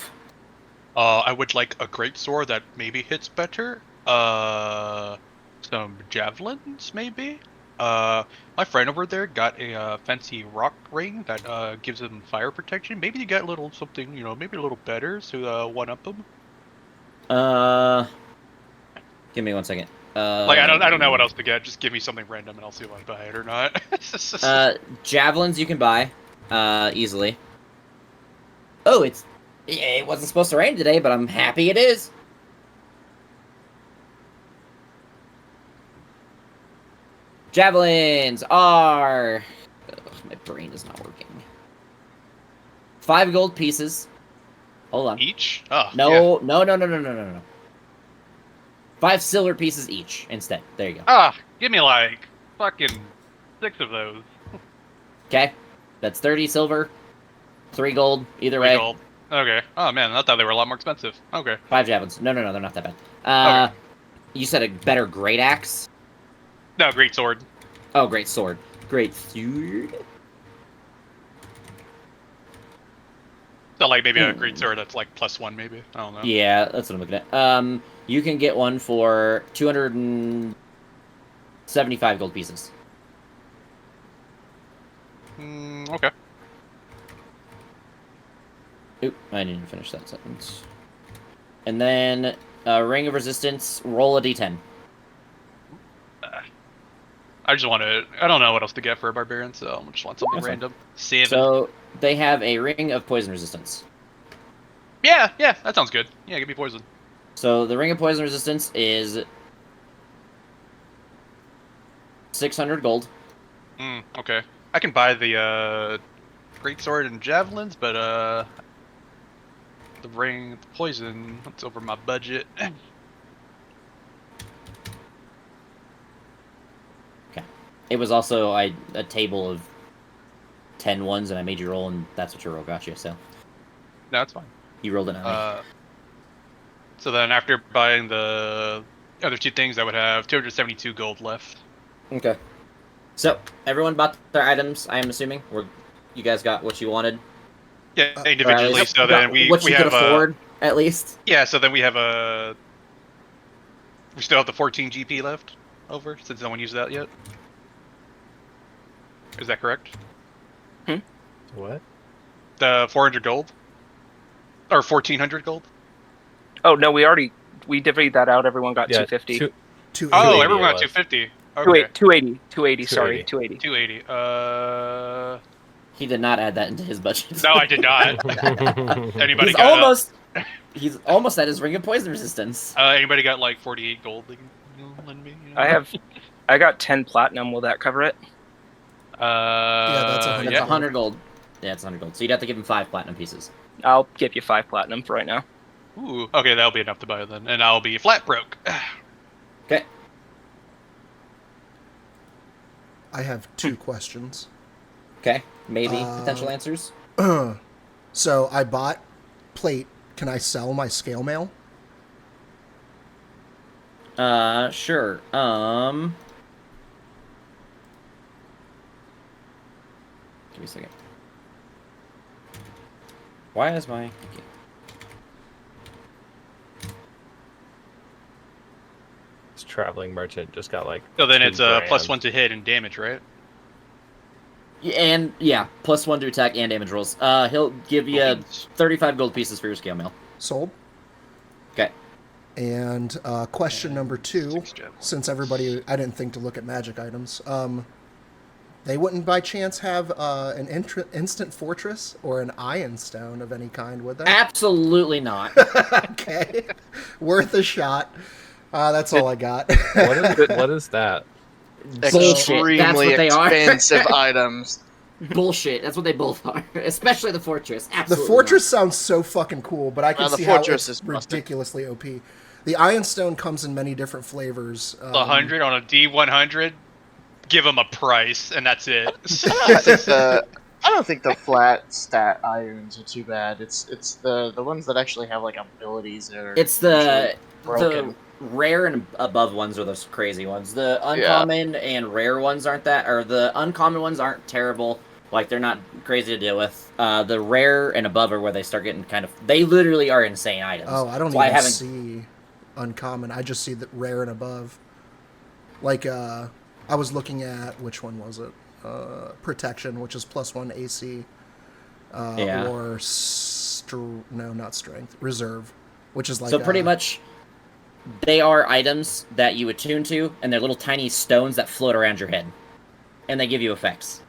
I would like a great sword that maybe hits better. Some javelins, maybe. My friend over there got a fancy rock ring that gives him fire protection. Maybe you get a little something, maybe a little better to one up him. Give me 1 second. Like I don't know what else to get. Just give me something random and I'll see if I buy it or not. Javelins you can buy, easily. Oh, it wasn't supposed to rain today, but I'm happy it is. Javelins are... Ugh, my brain is not working. 5 gold pieces. Hold on. Each? Oh, No, yeah. no. 5 silver pieces each instead. There you go. Ah, give me like fucking 6 of those. Okay. That's 30 silver. 3 gold. Either 3 way. gold. Okay. Oh man, I thought they were a lot more expensive. Okay. 5 javelins. No, they're not that bad. Okay. You said a better great axe? No, great sword. Oh, great sword. Great sword. So like maybe a great sword that's like +1 maybe. I don't know. Yeah, that's what I'm looking at. You can get one for 275 gold pieces. Okay. Oop, I didn't finish that sentence. And then, Ring of Resistance, roll a d10. I just want to. I don't know what else to get for a barbarian, so I just want something That's fine. random. 7. So, they have a Ring of Poison Resistance. Yeah, that sounds good. Yeah, give me poison. So, the Ring of Poison Resistance is 600 gold. Okay. I can buy the great sword and javelins, but the ring, the poison, that's over my budget. Okay. It was also a table of 10 ones, and I made you roll, and that's what your roll got you, so. No, it's fine. You rolled it on me. So then after buying the other 2 things, I would have 272 gold left. Okay. So, everyone bought their items, I am assuming? You guys got what you wanted? Yeah, Or at individually. least So then we what you have could afford, at least? yeah. So then we have we still have the 14 GP left over since no one used that yet. Is that correct? What? The 400 gold or 1400 gold? Oh no, we divvied that out. Everyone got 250. 280. Oh, 280 everyone got it was. 250. Okay. 280. Sorry, 280. 280. He did not add that into his budget. No, I did not. Anybody He's got he's almost at his Ring of Poison Resistance. anybody got like 48 gold they can lend me? I got 10 platinum. Will that cover it? that's 100. That's 100 gold. Yeah, it's 100 gold. So you'd have to give him 5 platinum pieces. I'll give you 5 platinum for right now. Ooh, okay, that'll be enough to buy it then, and I'll be flat broke. Okay. I have 2 questions. Okay. Maybe potential answers. So I bought plate. Can I sell my scale mail? Sure. Give me a second. Why is my... Okay. This traveling merchant just got like. So then it's a $2,000. +1 to hit and damage, right? And, yeah, +1 to attack and damage rolls. He'll give you 35 gold pieces for your scale mail. Sold. Okay. And question number 2, 6 javelins. since everybody, I didn't think to look at magic items. They wouldn't by chance have an instant fortress or an iron stone of any kind, would they? Absolutely not. Okay. Worth a shot. That's all I got. What is that? Bullshit. That's what they are. Expensive items. Bullshit. That's what they both are. Especially the fortress. The Absolutely fortress sounds so fucking cool, but I can the see how fortress it's is busted. ridiculously OP. The iron stone comes in many different flavors. 100 on a D100. Give them a price, and that's it. I don't think the flat stat irons are too bad. It's the ones that actually have like abilities that are It's the broken. rare and above ones are those crazy ones. The uncommon and rare ones aren't that, or the uncommon ones aren't terrible. Like, they're not crazy to deal with. The rare and above are where they start getting kind of... They literally are insane items. Oh, I don't So even see... uncommon. I just see that rare and above. Like, I was looking at, which one was it? Protection, which is +1 AC, Yeah. or no, not strength, reserve, which is like So pretty much, they are items that you attune to, and they're little tiny stones that float around your head, and they give you effects.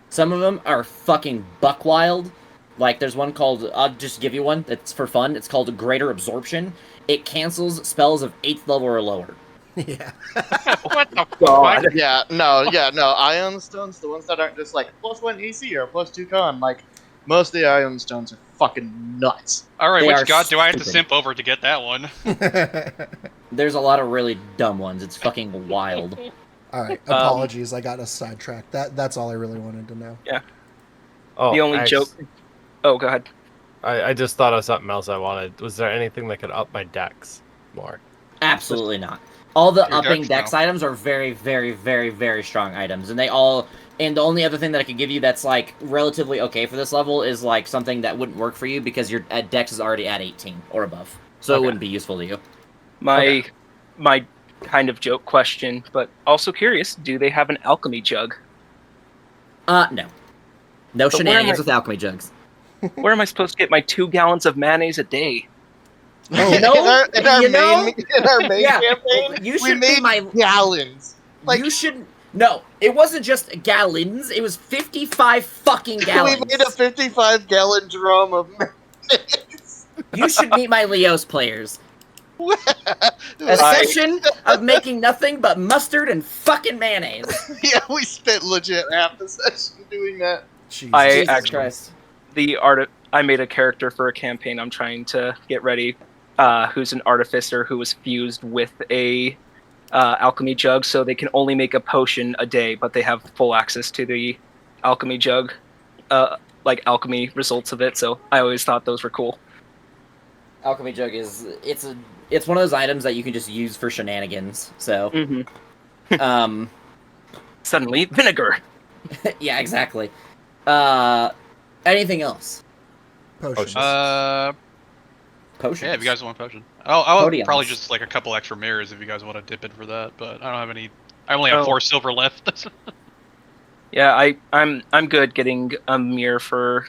Some of them are fucking buck wild. Like, there's one called, I'll just give you one that's for fun. It's called Greater Absorption. It cancels spells of 8th level or lower. yeah. What the God. fuck? Yeah, no. Ion stones, the ones that aren't just like +1 AC or +2 con, like most of the ion stones are fucking nuts. All right, They which are god do I have to stupid. simp over to get that one? There's a lot of really dumb ones. It's fucking wild. All right, apologies, I got us sidetracked. That's all I really wanted to know. Oh, The only joke. Oh, go ahead. I just thought of something else I wanted. Was there anything that could up my dex more? Absolutely not. All the Your upping dex, dex no. items are very, very, very, very strong items, and they all. And the only other thing that I could give you that's like relatively okay for this level is like something that wouldn't work for you because your dex is already at 18 or above, so it Okay. wouldn't be useful to you. My kind of joke question, but also curious, do they have an alchemy jug? No, no But where am shenanigans I- with alchemy jugs. Where am I supposed to get my 2 gallons of mayonnaise a day? Oh, You know, in our you know? main Yeah, campaign, you we should made be my. gallons. Like You should. No, it wasn't just gallons. It was 55 fucking gallons. we made a 55-gallon drum of mayonnaise. You should meet my Leos players. A I- session of making nothing but mustard and fucking mayonnaise. Yeah, we spent legit half the session doing that. Jesus. I Jesus actually- Christ. I made a character for a campaign I'm trying to get ready, who's an artificer who was fused with a alchemy jug, so they can only make a potion a day, but they have full access to the alchemy jug, like alchemy results of it. So I always thought those were cool. Alchemy jug it's one of those items that you can just use for shenanigans. So, Mm-hmm. Suddenly, vinegar. yeah, exactly. Anything else? Potions. Potions. Yeah, if you guys want potion. I'll Podiums. probably just like a couple extra mirrors if you guys want to dip in for that, but I don't have any. I only have 4 silver left. Yeah, I'm good getting a mirror for.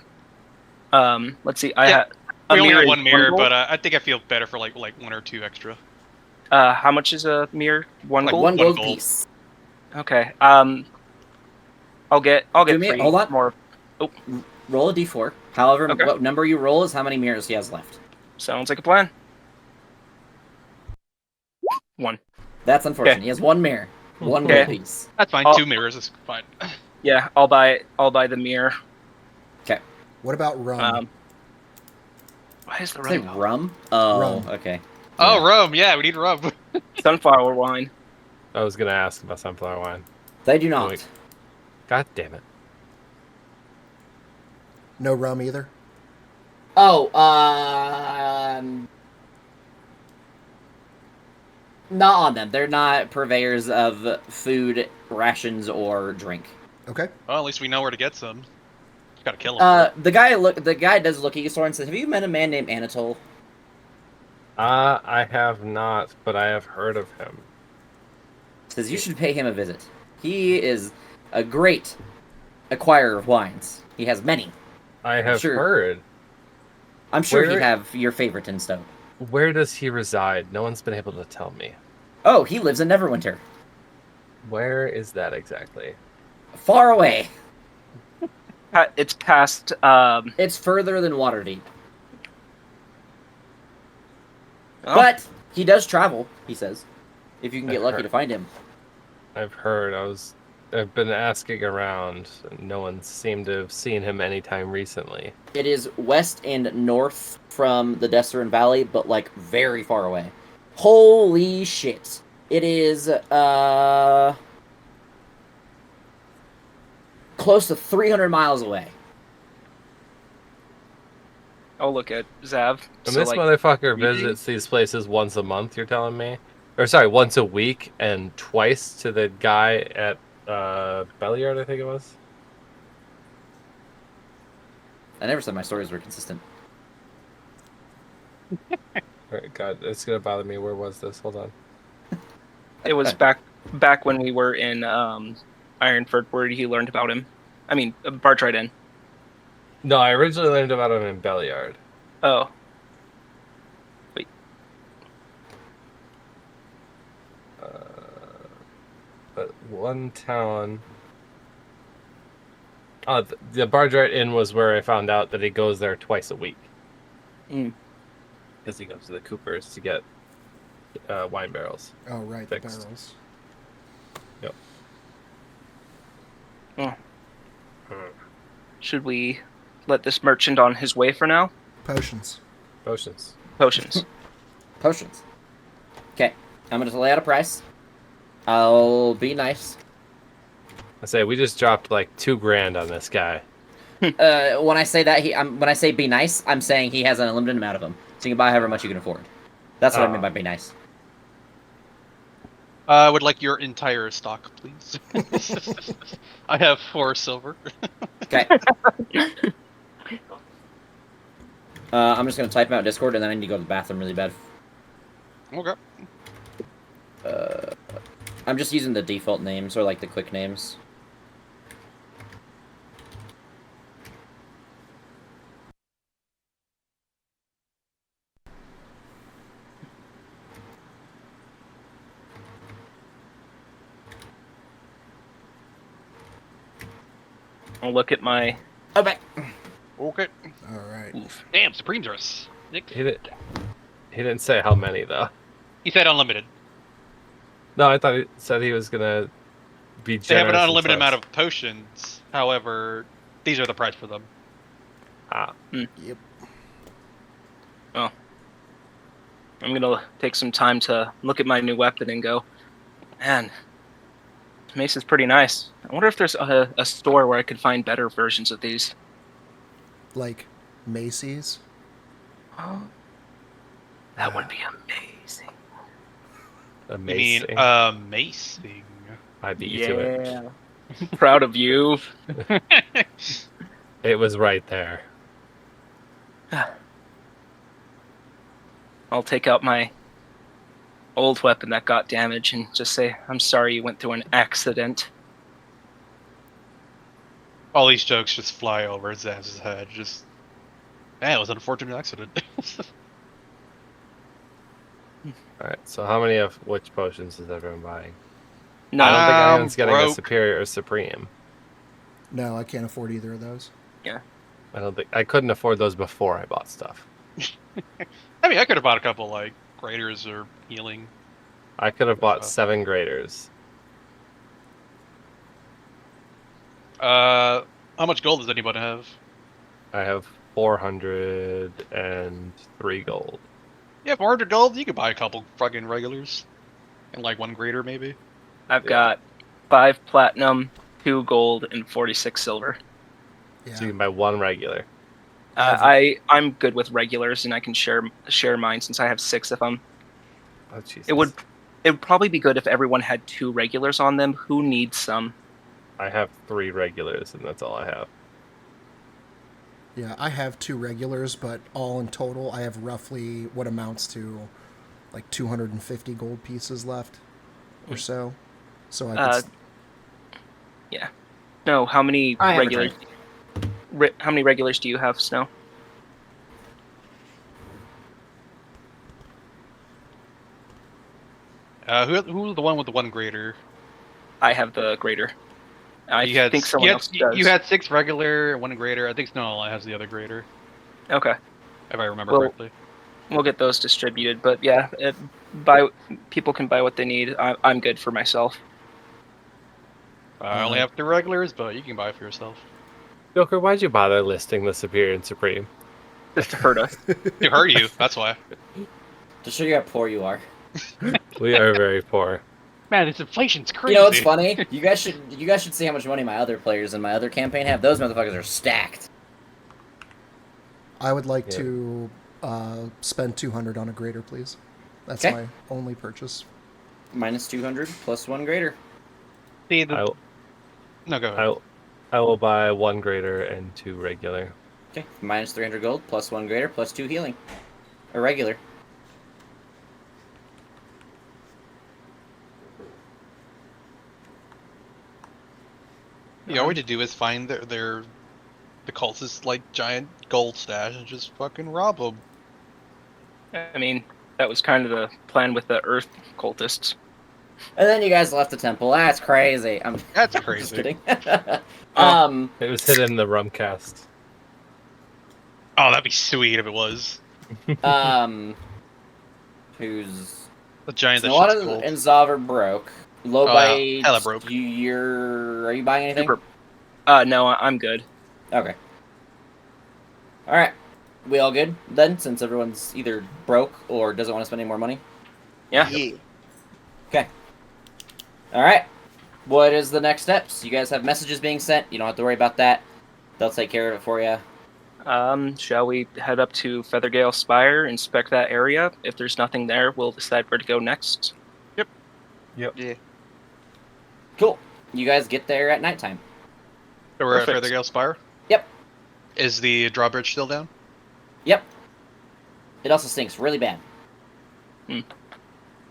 Let's see, I Yeah, had. A we only mirror have is 1 mirror, gold. but I think I feel better for like 1 or 2 extra. How much is a mirror? 1 Like gold. One One gold gold. piece. Okay. I'll get Do me- 3 hold on. more. Roll a d4. However, Okay. what number you roll is how many mirrors he has left. Sounds like a plan. 1. That's unfortunate. Okay. He has 1 mirror. 1 Okay. gold piece. That's fine. Oh. 2 mirrors is fine. Yeah, I'll buy the mirror. What about rum? Why is the Say rum? rum? Oh, Rum. okay. Oh, Yeah. rum. Yeah, we need rum. Sunflower wine. I was gonna ask about sunflower wine. They do not. Wait. God damn it. No rum either. Oh, not on them. They're not purveyors of food, rations, or drink. Okay. Well, at least we know where to get some. Just gotta kill them. The guy does look at you, Sora, and says, "Have you met a man named Anatole?" I have not, but I have heard of him. Says you should pay him a visit. He is a great acquirer of wines. He has many. I have Sure. heard. I'm sure Where- you have your favorite in Stone. Where does he reside? No one's been able to tell me. Oh, he lives in Neverwinter. Where is that exactly? Far away. It's past. It's further than Waterdeep. Oh. But he does travel, he says. If you can get I've lucky heard. to find him. I've heard. I've been asking around. And no one seemed to have seen him anytime recently. It is west and north from the Desserin Valley, but like very far away. Holy shit. It is close to 300 miles away. I'll look at Zav. And So, this like, motherfucker 3 days? visits these places once a month, you're telling me? Or sorry, once a week and twice to the guy at Belliard, I think it was? I never said my stories were consistent. Alright, God, it's gonna bother me. Where was this? Hold on. It was back when we were in Ironford where he learned about him. I mean, Bartride Inn. No, I originally learned about him in Belliard. Oh. Wait. But one town. Oh, the Bartride Inn was where I found out that he goes there twice a week. Mm. Because he goes to the Coopers to get wine barrels. Oh, right, Fixed. the barrels. Yep. Oh. Should we let this merchant on his way for now? Potions. Potions. Potions. Potions. Okay, I'm gonna lay out a price. I'll be nice. I say we just dropped like $2,000 on this guy. When I say that, when I say be nice, I'm saying he has an unlimited amount of them, so you can buy however much you can afford. That's what I mean by be nice. I would like your entire stock, please. I have 4 silver. Okay. I'm just gonna type him out Discord, and then I need to go to the bathroom really bad. Okay. I'm just using the default names or like the quick names. I'll look at my. Okay. Okay. All right. Damn, Supreme Dress. Nick. He didn't say how many though. He said unlimited. No, I thought he said he was gonna be generous. They have an and unlimited close. amount of potions. However, these are the price for them. Ah, Yep. Well, I'm gonna take some time to look at my new weapon and go, man, mace is pretty nice. I wonder if there's a store where I could find better versions of these. Like Macy's. That would be amazing. amazing. I mean, amazing. I beat you to it. Proud of you. It was right there. I'll take out my old weapon that got damaged and just say, I'm sorry you went through an accident. All these jokes just fly over Zaz's head. Just, it was an unfortunate accident. All right. So how many of which potions is everyone buying? No, I don't think I'm anyone's getting a broke. superior or supreme. No, I can't afford either of those. I don't think I couldn't afford those before I bought stuff. I mean, I could have bought a couple like graders or healing. I could have bought 7 graders. How much gold does anybody have? I have 403 gold. Yeah, 400 gold. You could buy a couple fucking regulars, and like 1 grader maybe. I've got 5 platinum, 2 gold, and 46 silver. Yeah. So you can buy 1 regular. I'm good with regulars, and I can share mine since I have 6 of them. Oh Jesus. It would probably be good if everyone had 2 regulars on them. Who needs some? I have 3 regulars, and that's all I have. Yeah, I have 2 regulars, but all in total, I have roughly what amounts to like 250 gold pieces left or so. So I could. Yeah. No, how many I have a regulars? How many regulars do you have, Snow? Who's the one with the 1 grader? I have the grader. I think someone else does. You had 6 regular and 1 grader. I think Snowline has the other grader, Okay. if I remember Well, correctly. We'll get those distributed, but yeah, people can buy what they need. I'm good for myself. I only have 3 regulars, but you can buy for yourself. Joker, why'd you bother listing the superior and supreme? Just to hurt us. To hurt you, that's why. To show you how poor you are. We are very poor. Man, this inflation's crazy. You know what's funny? You guys should see how much money my other players in my other campaign have. Those motherfuckers are stacked. I would like to spend 200 on a grader, please. That's Okay. my only purchase. Minus 200 plus 1 greater. See, I'll- No, go ahead. I will buy 1 grader and 2 regular. Okay. Minus 300 gold plus 1 greater plus 2 healing. A regular. Yeah, all we had to do is find the cultist like giant gold stash and just fucking rob them. I mean, that was kind of the plan with the Earth cultists. And then you guys left the temple. That's crazy. I'm That's just crazy. kidding. Oh. It was hidden in the rumcast. Oh, that'd be sweet if it was. Who's The giant that Snowwater shit's gold. and Zaver broke. Low Oh, bite. hella broke. Are you buying anything? Super. No, I'm good. Okay. All right. We all good then, since everyone's either broke or doesn't want to spend any more money. Yeah. Okay. All right. What is the next steps? You guys have messages being sent. You don't have to worry about that. They'll take care of it for you. Shall we head up to Feathergale Spire, inspect that area? If there's nothing there, we'll decide where to go next. Yeah. Cool. You guys get there at nighttime. So we're Perfect. at Feathergale Spire? Yep. Is the drawbridge still down? Yep. It also stinks really bad.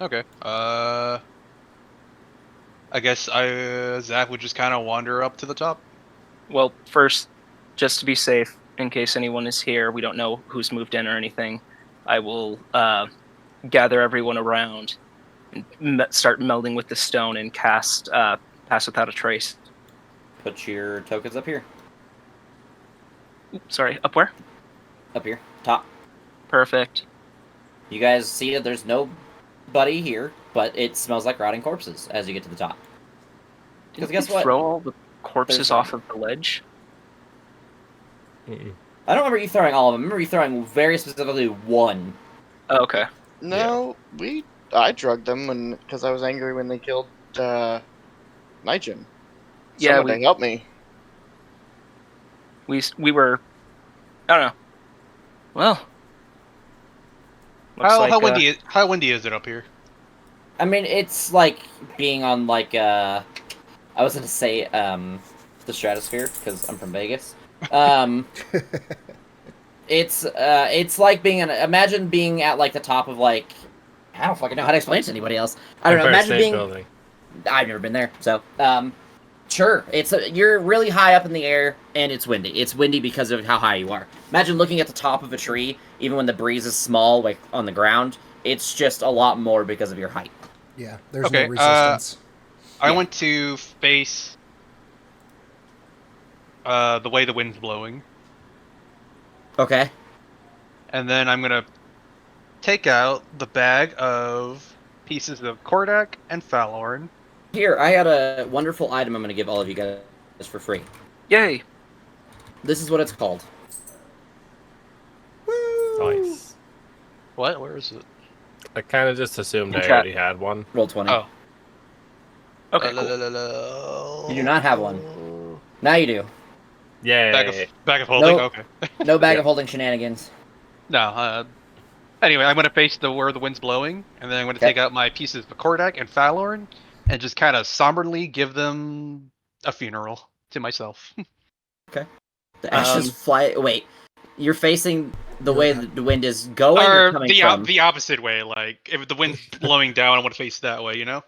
Okay. I guess Zach would just kind of wander up to the top. Well, first, just to be safe, in case anyone is here, we don't know who's moved in or anything, I will gather everyone around and start melding with the stone and cast Pass Without a Trace. Put your tokens up here. Sorry, up where? Up here. Top. Perfect. You guys see that there's nobody here, but it smells like rotting corpses as you get to the top. Because guess what? Throw all the corpses There's off of the ledge. Mm-mm. I don't remember you throwing all of them. I remember you throwing very specifically one. Oh, okay. No, I drugged them because I was angry when they killed Nigel. Yeah, Someone to help me. we were. I don't know. Well. looks How like, how windy is it up here? I mean, it's like being on like I was gonna say the stratosphere because I'm from Vegas. It's like being imagine being at like the top of like I don't fucking know how to explain it to anybody else. I don't know. Empire Imagine State being. Building. I've never been there, so sure. You're really high up in the air and it's windy. It's windy because of how high you are. Imagine looking at the top of a tree, even when the breeze is small, like on the ground. It's just a lot more because of your height. Yeah, there's Okay, no resistance. I Yeah. want to face the way the wind's blowing, Okay. and then I'm gonna take out the bag of pieces of Kordak and Falorn. Here, I had a wonderful item I'm going to give all of you guys for free. yay! This is what it's called. Nice. What? Where is it? I kind of just assumed In I chat. already had one. Roll 20. Oh. Okay, cool. You do not have one. Now you do. Yay! Bag of holding. No. Okay. No bag Yeah. of holding shenanigans. No. Anyway, I'm gonna face where the wind's blowing, and then I'm gonna Okay. take out my pieces of Kordak and Falorn, and just kind of somberly give them a funeral to myself. The ashes Um, fly. Wait. You're facing the way the wind is going or Or coming the from? the opposite way. Like if the wind's blowing down, I want to face that way. You know.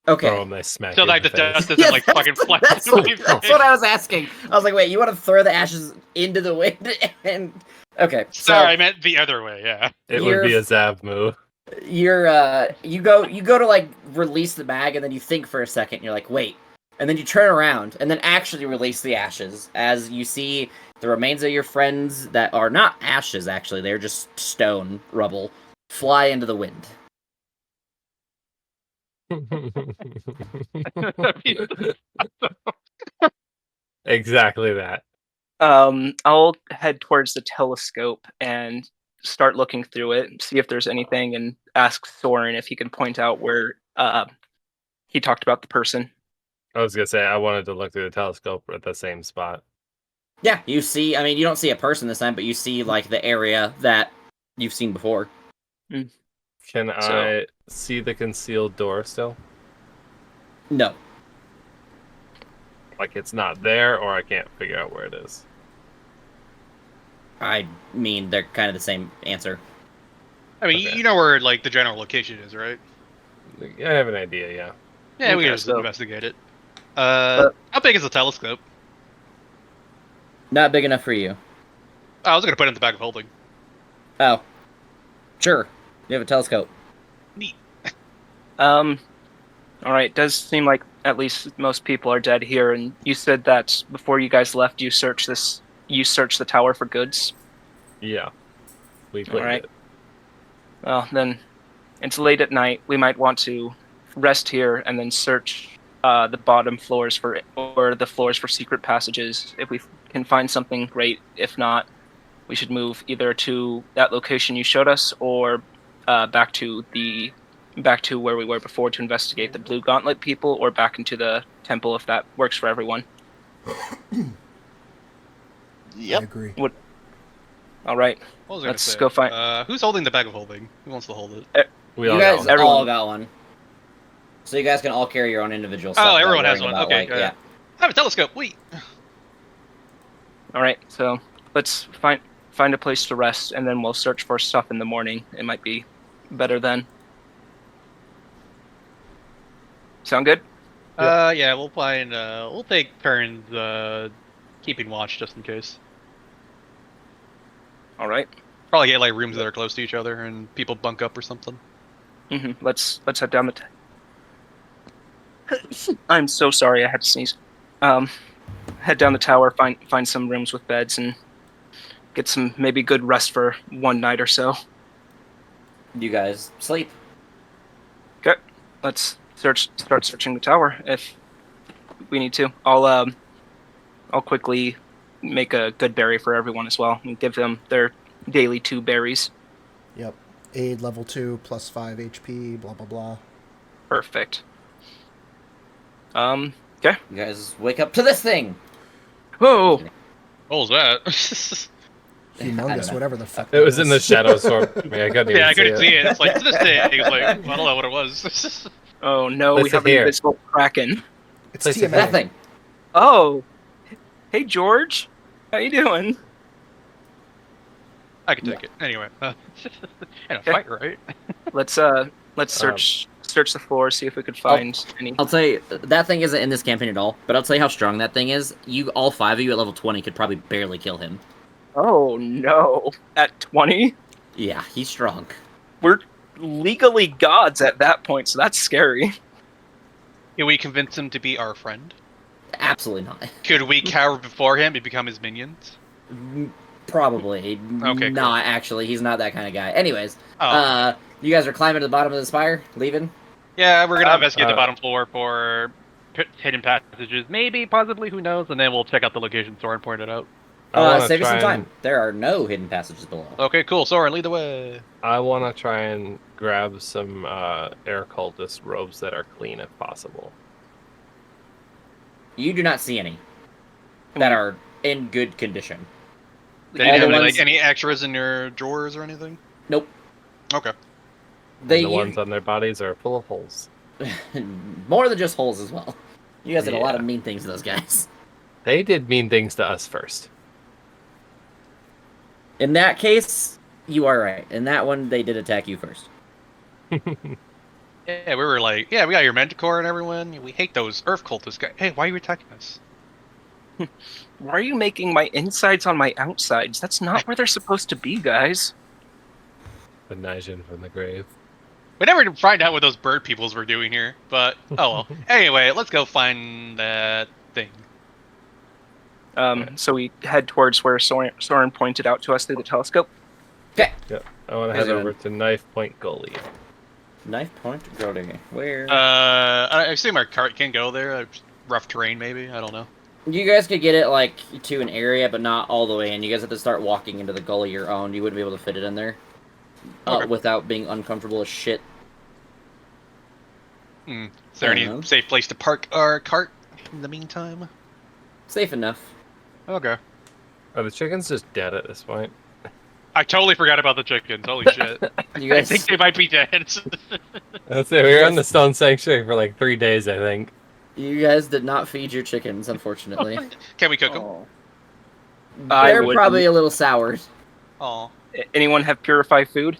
Okay. Throw them, they smack So you like in the the face. dust doesn't like fucking fly. that's into what, my that's face. what I was asking. I was like, wait, you want to throw the ashes into the wind? And okay, so Sorry, I meant the other way. Yeah. It would be You're- a Zab move. you go to like release the bag and then you think for a second and you're like, wait, and then you turn around and then actually release the ashes as you see the remains of your friends that are not ashes actually, they're just stone rubble fly into the wind. Exactly that. I'll head towards the telescope and start looking through it, see if there's anything, and ask Soren if he can point out where he talked about the person. I was gonna say I wanted to look through the telescope at the same spot. Yeah, you see, I mean, you don't see a person this time, but you see like the area that you've seen before. Can I see the concealed door still? No. Like it's not there, or I can't figure out where it is. I mean, they're kind of the same answer. I mean, Okay. you know where like the general location is, right? I have an idea. Yeah. Yeah, we Okay, can just so- investigate it. How big is the telescope? Not big enough for you. Oh, I was gonna put it in the bag of holding. Oh. Sure. You have a telescope. Neat. All right. It does seem like at least most people are dead here, and you said that before you guys left, you searched this. You searched the tower for goods. Yeah. We All cleaned right. it. Well, then it's late at night. We might want to rest here and then search the bottom floors or the floors for secret passages. If we can find something, great. If not, we should move either to that location you showed us or back to where we were before to investigate the Blue Gauntlet people, or back into the temple if that works for everyone. Yep. I agree. All right. What was I gonna Let's say? go find. Who's holding the bag of holding? Who wants to hold it? We You all guys got one. Everyone. all got one. So you guys can all carry your own individual stuff. Oh, without everyone has worrying one. about, Okay, like, good. yeah. I have a telescope. Wait. All right. So let's find a place to rest, and then we'll search for stuff in the morning. It might be better then. Sound good? Yeah, we'll find. We'll take turns keeping watch just in case. All right. Probably get like rooms that are close to each other and people bunk up or something. Let's head down the. I'm so sorry. I had to sneeze. Head down the tower. Find some rooms with beds and get some maybe good rest for one night or so. You guys sleep. Okay. Let's start searching the tower if we need to. I'll quickly make a good berry for everyone as well and give them their daily 2 berries. Yep. Aid level 2 plus 5 HP. Blah blah blah. Perfect. Okay. You guys wake up to this thing. Whoa. What was that? I don't Humongous, know. whatever the fuck. It was in the shadow storm. I mean, I couldn't even Yeah, I couldn't see see it. It's like, it's this thing. It's like, I don't know what it was. Oh no, we Listen have an here. invisible kraken. It's Place it TMA. That thing. Oh. Hey George. How you doing? I can take it. Anyway. And a Okay. fight, right? Let's search the floor, see if we could find any. I'll tell you, that thing isn't in this campaign at all, but I'll tell you how strong that thing is. You, all 5 of you at level 20 could probably barely kill him. Oh no. At 20? Yeah, he's strong. We're legally gods at that point, so that's scary. Can we convince him to be our friend? Absolutely not. Could we cower before him and become his minions? Probably. Okay, cool. Not actually. He's not that kind of guy. Anyways, Oh. you guys are climbing to the bottom of the spire, leaving? Yeah, we're gonna investigate the uh, bottom floor for hidden passages. Maybe, possibly, who knows? And then we'll check out the location Soren pointed out. I wanna Save you some try time. There are no hidden passages below. Okay, cool. Soren, lead the way. I want to try and grab some air cultist robes that are clean if possible. You do not see any that are in good condition. Did you All have the any, ones- like, any extras in your drawers or anything? Nope. Okay. They And the ones on their bodies are full of holes. more than just holes as well. You guys did a lot of Yeah. mean things to those guys. They did mean things to us first. In that case, you are right. In that one, they did attack you first. Yeah, we were like, yeah, we got your Manticore and everyone. We hate those Earth cultists guys. Hey, why are you attacking us? Why are you making my insides on my outsides? That's not where they're supposed to be, guys. The Nijin from the grave. We never did find out what those bird peoples were doing here, but oh well. Anyway, let's go find that thing. So we head towards where Soren pointed out to us through the telescope. Okay. Yep. I want to How's head it over to Knife Point Gully. Knife point Groding. Where? I assume our cart can go there. Rough terrain, maybe. I don't know. You guys could get it, like, to an area, but not all the way in. You guys have to start walking into the gully your own. You wouldn't be able to fit it in there. Okay. Without being uncomfortable as shit. Is there any Uh-huh. safe place to park our cart in the meantime? Safe enough. Okay. Are the chickens just dead at this point? I totally forgot about the chickens. Holy shit. You I guys, think they might be dead. That's it. We were in the Stone Sanctuary for like 3 days, I think. you guys did not feed your chickens, unfortunately. Can we cook them? Oh. I They're wouldn't. probably a little soured. Oh. Anyone have purified food?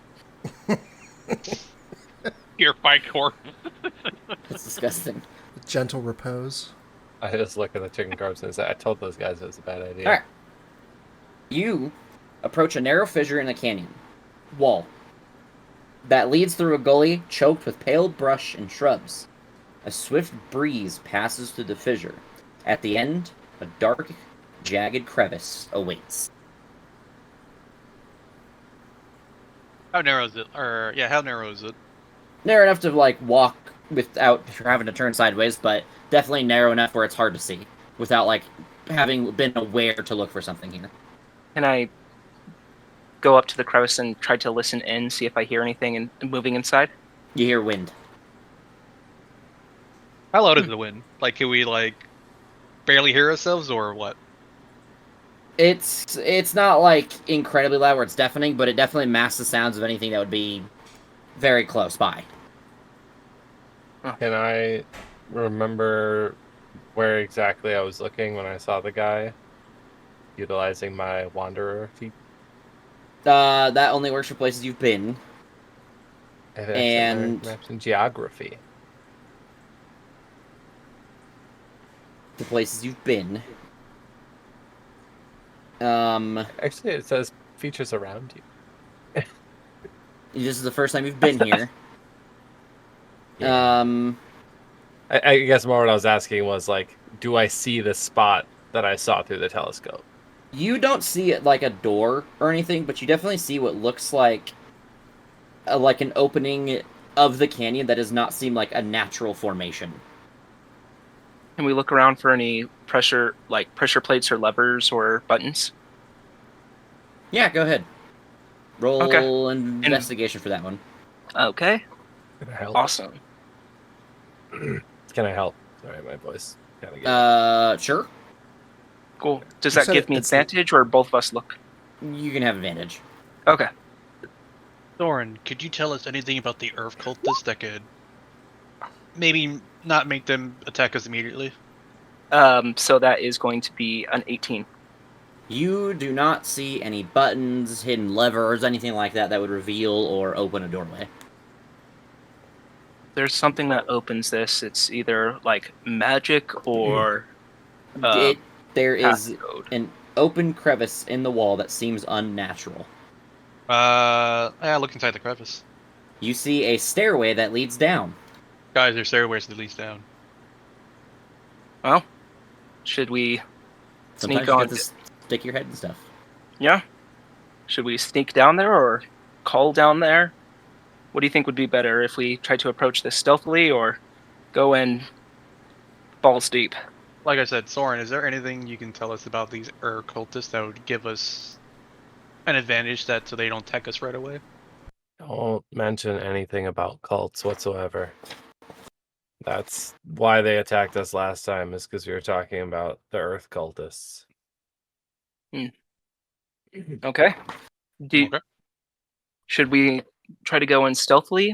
Purified corpse. That's disgusting. Gentle repose. I just look at the chicken corpse and say, I told those guys it was a bad idea. Alright. You approach a narrow fissure in the canyon wall that leads through a gully choked with pale brush and shrubs. A swift breeze passes through the fissure. At the end, a dark, jagged crevice awaits. How narrow is it? How narrow is it? Narrow enough to, like, walk without having to turn sideways, but definitely narrow enough where it's hard to see without, like, having been aware to look for something here. Can I go up to the crevice and try to listen in, see if I hear anything and moving inside? You hear wind. How loud is the wind? Like, can we barely hear ourselves, or what? It's not, like, incredibly loud where it's deafening, but it definitely masks the sounds of anything that would be very close by. Can I remember where exactly I was looking when I saw the guy? Utilizing my wanderer feat? That only works for places you've been. And maps and geography. the places you've been. Actually, it says features around you. This is the first time you've been here. Yeah. I guess more what I was asking was, like, do I see the spot that I saw through the telescope? You don't see it like a door or anything, but you definitely see what looks like an opening of the canyon that does not seem like a natural formation. Can we look around for any pressure plates or levers or buttons? Yeah, go ahead. Roll Okay. investigation for that one. Okay. Can I help? Awesome. Can I help? Sorry, my voice kind of gets... Sure. Cool. Does You that said give me it's- advantage, or both of us look? You can have advantage. Okay. Thorin, could you tell us anything about the Earth cultists that could maybe not make them attack us immediately? So that is going to be an 18. You do not see any buttons, hidden levers, anything like that that would reveal or open a doorway. There's something that opens this. It's either like magic or There is passcode. an open crevice in the wall that seems unnatural. Look inside the crevice. You see a stairway that leads down. Guys, there's stairways that leads down. Well, should we Sometimes sneak you on? have to stick your head and stuff. Yeah. Should we sneak down there or call down there? What do you think would be better, if we try to approach this stealthily or go in balls deep? Like I said, Soren, is there anything you can tell us about these cultists that would give us an advantage so they don't attack us right away? Don't mention anything about cults whatsoever. That's why they attacked us last time, is because we were talking about the Earth cultists. Okay. Okay. Should we try to go in stealthily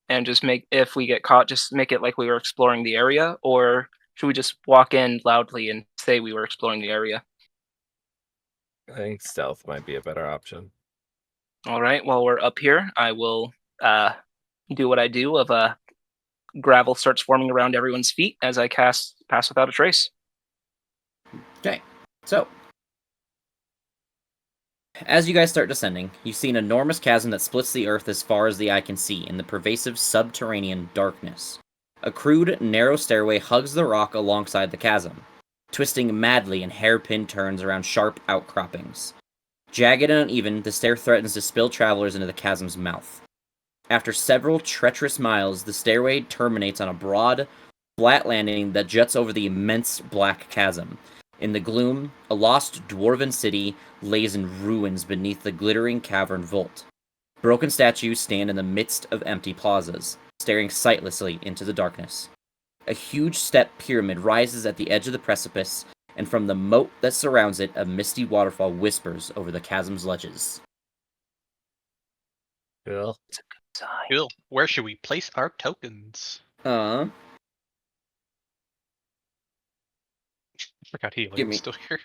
and just if we get caught, just make it like we were exploring the area? Or should we just walk in loudly and say we were exploring the area? I think stealth might be a better option. All right, while we're up here, I will do what I do of gravel starts forming around everyone's feet as I cast Pass Without a Trace. Okay, so as you guys start descending, you see an enormous chasm that splits the earth as far as the eye can see in the pervasive subterranean darkness. A crude, narrow stairway hugs the rock alongside the chasm, twisting madly in hairpin turns around sharp outcroppings. Jagged and uneven, the stair threatens to spill travelers into the chasm's mouth. After several treacherous miles, the stairway terminates on a broad, flat landing that juts over the immense black chasm. In the gloom, a lost dwarven city lays in ruins beneath the glittering cavern vault. Broken statues stand in the midst of empty plazas, staring sightlessly into the darkness. A huge step pyramid rises at the edge of the precipice, and from the moat that surrounds it, a misty waterfall whispers over the chasm's ledges. Cool. Cool. Where should we place our tokens? Uh, I forgot Give Helium's me- still here.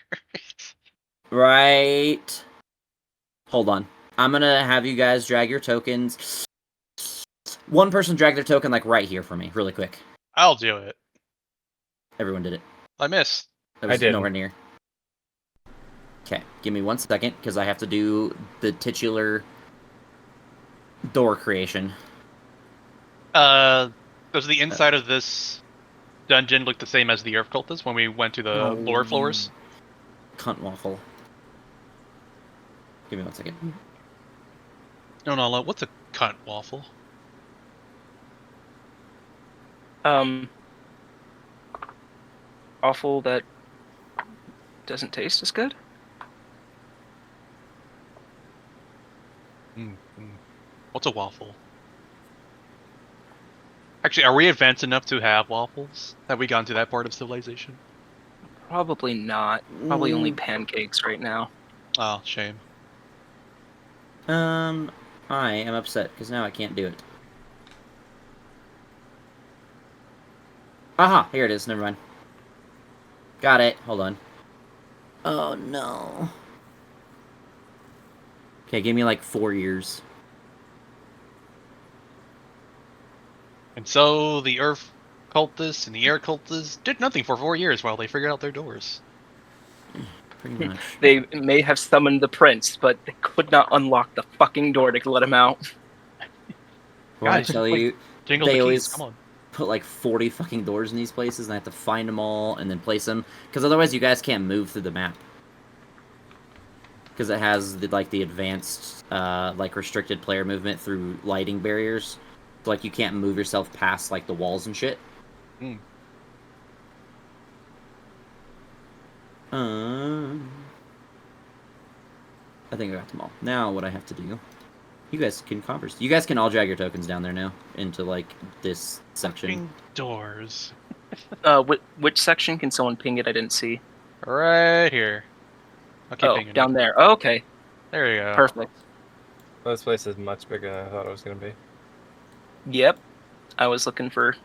right. Hold on. I'm gonna have you guys drag your tokens. One person drag their token, like, right here for me, really quick. I'll do it. Everyone did it. I missed. It I was didn't. nowhere near. Okay, give me 1 second, because I have to do the titular door creation. Does the inside of this dungeon look the same as the Earth Cultist when we went to the lower floors? Cunt waffle. Give me 1 second. No, what's a cunt waffle? Awful that doesn't taste as good. What's a waffle? Actually, are we advanced enough to have waffles? Have we gone to that part of civilization? Probably not. Probably only Mm. pancakes right now. Oh, shame. I am upset, because now I can't do it. Aha! Here it is, never mind. Got it, hold on. Oh, no. Okay, give me like 4 years. And so the Earth Cultists and the Air Cultists did nothing for 4 years while they figured out their doors. Pretty much. They may have summoned the prince, but they could not unlock the fucking door to let him out. Well, I Guys, tell like, you, Jingle they the keys, always come on. put like 40 fucking doors in these places, and I have to find them all and then place them, because otherwise you guys can't move through the map. Because it has the advanced, like restricted player movement through lighting barriers. So, like, you can't move yourself past like the walls and shit. Hmm. I think I got them all. Now what I have to do, you guys can converse. You guys can all drag your tokens down there now into like this section. Fucking doors. Which section? Can someone ping it? I didn't see. Right here. I'll keep pinging down it. there. Oh, okay, There you go. perfect. This place is much bigger than I thought it was going to be. Yep, I was looking for.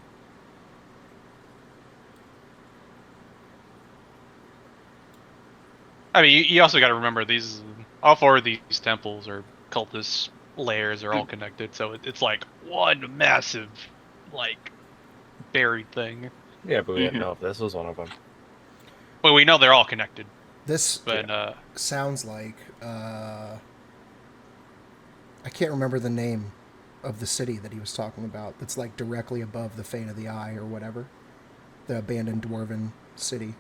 I mean, you also got to remember all 4 of these temples or cultist layers are all connected, so it's like one massive, like, buried thing. Yeah, but we didn't know if this was one of them. Well, we know they're all connected, This but sounds like I can't remember the name of the city that he was talking about. That's like directly above the Fane of the Eye or whatever, the abandoned dwarven city.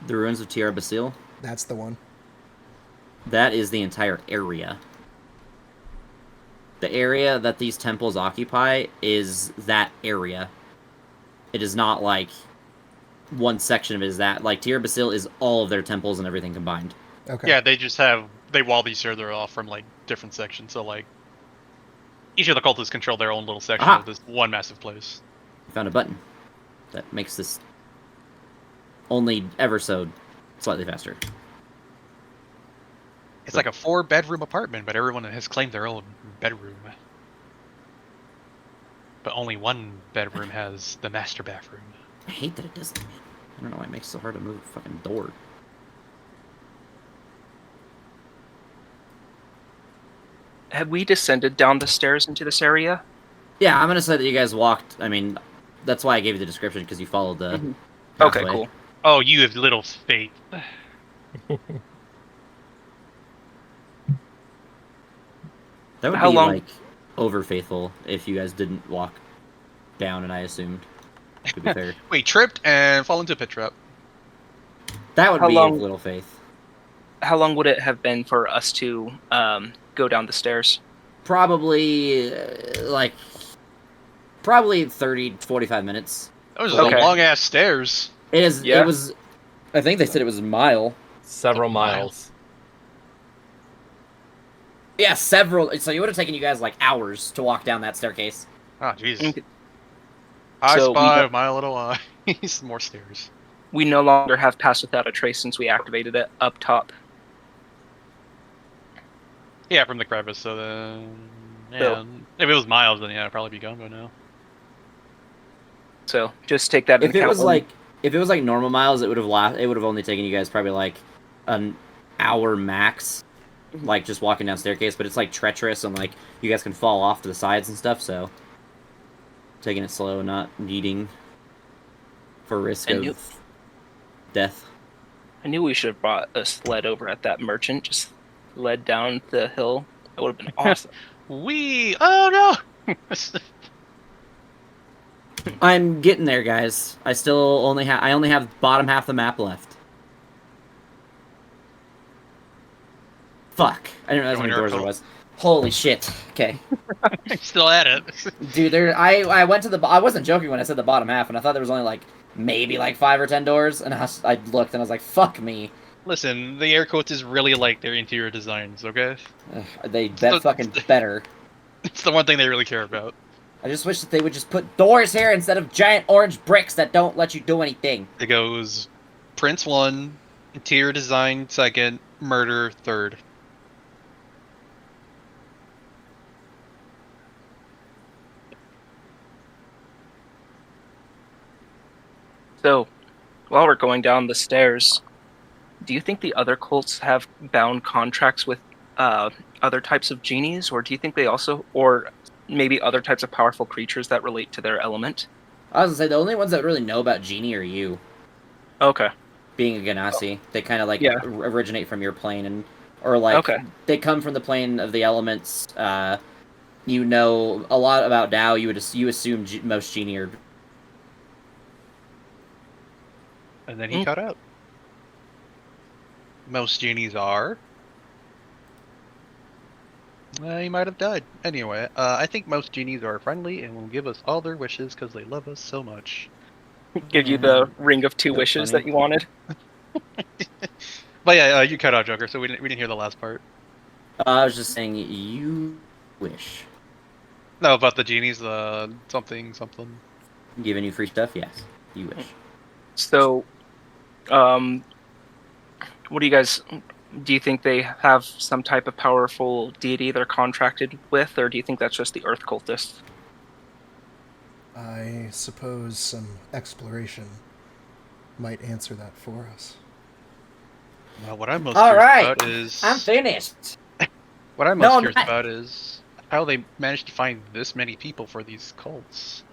The ruins of Tierra Basil. That's the one. That is the entire area. The area that these temples occupy is that area. It is not like one section of it is that. Like, Tierra Basil is all of their temples and everything combined. Okay. yeah, they wall each other off from like different sections. So like, each of the cultists control their own little section Aha! of this one massive place. I found a button that makes this only ever so slightly faster. It's like a 4-bedroom apartment, but everyone has claimed their own bedroom. But only one bedroom has the master bathroom. I hate that it does that, man. I don't know why it makes it so hard to move a fucking door. Have we descended down the stairs into this area? Yeah, I'm gonna say that you guys walked. I mean, that's why I gave you the description, because you followed the. Mhm. Okay, pathway. cool. Oh, you have little faith. That would How be long- like over faithful if you guys didn't walk down, and I assumed. To be fair, Wait, tripped and fall into a pit trap. that would How be long- of little faith. How long would it have been for us to go down the stairs? Probably probably 30, 45 minutes. Those Okay. are long ass stairs. It is. Yeah. It was. I think they said it was a mile. Several A mile. miles. Yeah, several. So it would have taken you guys like hours to walk down that staircase. Oh, Jesus. Okay. I So we spy don't- my little eyes. More stairs. We no longer have Pass Without a Trace since we activated it up top. Yeah, from the crevice. So then, yeah, So- if it was miles, then yeah, it'd probably be gone by now. So just take that If into it account. was like normal miles, it would have only taken you guys probably like an hour max, like just walking down staircase. But it's like treacherous and like you guys can fall off to the sides and stuff. So taking it slow, not needing for risk I of knew- death. I knew we should have brought a sled over at that merchant. Just led down the hill. That would have been awesome. Oh no! I'm getting there, guys. I only have bottom half the map left. Fuck. I didn't realize how many Join our doors there cult. was. Holy shit. Okay. I'm still at it. Dude, I went to I wasn't joking when I said the bottom half, and I thought there was only like maybe like 5 or 10 doors, and I looked and I was like, fuck me. Listen, the air quotes is really like their interior designs, okay? Ugh, they So- fucking better. It's the one thing they really care about. I just wish that they would just put doors here instead of giant orange bricks that don't let you do anything. It goes Prince 1, interior design 2nd, murder 3rd. So, while we're going down the stairs, do you think the other cults have bound contracts with other types of genies, or do you think they also, or maybe other types of powerful creatures that relate to their element? I was gonna say the only ones that really know about Genie are you, Okay. being a Ganassi. They kind of like Yeah. originate from your plane, or like Okay. they come from the plane of the elements. You know a lot about Tao. You assume most Genie are. And then he cut out. Most genies are. He might have died. Anyway, I think most genies are friendly and will give us all their wishes because they love us so much. Give you the ring of 2 That's wishes funny. that you wanted. But yeah, you cut out Joker, so we didn't hear the last part. I was just saying you wish. No, about the genies, something. Giving you free stuff, yes. You wish. So, what do you guys? Do you think they have some type of powerful deity they're contracted with, or do you think that's just the Earth cultists? I suppose some exploration might answer that for us. Well, what I'm most All curious right, about is I'm finished. what I'm No, most I'm curious not. about is how they managed to find this many people for these cults.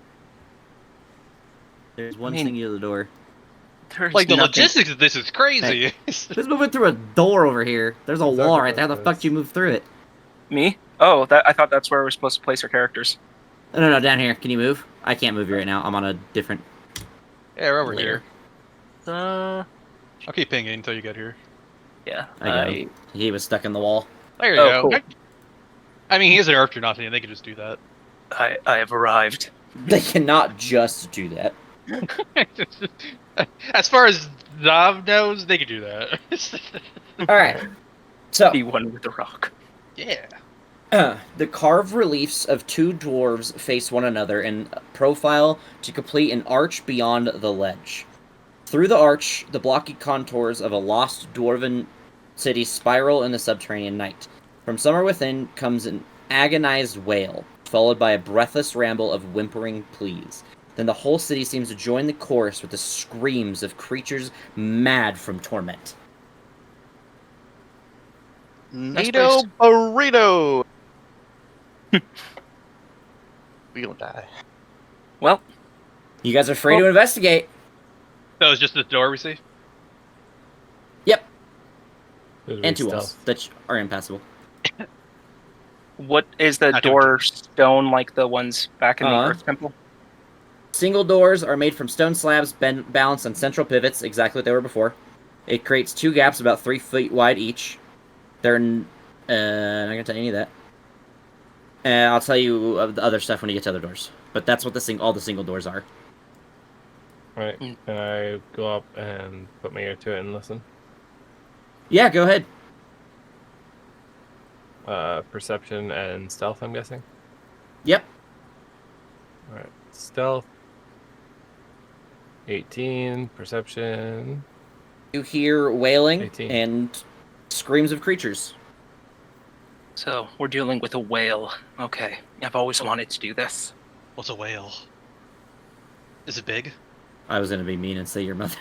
There's one I mean- singular door. There's Like the nothing- logistics of this is crazy. Who's moving through a door over here? There's a We've wall talked right there. How the about fuck this. do you move through it? Me? Oh, I thought that's where we're supposed to place our characters. No, down here. Can you move? I can't move you right now. I'm on a different Yeah, we're over layer. here. I'll keep pinging until you get here. Yeah. I got him. He was stuck in the wall. There you Oh, go. cool. I mean, he is an Arctronaut, and they can just do that. I have arrived. They cannot just do that. As far as Zav knows, they can do that. All right. So Be one with the rock. Yeah. the carved reliefs of 2 dwarves face one another in profile to complete an arch beyond the ledge. Through the arch, the blocky contours of a lost dwarven city spiral in the subterranean night. From somewhere within comes an agonized wail, followed by a breathless ramble of whimpering pleas. Then the whole city seems to join the chorus with the screams of creatures mad from torment. NATO place. burrito. We gonna die. Well, You guys are free to investigate. So it's just this door we see? Yep, Did we and 2 stealth? walls that are impassable. what is the I do door stone like the ones back in the Uh-huh. Earth Temple? Single doors are made from stone slabs balanced on central pivots, exactly what they were before. It creates 2 gaps about 3 feet wide each. They're I'm not gonna tell you any of that. And I'll tell you of the other stuff when you get to other doors. But that's what all the single doors are. Right. Mm. Can I go up and put my ear to it and listen? Yeah, go ahead. Perception and stealth, I'm guessing. Yep. All right. Stealth. 18. Perception. You hear wailing 18. and screams of creatures. So we're dealing with a whale. Okay, I've always wanted to do this. What's a whale? Is it big? I was gonna be mean and say your mother.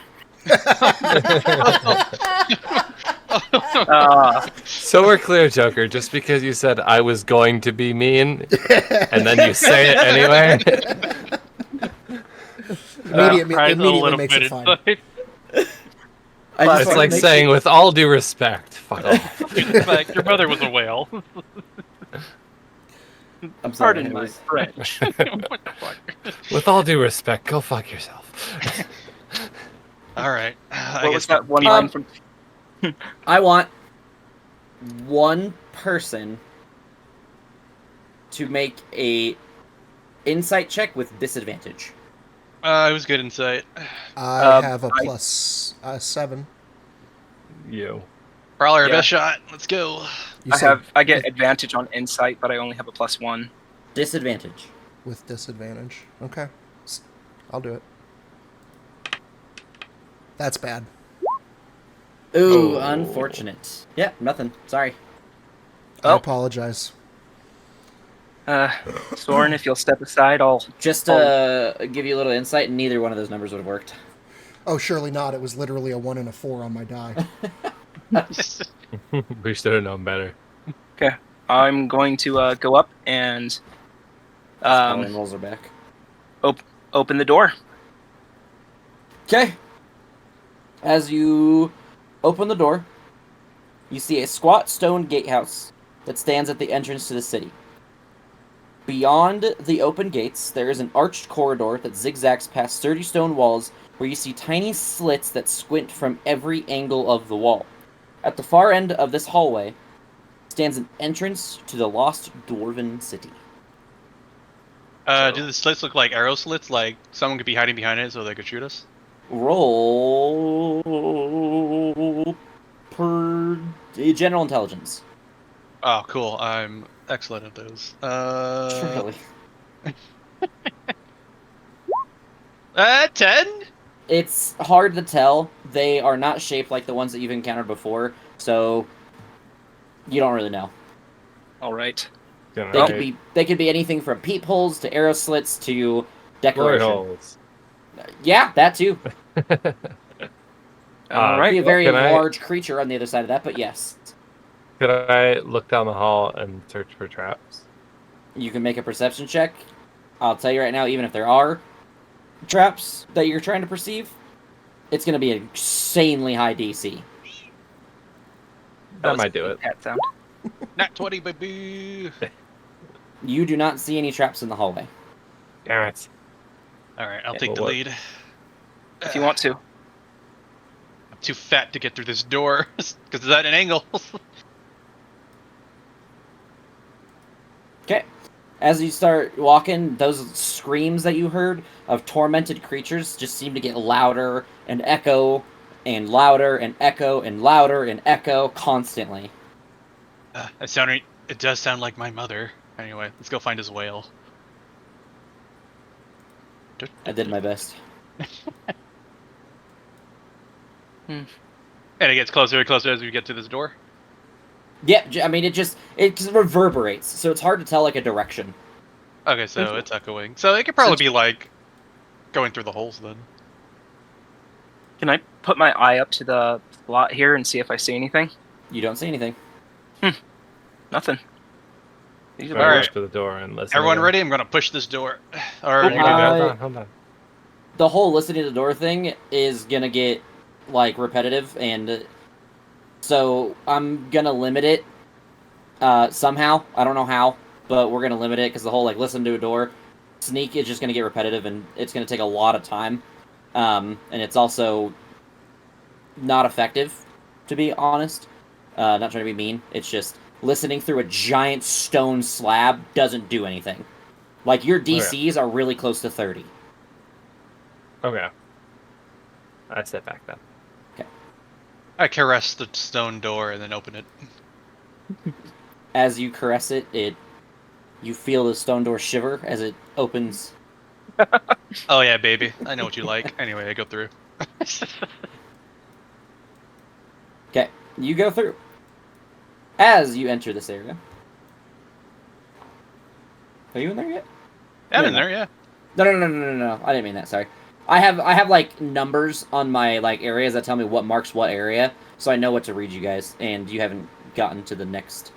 So we're clear, Joker. Just because you said I was going to be mean, and then you say it anyway. Cries a immediately little makes bit it fine. inside. I just It's wanna like make saying, with all due respect, fuck off. Like, your mother was a whale. I'm sorry. Pardon my anyways. French. What the fuck? With all due respect, go fuck yourself. All right. I What guess was that one Um, line from? I want one person to make a insight check with disadvantage. It was good insight. I have a I- plus 7. You. Probably our Yeah. best shot. Let's go. You I said get advantage on insight, but I only have a +1. Disadvantage. with disadvantage. Okay. I'll do it. That's bad. Ooh, Oh. unfortunate. Yeah, nothing. Sorry. I Oh. apologize. Soren, if you'll step aside, I'll. Just to give you a little insight, neither one of those numbers would have worked. Oh, surely not. It was literally a 1 and a 4 on my die. We should have known better. Okay, I'm going to go up and Spelling rolls are back. open the door. Okay. As you open the door, you see a squat stone gatehouse that stands at the entrance to the city. Beyond the open gates, there is an arched corridor that zigzags past sturdy stone walls where you see tiny slits that squint from every angle of the wall. At the far end of this hallway stands an entrance to the lost dwarven city. Do the slits look like arrow slits? Like someone could be hiding behind it so they could shoot us? Roll per general intelligence. Oh, cool. I'm excellent at those. Surely. 10? It's hard to tell. They are not shaped like the ones that you've encountered before, so you don't really know. All right. They could be anything from peepholes to arrow slits to Glory decoration. holes. Yeah, that too. All Be right. a very can I- large creature on the other side of that, but yes, Could I look down the hall and search for traps? you can make a perception check. I'll tell you right now, even if there are traps that you're trying to perceive, it's going to be an insanely high DC. That was might do a it. cat sound. Nat 20, baby. You do not see any traps in the hallway. Damn it. All right, I'll Yeah, take well, the what- lead. If you want to. I'm too fat to get through this door because it's at an angle. Okay. As you start walking, those screams that you heard of tormented creatures just seem to get louder and echo and louder and echo and louder and echo constantly. It does sound like my mother. Anyway, let's go find his whale. I did my best. And it gets closer and closer as we get to this door. Yeah, I mean, it just reverberates, so it's hard to tell like a direction. Okay, so it's echoing. So it could probably be like going through the holes then. Can I put my eye up to the slot here and see if I see anything? You don't see anything. Nothing. These are All right, Alright. rush to the door and listen. Everyone again. ready? I'm gonna push this door. Or Hold you Hold gonna on, go? hold on. The whole listening to the door thing is gonna get like repetitive, and so I'm gonna limit it somehow. I don't know how, but we're gonna limit it because the whole like listen to a door sneak is just gonna get repetitive, and it's gonna take a lot of time, and it's also not effective, to be honest. Not trying to be mean. It's just listening through a giant stone slab doesn't do anything. Like your DCs are really close to 30. Okay. I step back then. I caress the stone door and then open it. As you caress it, you feel the stone door shiver as it opens. Oh yeah, baby. I know what you like. Anyway, I go through. Okay, you go through. As you enter this area. Are you in there yet? I'm Yeah. in there, yeah. No. I didn't mean that, sorry. I have like numbers on my like areas that tell me what marks what area, so I know what to read you guys, and you haven't gotten to the next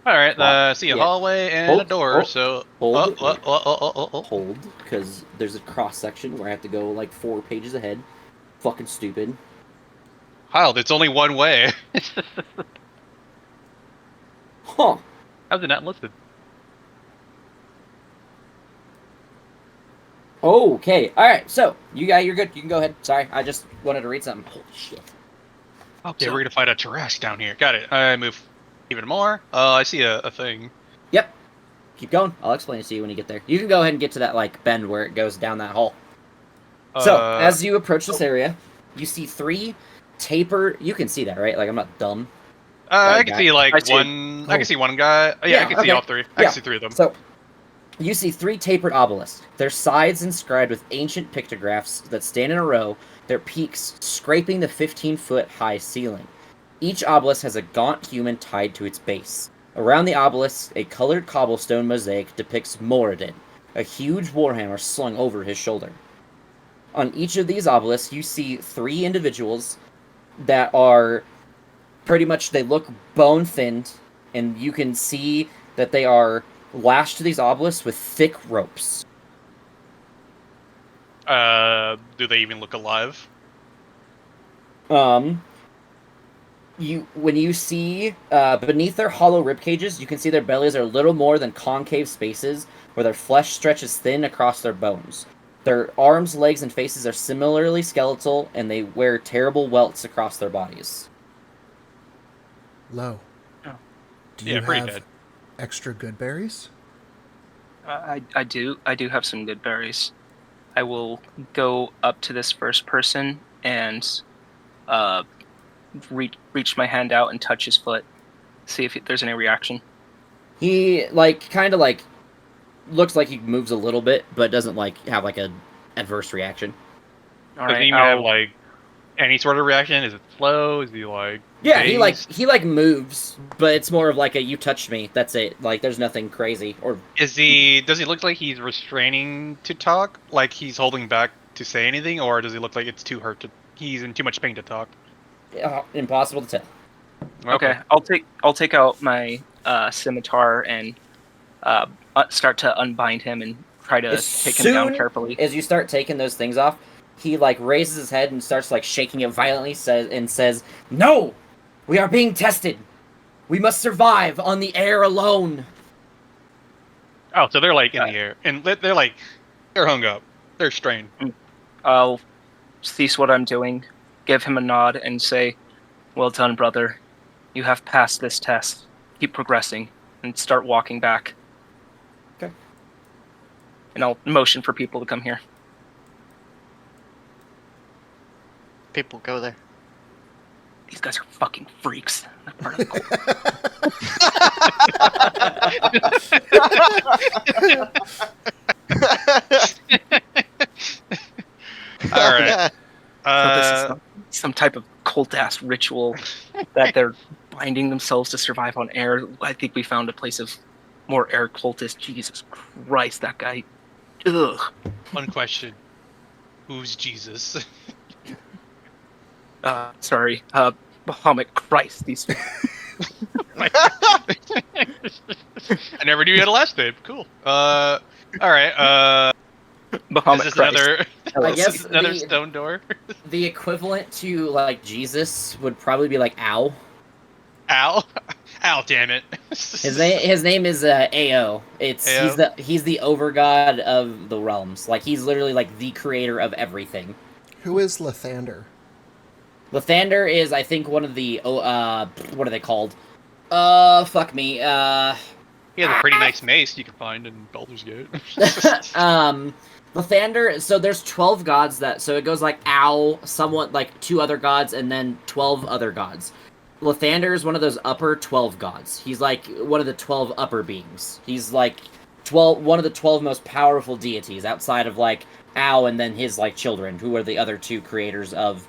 All right. Wow. See a Yeah. hallway and Hold- a door. hold- So hold. oh. Hold, because there's a cross section where I have to go like 4 pages ahead. Fucking stupid. Kyle, it's only one way. Huh. How's it not listed? Okay. All right. So you're good. You can go ahead. Sorry, I just wanted to read something. Holy shit. Okay, So- we're gonna fight a Tarrasque down here. Got it. I move even more. I see a thing. Yep. Keep going. I'll explain it to you when you get there. You can go ahead and get to that like bend where it goes down that hall. So as you approach this area, you see 3 taper. You can see that, right? Like I'm not dumb. I can guy. see like I see one. I Oh. can see one guy. Yeah, Yeah, I can see okay. all 3. I Yeah. can see 3 of them. So you see 3 tapered obelisks. Their sides inscribed with ancient pictographs that stand in a row, their peaks scraping the 15-foot high ceiling. Each obelisk has a gaunt human tied to its base. Around the obelisk, a colored cobblestone mosaic depicts Moradin, a huge warhammer slung over his shoulder. On each of these obelisks, you see 3 individuals that are pretty much, they look bone thinned, and you can see that they are lashed to these obelisks with thick ropes. Do they even look alive? When you see beneath their hollow rib cages, you can see their bellies are little more than concave spaces where their flesh stretches thin across their bones. Their arms, legs, and faces are similarly skeletal, and they wear terrible welts across their bodies. Low. Oh. Do Yeah, you pretty have dead. extra good berries? I do have some good berries. I will go up to this first person and reach my hand out and touch his foot, see if there's any reaction. He kind of looks like he moves a little bit, but doesn't have a adverse reaction. All Does right, he even have I'll- like any sort of reaction? Is it slow? Is he like? Yeah, dazed? he moves, but it's more of like a you touched me. That's it. Like there's nothing crazy or Is he? Does he look like he's restraining to talk? Like he's holding back to say anything, or does he look like it's too hurt to? He's in too much pain to talk. impossible to tell. okay. I'll take out my scimitar and start to unbind him and try to As take him down soon carefully. as you start taking those things off, he raises his head and starts shaking it violently. Says, "No, we are being tested. We must survive on the air alone." Oh, so they're like in the air, and they're hung up. They're strained. I'll cease what I'm doing, give him a nod, and say, "Well done, brother. You have passed this test. Keep progressing," and start walking back. Okay. And I'll motion for people to come here. People go there. These guys are fucking freaks. They're part of the cult. All right. So this is some type of cult-ass ritual that they're binding themselves to survive on air. I think we found a place of more air cultists. Jesus Christ, that guy. Ugh. One question: who's Jesus? Sorry. Bahamut Christ. These. I never knew you had a last name. Cool. All right. Bahamut Is this Christ. another? I Is guess this another the- stone door? The equivalent to Jesus would probably be Ao. Ow! Ow! Damn it! His name is Ao. Ao? He's the overgod of the realms. He's literally the creator of everything. Who is Lathander? Lathander is, I think, one of the what are they called? Fuck me. He has a pretty nice mace you can find in Baldur's Gate. Lathander. So there's 12 gods so it goes Ao, somewhat 2 other gods, and then 12 other gods. Lathander is one of those upper 12 gods. He's one of the 12 upper beings. He's one of the 12 most powerful deities outside of Ao and then his children, who are the other 2 creators of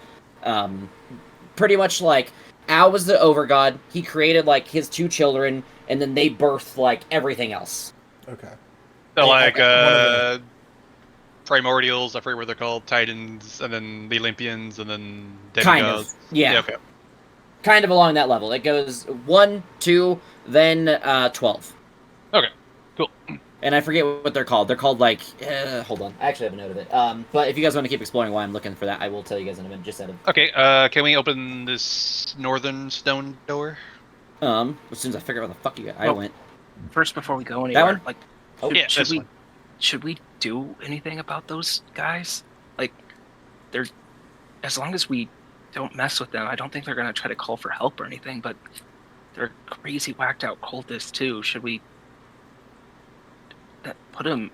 pretty much Ao was the overgod. He created his 2 children, and then they birthed everything else. Okay. So one of the- primordials, I forget what they're called, Titans, and then the Olympians, and then Kind demigods. of. Yeah. Okay. kind of along that level. It goes 1, 2, then 12. Okay, cool. And I forget what they're called. They're called like, hold on, I actually have a note of it. But if you guys want to keep exploring while I'm looking for that, I will tell you guys in a minute. Just out of Okay, can we open this northern stone door? as soon as I figure out where the fuck I Well, went. First, before we go anywhere, one? like, Oh, Yeah, should this we one. should we do anything about those guys? Like, they're as long as we don't mess with them, I don't think they're gonna try to call for help or anything. But they're crazy, whacked out cultists too. Should we put them?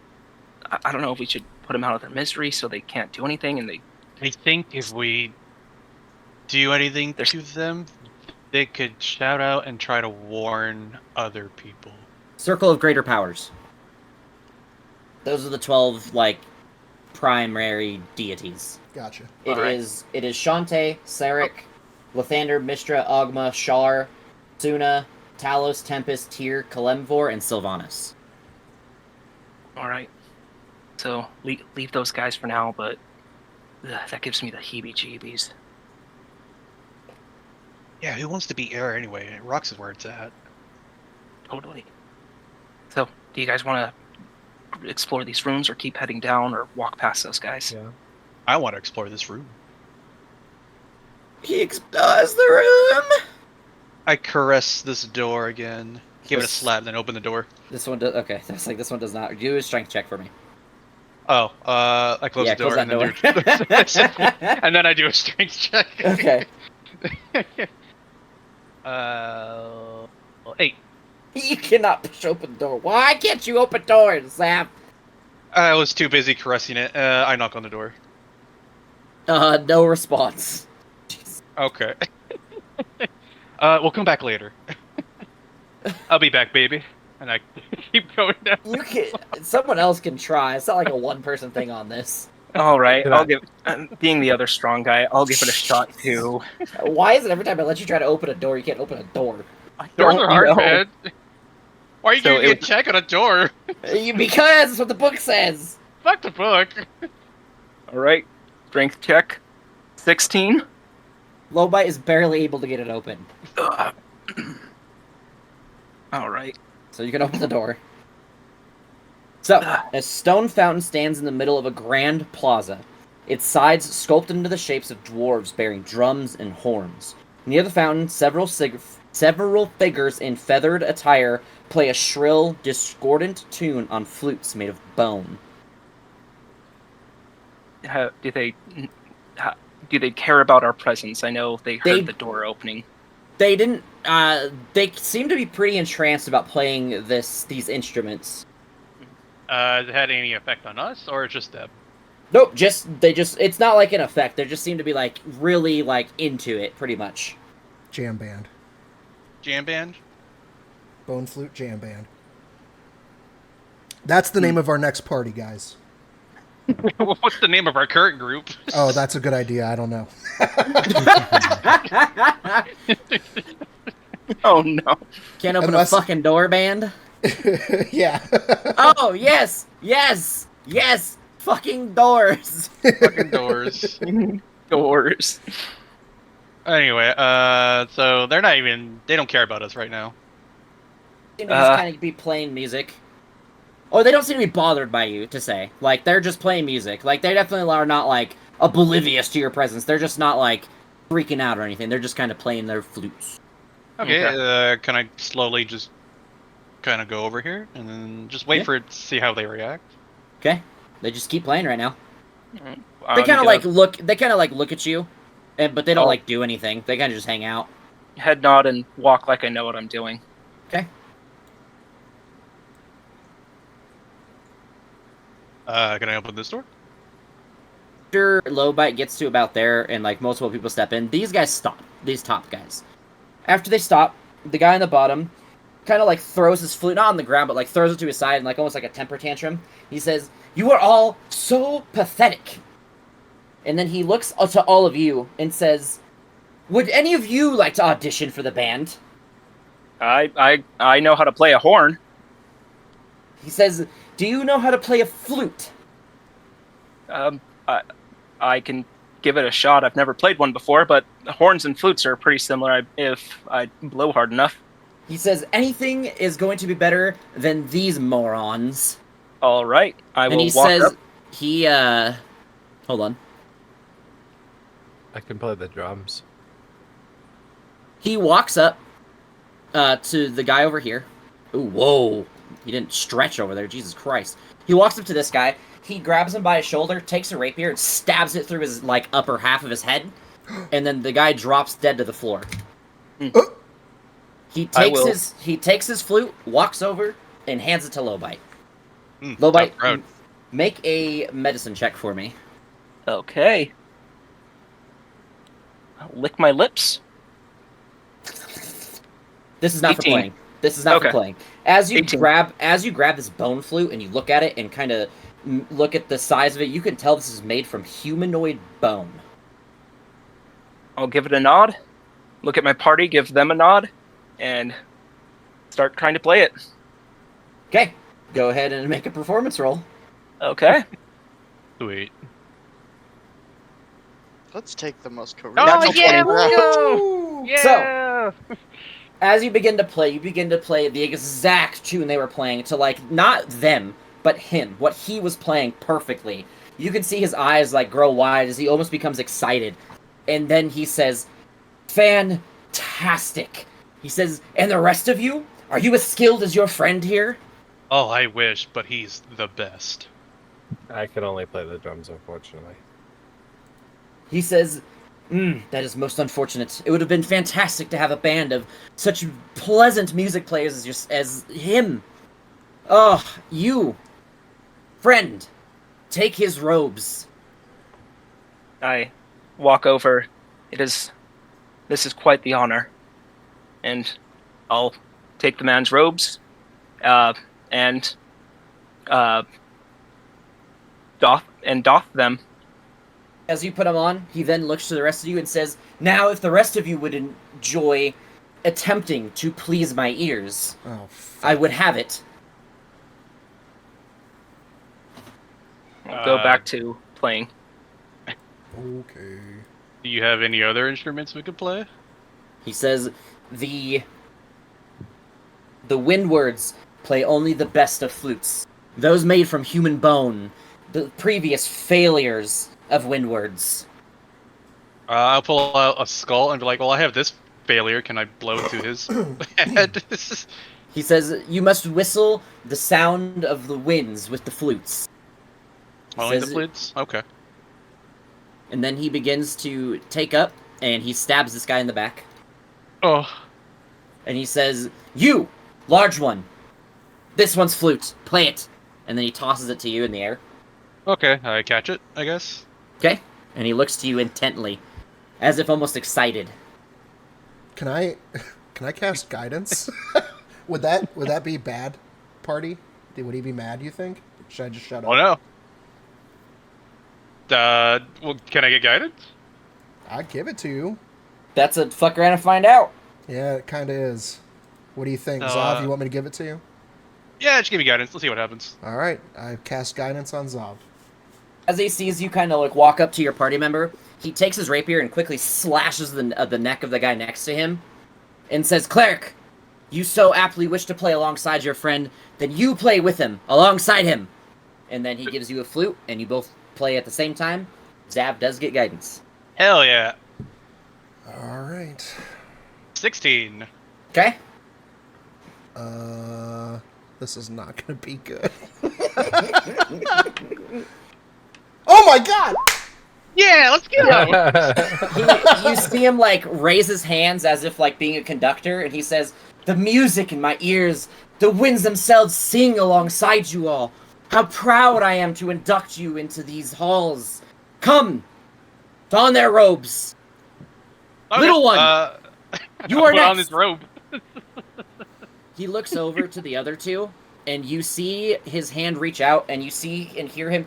I don't know if we should put them out of their misery so they can't do anything, and they. I think if we do anything to them, they could shout out and try to warn other people. Circle of Greater Powers. Those are the 12 like primary deities. Gotcha. It Alright. is Shantae, Sarek, Lathander, Mistra, Ogma, Shar, Suna, Talos, Tempest, Tyr, Kalemvor, and Sylvanas. All right. So leave those guys for now, but that gives me the heebie-jeebies. Yeah, who wants to be air anyway? Rocks is where it's at. Totally. So, do you guys want to explore these rooms, or keep heading down, or walk past those guys? Yeah. I want to explore this room. He explores the room! I caress this door again. Give it a Yes. slap, then open the door. This one does. Okay, that's like this one does not. Do a strength check for me. Oh, I close the door close and then that do, and then I do a strength check. Okay. 8. You cannot push open the door. Why can't you open doors, Sam? I was too busy caressing it. I knock on the door. No response. Okay. We'll come back later. I'll be back, baby. And I keep going down. You can. Someone else can try. It's not like a one-person thing on this. All right. Can I'll I- give. Being the other strong guy, I'll give it a shot too. Why is it every time I let you try to open a door, you can't open a door? Doors Don't are hard, know. man. Why are you So giving me a it- check on a door? Because that's what the book says. Fuck the book. All right. Strength check. 16. Lobite is barely able to get it open. Ugh. All right. So you can open the door. So, a stone fountain stands in the middle of a grand plaza. Its sides sculpted into the shapes of dwarves bearing drums and horns. Near the fountain, several figures in feathered attire play a shrill, discordant tune on flutes made of bone. Do they care about our presence? I know they heard They- the door opening. They didn't. They seem to be pretty entranced about playing these instruments. Has it had any effect on us, or just them? Nope, it's not like an effect. They just seem to be like really like into it, pretty much. Jam band. Jam band? Bone flute jam band. That's the name of our next party, guys. What's the name of our current group? Oh, that's a good idea. I don't know. Oh no. Can't open Unless- a fucking door band. Yeah. Oh yes, yes, yes. Fucking doors. Fucking doors. Doors. Anyway, so they don't care about us right now. Seem to just kind of be playing music. Or they don't seem to be bothered by you, to say. Like, they're just playing music. Like, they definitely are not, like, oblivious to your presence. They're just not, like, freaking out or anything. They're just kind of playing their flutes. Okay, can I slowly just kind of go over here and then just wait Yeah. for it to see how they react? Okay? They just keep playing right now. They I'm kind of, gonna like, look at you. But they don't, Oh. like, do anything. They kind of just hang out. head nod and walk like I know what I'm doing. Okay? Can I open this door? After Lowbite gets to about there and, like, multiple people step in, these guys stop. These top guys. After they stop, the guy on the bottom kind of, like, throws his flute, not on the ground, but, like, throws it to his side and, like, almost like a temper tantrum. He says, "You are all so pathetic." And then he looks to all of you and says, "Would any of you like to audition for the band?" I know how to play a horn. He says, "Do you know how to play a flute?" I can give it a shot. I've never played one before, but horns and flutes are pretty similar if I blow hard enough. He says, anything is going to be better than these morons. All right, I And will he walk says, up. hold on. I can play the drums. He walks up to the guy over here. Ooh, whoa. He didn't stretch over there. Jesus Christ. He walks up to this guy. He grabs him by his shoulder, takes a rapier, and stabs it through his, like, upper half of his head. And then the guy drops dead to the floor. He takes his flute, walks over, and hands it to Lowbite. Lowbite, tough road. make a medicine check for me. Okay. I'll lick my lips. This is not 18. for playing. This is not for Okay. playing. As you 18. grab this bone flute and you look at it and kind of look at the size of it, you can tell this is made from humanoid bone. I'll give it a nod. Look at my party, give them a nod, and start trying to play it. Okay, go ahead and make a performance roll. Okay. Sweet. Let's take the most charisma. Natural 20. Woo! So, as you begin to play the exact tune they were playing to, like, not them, but him, what he was playing perfectly. You can see his eyes, like, grow wide as he almost becomes excited. And then he says, fantastic. He says, and the rest of you? Are you as skilled as your friend here? Oh, I wish, but he's the best. I can only play the drums, unfortunately. He says, that is most unfortunate. It would have been fantastic to have a band of such pleasant music players as him. Oh, you, friend, take his robes. I walk over. This is quite the honor. And I'll take the man's robes, and doff them. As you put them on, he then looks to the rest of you and says, now if the rest of you would enjoy attempting to please my ears, I would have it. I'll go back to playing. Okay. Do you have any other instruments we could play? He says, the windwards play only the best of flutes. Those made from human bone. The previous failures of windwards. I'll pull out a skull and be like, well, I have this failure. Can I blow through his head? He says, you must whistle the sound of the winds with the flutes. Only the Says- flutes? Okay. And then he begins to take up, and he stabs this guy in the back. Oh. And he says, you, large one, this one's flute, play it. And then he tosses it to you in the air. Okay, I catch it, I guess. Okay? And he looks to you intently, as if almost excited. Can I cast guidance? would that be bad, party? Would he be mad, you think? Should I just shut up? Oh no. Well, can I get guidance? I'd give it to you. That's a fuck around and find out. Yeah, it kind of is. What do you think, No, Zav? You want me to give it to you? Yeah, just give me guidance. Let's see what happens. All right, I cast guidance on Zav. As he sees you kind of like walk up to your party member, he takes his rapier and quickly slashes the neck of the guy next to him and says, Cleric, you so aptly wish to play alongside your friend, then you play with him, alongside him. And then he gives you a flute, and you both play at the same time. Zav does get guidance. Hell yeah. All right. 16. Okay? This is not going to be good. Oh my god! Yeah, let's go! You see him, like, raise his hands as if, like, being a conductor, and he says, the music in my ears, the winds themselves sing alongside you all. How proud I am to induct you into these halls. Come! Don their robes. Okay, Little one, you are put on next. this robe. He looks over to the other two, and you see his hand reach out, and you see and hear him,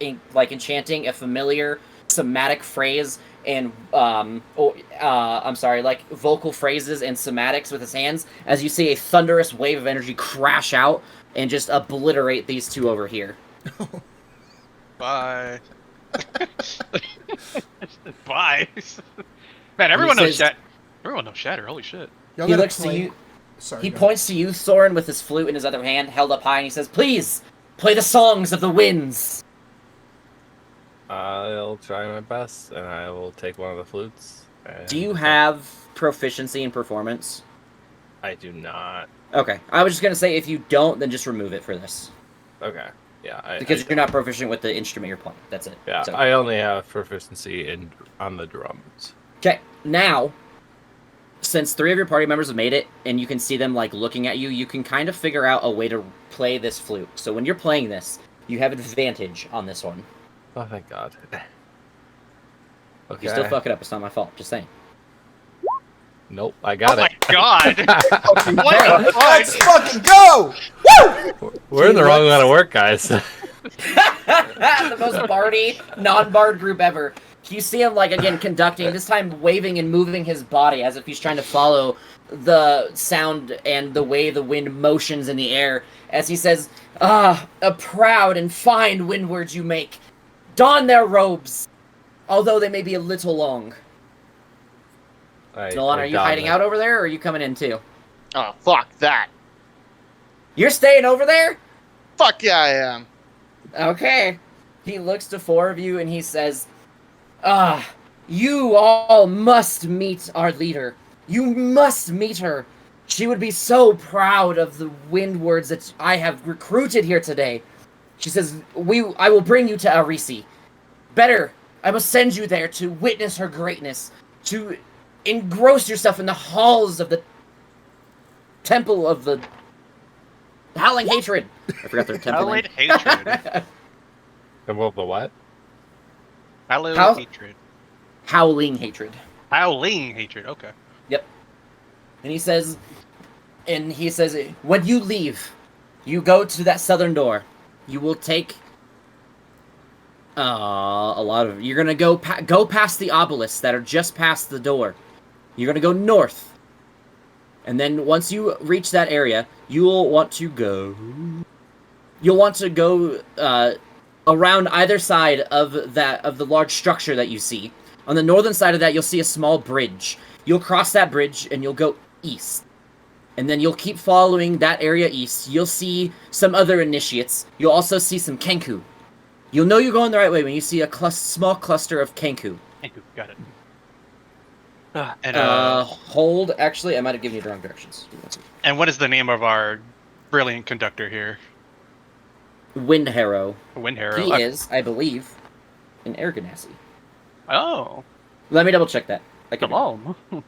enchanting a familiar somatic phrase and, vocal phrases and somatics with his hands, as you see a thunderous wave of energy crash out and just obliterate these two over here. Bye. Bye. Man, he everyone knows says- Shatter. Everyone knows Shatter. Holy shit. Y'all He gotta looks to play- you. Sorry. He go ahead. points to you, Thorin, with his flute in his other hand, held up high, and he says, "Please play the songs of the winds." I'll try my best, and I will take one of the flutes. Do you and- have proficiency in performance? I do not. Okay, I was just gonna say if you don't, then just remove it for this Okay. Yeah. because you're not proficient with the instrument you're playing. That's it. Yeah, So. I only have proficiency on the drums. Okay, now, since 3 of your party members have made it, and you can see them like looking at you, you can kind of figure out a way to play this flute. So when you're playing this, you have advantage on this one. Oh, thank God. Okay. You still fuck it up. It's not my fault. Just saying. Nope, I got Oh it. my god! What the Let's fuck? fucking go! We're in the wrong line of work, guys. The most bardy, non-bard group ever. You see him, like, again, conducting, this time waving and moving his body as if he's trying to follow the sound and the way the wind motions in the air as he says, "Ah, a proud and fine windwards you make. Don their robes, although they may be a little long." Nolan, are you hiding out over there, or are you coming in too? Oh, fuck that. You're staying over there? Fuck yeah, I am. Okay. He looks to 4 of you and he says, "Ah, you all must meet our leader. You must meet her. She would be so proud of the windwards that I have recruited here today." She says, I will bring you to Arisi. Better, I must send you there to witness her greatness, to engross yourself in the halls of the Temple of the Howling Hatred. I forgot their temple Hallowed name. hatred. And what the what? Hallowed How- hatred. Howling Hatred. Howling hatred. Okay. And he says, when you leave, you go to that southern door. You will take you're gonna go past the obelisks that are just past the door. You're gonna go north, and then once you reach that area, you'll want to go around either side of the large structure that you see. On the northern side of that, you'll see a small bridge. You'll cross that bridge and you'll go east. And then you'll keep following that area east. You'll see some other initiates. You'll also see some Kenku. You'll know you're going the right way when you see a small cluster of Kenku. Thank you. Got it. Ah, And Hold. Actually, I might have given you the wrong directions. and what is the name of our brilliant conductor here? Wind Harrow. Wind Harrow. He is, I believe, an Air Ganassi. Oh, Let me double check that. I could come be- on.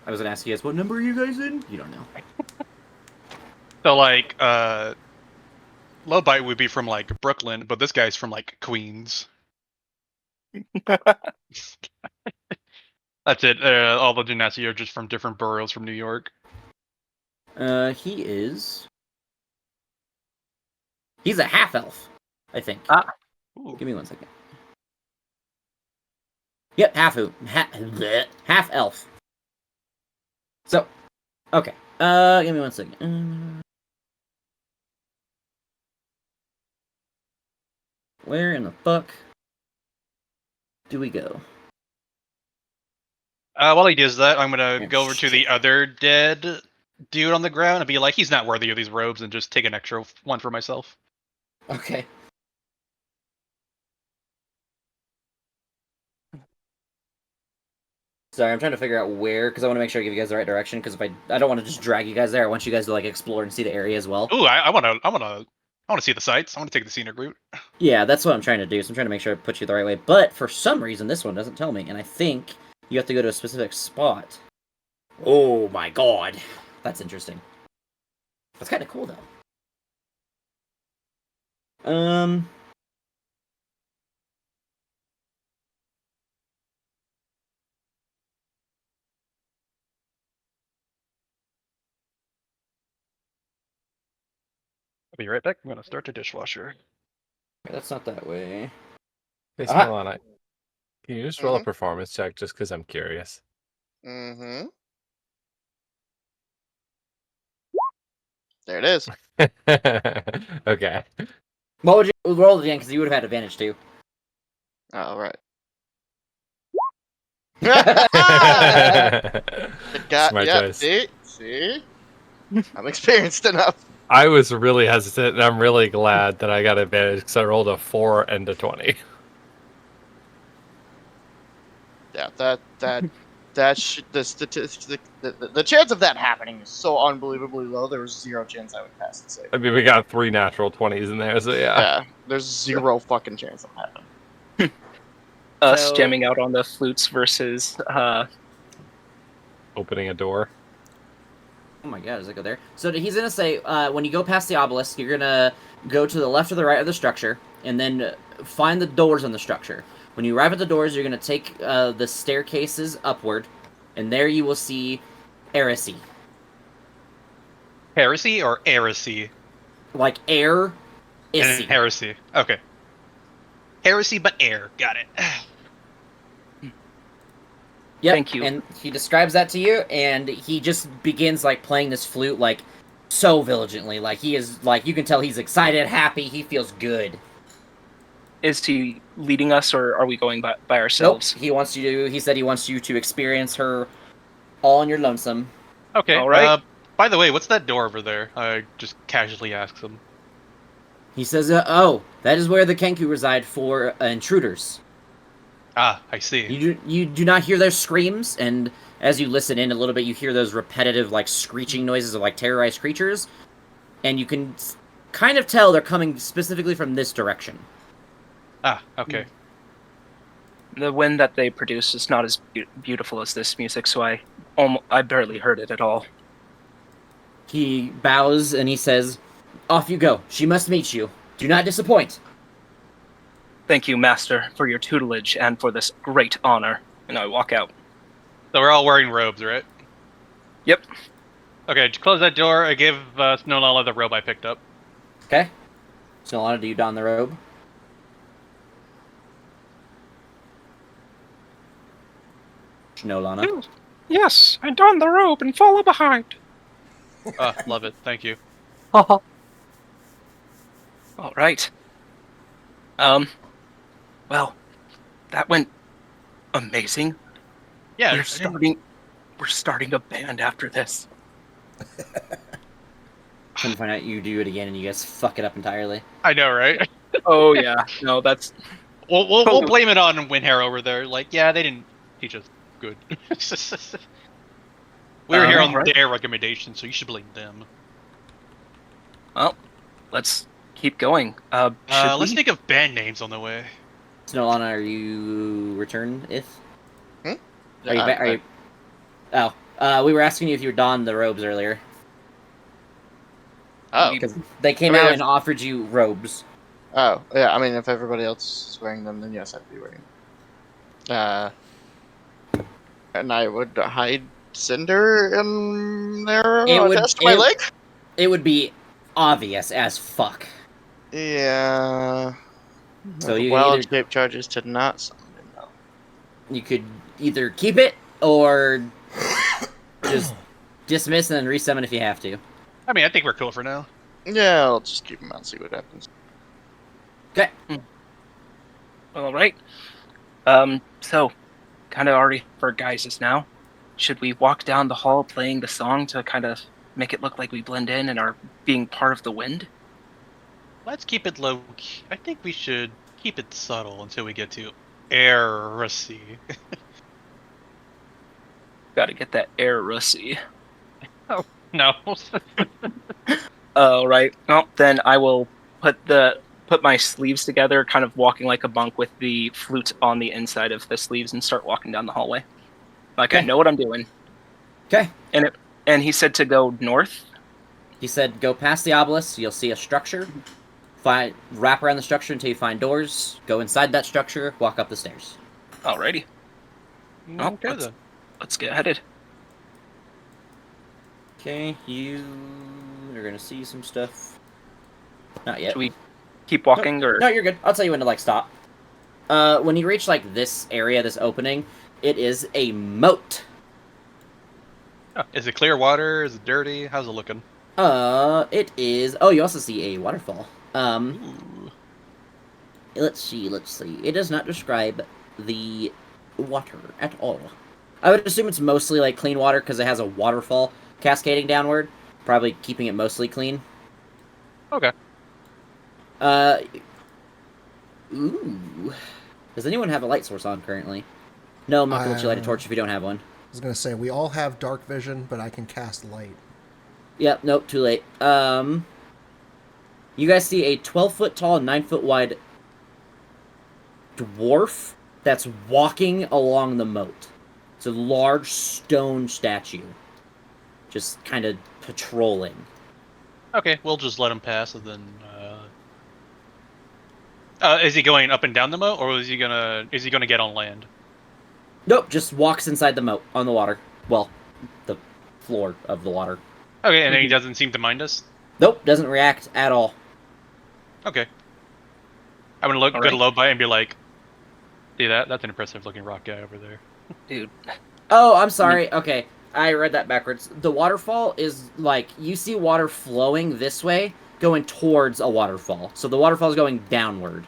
I was gonna ask you guys, what number are you guys in? You don't know. So like, Lowbite would be from like Brooklyn, but this guy's from like Queens. That's it. All the Genasi are just from different boroughs from New York. He is. He's a half elf, I think. Ooh. Give me 1 second. Yep, half elf. So, okay. Give me 1 second. Where in the fuck do we go? While he does that, I'm gonna Yeah, go over to shit. the other dead dude on the ground and be like, he's not worthy of these robes, and just take an extra one for myself. Okay. Sorry, I'm trying to figure out where, because I want to make sure I give you guys the right direction. Because if I don't want to just drag you guys there. I want you guys to like explore and see the area as well. Ooh, I wanna see the sights. I wanna take the scenic route. Yeah, that's what I'm trying to do. So I'm trying to make sure I put you the right way. But for some reason, this one doesn't tell me, and I think you have to go to a specific spot. Oh my god, that's interesting. That's kind of cool though. I'll be right back. I'm gonna start the dishwasher. That's not that way. Hey, Ah. Milana, can you just roll a Mhm. performance check just because I'm curious? Mm-hmm. There it is. Okay. What would you roll it again? Because you would have had advantage too. Oh, right. Smart Yeah, choice. see? I'm experienced enough. I was really hesitant, and I'm really glad that I got advantage because I rolled a 4 and a 20. Yeah, the statistic, the chance of that happening is so unbelievably low. There was zero chance I would pass the save. I mean, we got 3 natural 20s in there, so yeah. Yeah, there's zero fucking chance that'll happen. Us So- jamming out on the flutes versus Opening a door. Oh my god, does it go there? So he's gonna say, when you go past the obelisk, you're gonna go to the left or the right of the structure, and then find the doors on the structure. When you arrive at the doors, you're gonna take the staircases upward, and there you will see heresy. Heresy or heresy? Like air, And issy. heresy. Okay. Heresy, but air. Got it. Yep, Thank you. and he describes that to you, and he just begins, like, playing this flute, like, so valiantly. Like, he is, like, you can tell he's excited, happy, he feels good. is he leading us, or are we going by Nope, ourselves? he said he wants you to experience her all on your lonesome. Okay. All right. By the way, what's that door over there? I just casually ask him. He says, oh, that is where the Kenku reside for intruders. Ah, I see. You do not hear their screams, and as you listen in a little bit, you hear those repetitive, like, screeching noises of, like, terrorized creatures, and you can kind of tell they're coming specifically from this direction. Ah, okay. The wind that they produce is not as beautiful as this music, so I barely heard it at all. He bows and he says, off you go. She must meet you. Do not disappoint. Thank you, Master, for your tutelage and for this great honor. And I walk out. So we're all wearing robes, right? Yep. Okay, to close that door, I give Snowlala the robe I picked up. Okay? Snowlana, do you don the robe? Snowlana. Yes, I don the robe and follow behind. Love it. Thank you. All right. Well, that went amazing. Yeah, We're starting a band after this. Come find out you do it again and you guys fuck it up entirely. I know, right? Oh yeah, no, that's We'll blame it on Winhair over there. Like, yeah, they didn't teach us good. We were here on right. their recommendation, so you should blame them. well. Let's keep going. Let's think of band names on the way. Snowlana, are you return if? Hmm? Are you are you? Oh, we were asking you if you donned the robes earlier. Oh, Because they came I mean, out if- and offered you robes. oh, yeah. I mean, if everybody else is wearing them, then yes, I'd be wearing them. And I would hide Cinder in there attached to my leg. It would be obvious as fuck. Yeah. So you wild either- shape charges to not summon him, though. You could either keep it or just dismiss and then resummon if you have to. I mean, I think we're cool for now. Yeah, I'll just keep him out and see what happens. Okay. All right. So, kind of already for guys now. Should we walk down the hall playing the song to kind of make it look like we blend in and are being part of the wind? Let's keep it low key. I think we should keep it subtle until we get to heresy. Got to get that air russy. No. All right. Well, then I will put my sleeves together, kind of walking like a monk with the flute on the inside of the sleeves, and start walking down the hallway. Like I Okay. know what I'm doing. Okay. And he said to go north. He said go past the obelisk, you'll see a structure. Wrap around the structure until you find doors. Go inside that structure, walk up the stairs. Alrighty. Oh, Okay then. Let's get headed. Okay, you are gonna see some stuff. Not yet. Should we keep walking, or No, you're good. I'll tell you when to like stop. When you reach like this area, this opening, it is a moat. Oh, is it clear water? Is it dirty? How's it looking? It is. Oh, you also see a waterfall. Ooh. let's see. It does not describe the water at all. I would assume it's mostly like clean water because it has a waterfall cascading downward, probably keeping it mostly clean. Okay. Ooh. Does anyone have a light source on currently? No, I'm not gonna let you light a torch if you don't have one. I was gonna say we all have dark vision, but I can cast light. Yep, nope, too late. You guys see a 12-foot tall and 9-foot wide dwarf that's walking along the moat. It's a large stone statue, just kind of patrolling. Okay, we'll just let him pass, and then. Is he going up and down the moat, or is he gonna get on land? Nope, just walks inside the moat on the water. Well, the floor of the water. Okay, and then he doesn't seem to mind us. Nope, doesn't react at all. Okay. I'm gonna look All go to right. low by and be like, "See that? That's an impressive looking rock guy over there." Dude. Oh, I'm sorry. Okay, I read that backwards. The waterfall is like you see water flowing this way, going towards a waterfall. So the waterfall is going downward.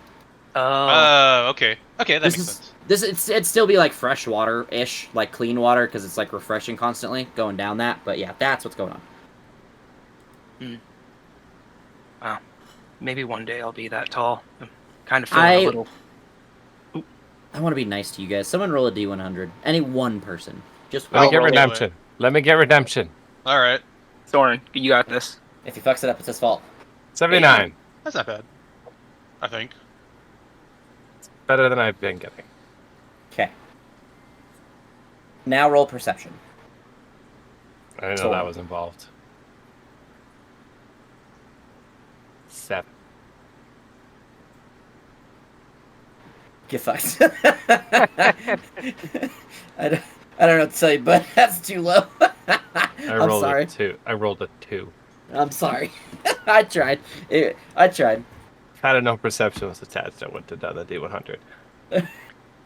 Oh. Okay. Okay, that This makes is sense. it'd still be like fresh water ish, like clean water, because it's like refreshing constantly going down that. But yeah, that's what's going on. Wow. Maybe one day I'll be that tall. I'm kind of feeling I a little. want to be nice to you guys. Someone roll a d100. Any one person. Just Let me I'll get roll redemption. Let me get redemption. All right, Soren, you got this. if he fucks it up, it's his fault. 79. that's not bad. I think. Better than I've been getting. Okay. Now roll perception. I didn't know that was involved. 7. Get fucked. I don't know what to tell you, but that's too low. I I'm rolled sorry. a 2. I rolled a 2. I'm sorry. I tried. I tried. Had a no perception was attached, I went to the D100.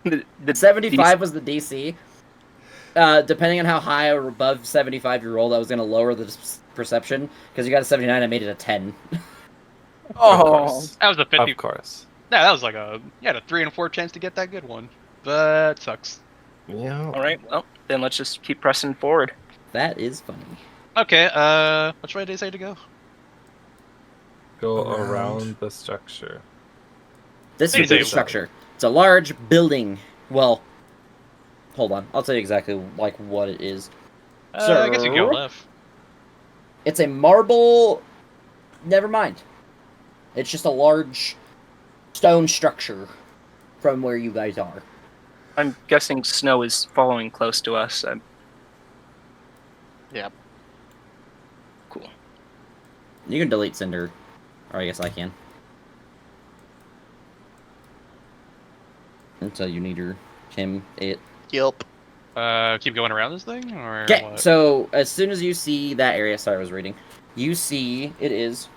The 75 was the DC. Depending on how high or above 75 you rolled, I was going to lower the perception. Because you got a 79, I made it a 10. Of Oh. course. That was a 50. Of course. Yeah, that was like you had a 3 and 4 chance to get that good one, but sucks. Yeah. All right. Well, then let's just keep pressing forward. That is funny. Okay, which way did they say to go? Go Around. around the structure. This Hey, is the Dave. structure. It's a large building. Well, hold on. I'll tell you exactly like what it is. I guess you can go left. It's a marble. Never mind. It's just a large stone structure from where you guys are. I'm guessing snow is following close to us. Yep. Cool. You can delete Cinder, or I guess I can. Until you need it. Yelp. Keep going around this thing, or Okay, what? so as soon as you see that area, sorry, I was reading. You see it is.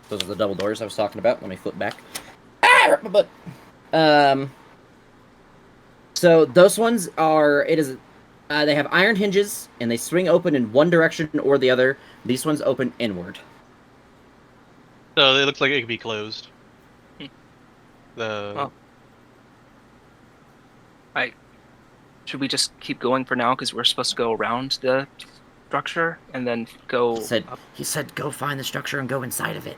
Those are the double doors I was talking about. Let me flip back. Ah, hurt my butt. So those ones are. It is. They have iron hinges and they swing open in one direction or the other. These ones open inward. So it looks like it could be closed. The Oh. Should we just keep going for now? Because we're supposed to go around the structure and then go up He said, "Go find the structure and go inside of it."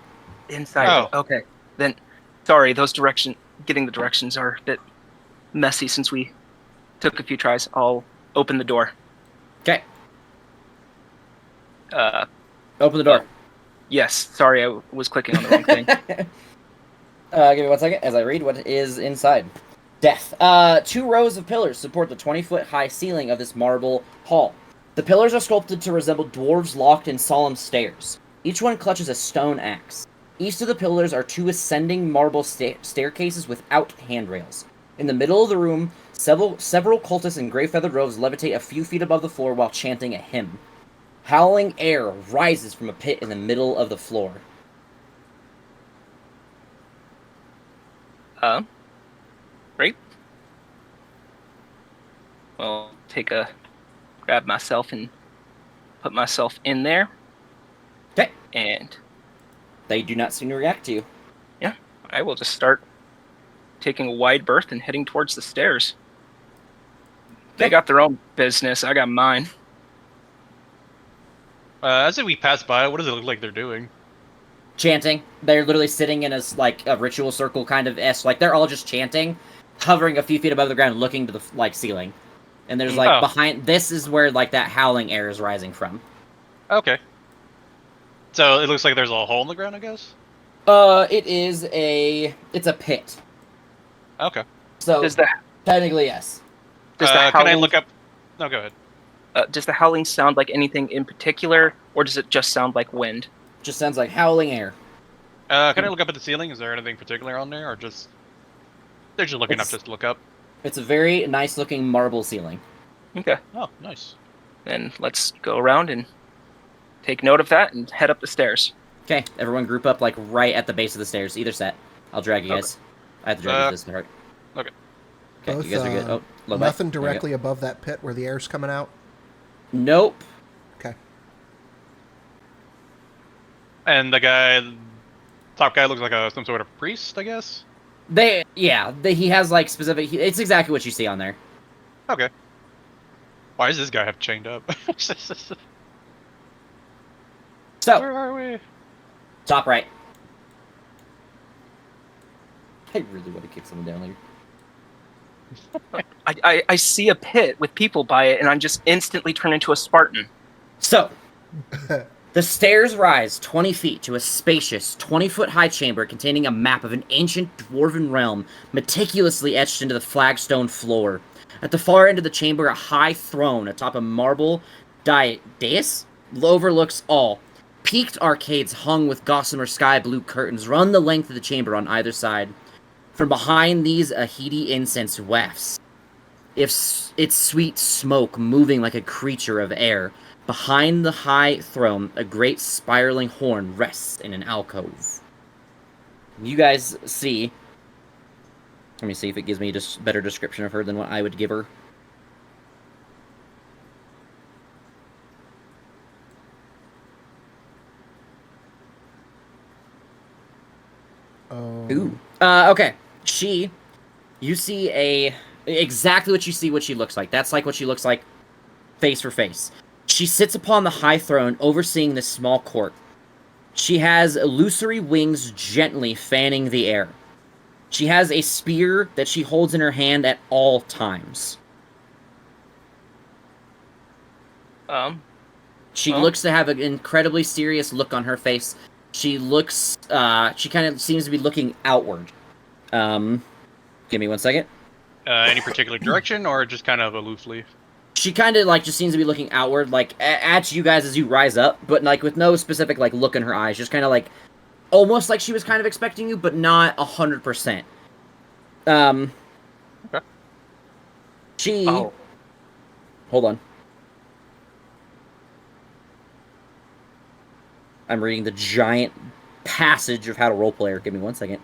inside. Oh. Okay. Then, sorry, getting the directions are a bit messy since we took a few tries. I'll open the door. Okay, Uh, open the door. yes. Sorry, I was clicking on the wrong thing. Give me 1 second as I read what is inside. Death. 2 rows of pillars support the 20-foot high ceiling of this marble hall. The pillars are sculpted to resemble dwarves locked in solemn stares. Each one clutches a stone axe. East of the pillars are 2 ascending marble staircases without handrails. In the middle of the room, several cultists in gray feathered robes levitate a few feet above the floor while chanting a hymn. Howling air rises from a pit in the middle of the floor. Great. Well, grab myself and put myself in there. Okay. And They do not seem to react to you. I will just start taking a wide berth and heading towards the stairs. They Okay. got their own business. I got mine. As we pass by, what does it look like they're doing? Chanting. They're literally sitting in a ritual circle kind of like they're all just chanting, hovering a few feet above the ground, looking to the ceiling. And there's Oh. behind. This is where that howling air is rising from. Okay. So it looks like there's a hole in the ground, I guess. It's a pit. Okay. So Does the technically yes. does the Can howling, I look up? No, go ahead. does the howling sound like anything in particular, or does it just sound like wind? Just sounds like howling air. Can I look up at the ceiling? Is there anything particular on there, or just they're just looking up just to look up? It's a very nice looking marble ceiling. Okay, Oh, nice. then let's go around and take note of that and head up the stairs. Okay, everyone group up right at the base of the stairs. Either set. I'll drag you guys. I have to drag you to this part. Okay. Okay, Both, you guys are good. Oh, low nothing back. There you go. directly above that pit where the air's coming out. Nope. Okay. And top guy looks like some sort of priest, I guess. He has specific. It's exactly what you see on there. Okay. Why does this guy have chained up? So Where are we? top right. I really want to kick someone down there. I see a pit with people by it, and I'm just instantly turned into a Spartan. So the stairs rise 20 feet to a spacious 20-foot high chamber containing a map of an ancient dwarven realm meticulously etched into the flagstone floor. At the far end of the chamber, a high throne atop a marble dais overlooks all. Peaked arcades hung with gossamer sky blue curtains run the length of the chamber on either side. From behind these, a heady incense wafts, its sweet smoke moving like a creature of air. Behind the high throne, a great spiraling horn rests in an alcove. You guys see... Let me see if it gives me a better description of her than what I would give her. Ooh. Okay. You see exactly what she looks like. That's what she looks like face for face. She sits upon the high throne overseeing this small court. She has illusory wings gently fanning the air. She has a spear that she holds in her hand at all times. She looks to have an incredibly serious look on her face. She kind of seems to be looking outward. Give me 1 second. Any particular direction, or just kind of aloofly? She kind of just seems to be looking outward, at you guys as you rise up, but with no specific look in her eyes. Just kind of almost like she was kind of expecting you, but not 100%. Okay. Hold on. I'm reading the giant passage of how to roleplay her. Give me 1 second.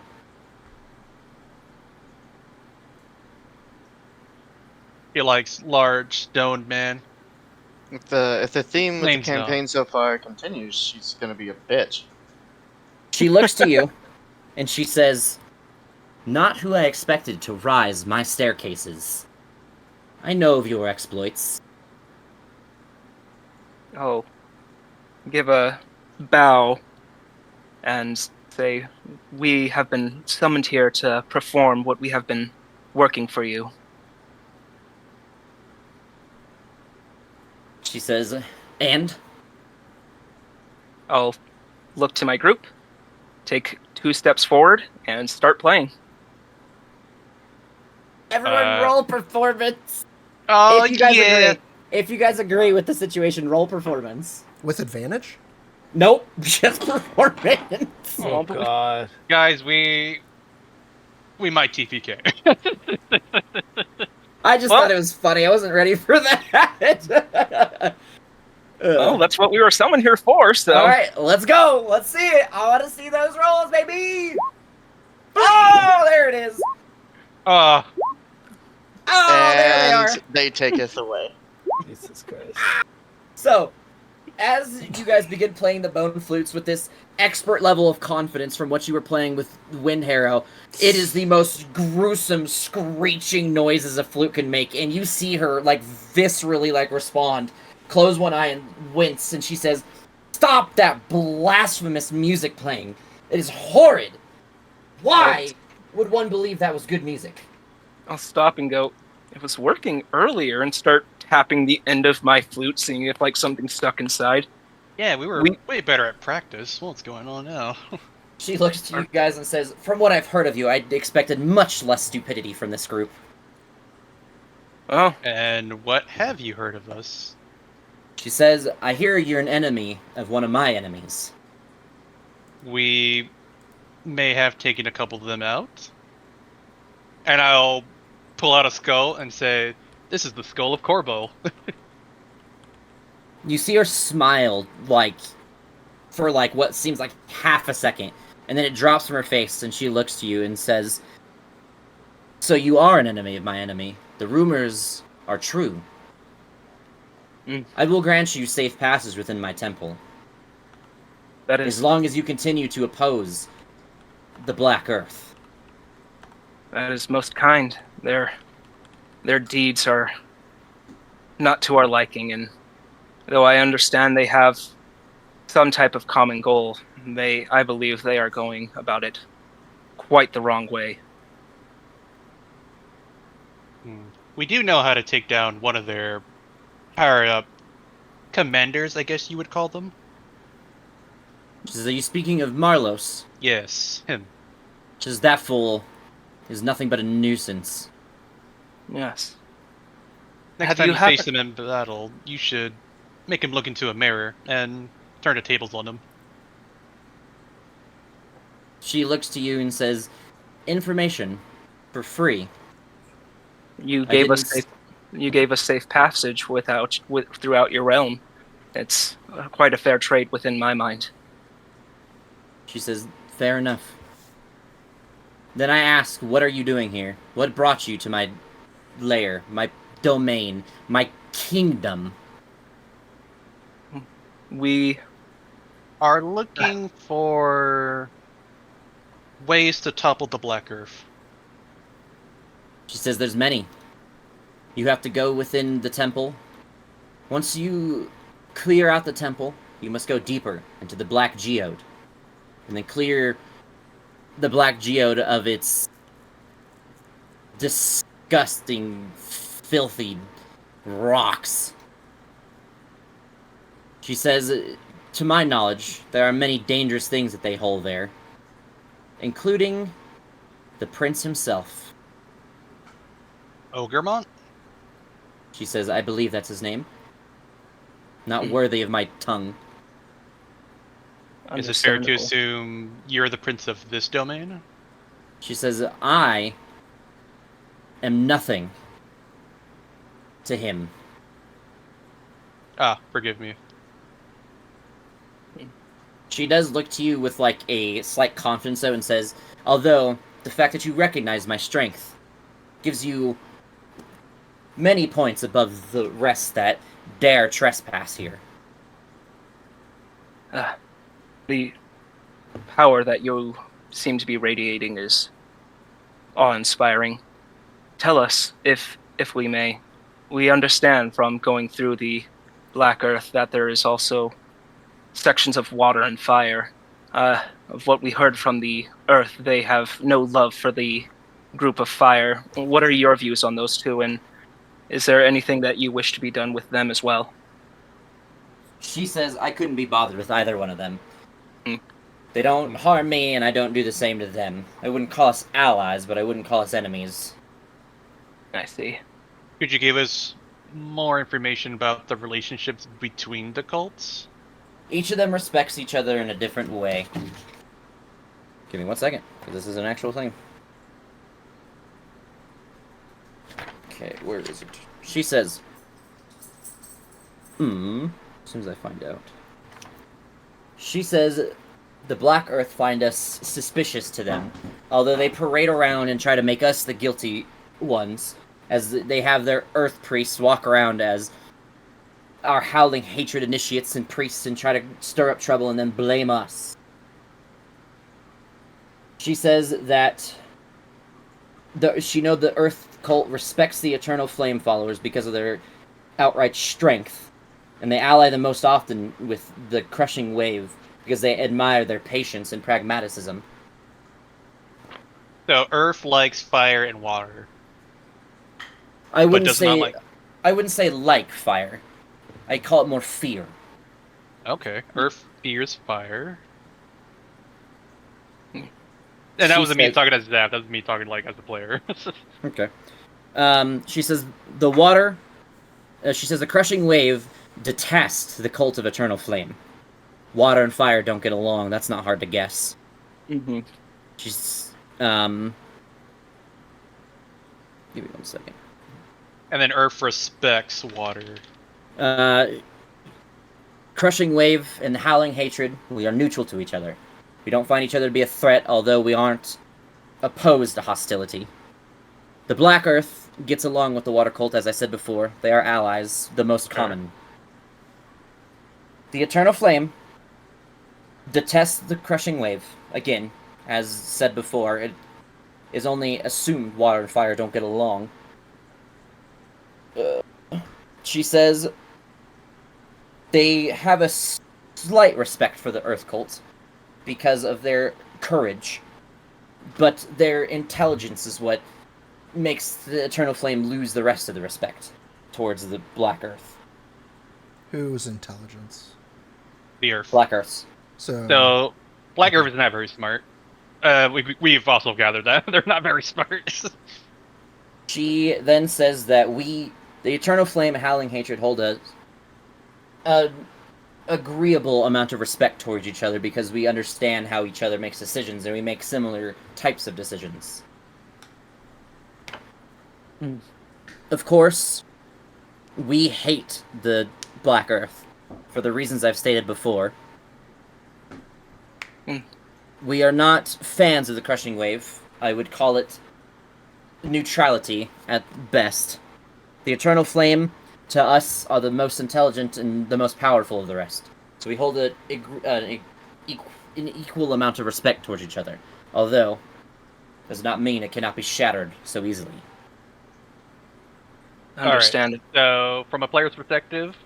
He likes large, stoned man. If the theme of the Name's campaign so far continues, she's gonna be a bitch. She looks to you, and she says, "Not who I expected to rise my staircases. I know of your exploits." Oh, give a bow and say, we have been summoned here to perform what we have been working for you. She says, "And?" I'll look to my group, take 2 steps forward, and start playing. Everyone roll performance! Oh, If you guys agree with the situation, roll performance. With advantage? Nope, just performance. Oh god. Guys, we might TPK. I just thought it was funny. I wasn't ready for that. Well, that's what we were summoned here for, so... Alright, let's go. Let's see it. I want to see those rolls, baby. Oh, there it is. Uh, Oh, there they are. And they take us away. Jesus Christ. So, as you guys begin playing the bone flutes with this expert level of confidence from what you were playing with Wind Harrow, it is the most gruesome, screeching noises a flute can make, and you see her, like, viscerally, like, respond, close one eye and wince, and she says, "Stop that blasphemous music playing. It is horrid. Why would one believe that was good music?" I'll stop and go, it was working earlier, and start tapping the end of my flute, seeing if like something's stuck inside. Yeah, we were way better at practice. What's going on now? She looks to you guys and says, "From what I've heard of you, I expected much less stupidity from this group." Oh, And what have you heard of us? She says, "I hear you're an enemy of one of my enemies." We may have taken a couple of them out. And I'll pull out a skull and say, "This is the skull of Corbo." You see her smile, like, for, like, what seems like half a second, and then it drops from her face, and she looks to you and says, "So you are an enemy of my enemy. The rumors are true. I will grant you safe passage within my temple, that as is long as you continue to oppose the Black Earth." most kind. Their deeds are not to our liking, and though I understand they have some type of common goal, I believe they are going about it quite the wrong way. We do know how to take down one of their higher-up commanders, I guess you would call them. She says, "Are you speaking of Marlos?" Yes, him. She says, "That fool is nothing but a nuisance." Yes. Next Have time you you face him in battle, you should make him look into a mirror and turn the tables on him. She looks to you and says, "Information for free." You I gave us didn't you gave us safe passage throughout your realm. It's quite a fair trade within my mind. She says, "Fair enough." Then I ask, "What are you doing here? What brought you to my lair, my domain, my kingdom?" We Are looking for ways to topple the Black Earth. She says, "There's many. You have to go within the temple. Once you clear out the temple, you must go deeper into the Black Geode. And then clear the Black Geode of its disgusting, filthy rocks." She says, "To my knowledge, there are many dangerous things that they hold there, including the prince himself." Ogremont? She says, "I believe that's his name. Not worthy of my tongue." Is it fair to understandable. assume you're the prince of this domain? She says, "I am nothing to him." Ah, forgive me. She does look to you with, like, a slight confidence, though, and says, "Although, the fact that you recognize my strength gives you many points above the rest that dare trespass here." The power that you seem to be radiating is awe-inspiring. Tell us, if we may. We understand from going through the Black Earth that there is also sections of water and fire. Of what we heard from the Earth, they have no love for the group of fire. What are your views on those two, and is there anything that you wish to be done with them as well? She says, "I couldn't be bothered with either one of them. Mm. They don't harm me, and I don't do the same to them. I wouldn't call us allies, but I wouldn't call us enemies." I see. Could you give us more information about the relationships between the cults? Each of them respects each other in a different way. Give me 1 second, because this is an actual thing. Okay, where is it? She says, as soon as I find out. She says, "The Black Earth find us suspicious to them, although they parade around and try to make us the guilty ones, as they have their Earth priests walk around as our howling hatred initiates and priests and try to stir up trouble and then blame us. She says that the Earth cult respects the Eternal Flame followers because of their outright strength, and they ally them most often with the Crushing Wave because they admire their patience and pragmatism. So Earth likes fire and water, I but wouldn't does say not like. I wouldn't say like fire. I call it more fear. Okay, Earth fears fire. And that She wasn't me said- talking as Zap. That was me talking like as a player. Okay. She says the water. She says the Crushing Wave detests the cult of Eternal Flame. Water and fire don't get along. That's not hard to guess. Mm-hmm. She's Give me 1 second. And then Earth respects water. Crushing Wave and Howling Hatred, we are neutral to each other. We don't find each other to be a threat, although we aren't opposed to hostility. The Black Earth gets along with the Water Cult, as I said before. They are allies, the most common. The Eternal Flame detests the Crushing Wave. Again, as said before, it is only assumed water and fire don't get along. She says they have a slight respect for the Earth Cult because of their courage, but their intelligence is what makes the Eternal Flame lose the rest of the respect towards the Black Earth. Whose intelligence? The Earth. Black Earth's. So Black Earth is not very smart. We've also gathered that they're not very smart. She then says that the Eternal Flame and Howling Hatred, hold a agreeable amount of respect towards each other because we understand how each other makes decisions and we make similar types of decisions. Of course, we hate the Black Earth for the reasons I've stated before. We are not fans of the Crushing Wave. I would call it neutrality at best. The Eternal Flame, to us, are the most intelligent and the most powerful of the rest. So we hold an equal amount of respect towards each other. Although, does not mean it cannot be shattered so easily. Understand it. So, from a player's perspective,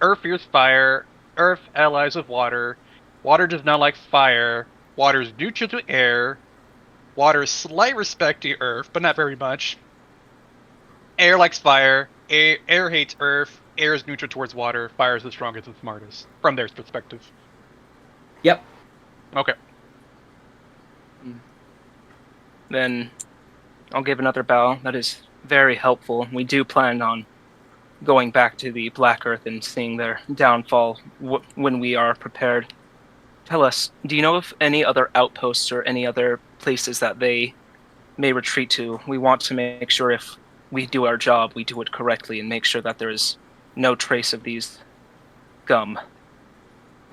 Earth fears fire. Earth allies with water. Water does not like fire. Water is neutral to air. Water is slight respect to Earth, but not very much. Air likes fire. Air hates Earth. Air is neutral towards water. Fire is the strongest and smartest, from their perspective. Yep. Okay. Then I'll give another bow. That is very helpful. We do plan on going back to the Black Earth and seeing their downfall when we are prepared. Tell us, do you know of any other outposts or any other places that they may retreat to? We want to make sure if we do our job, we do it correctly and make sure that there is no trace of these scum.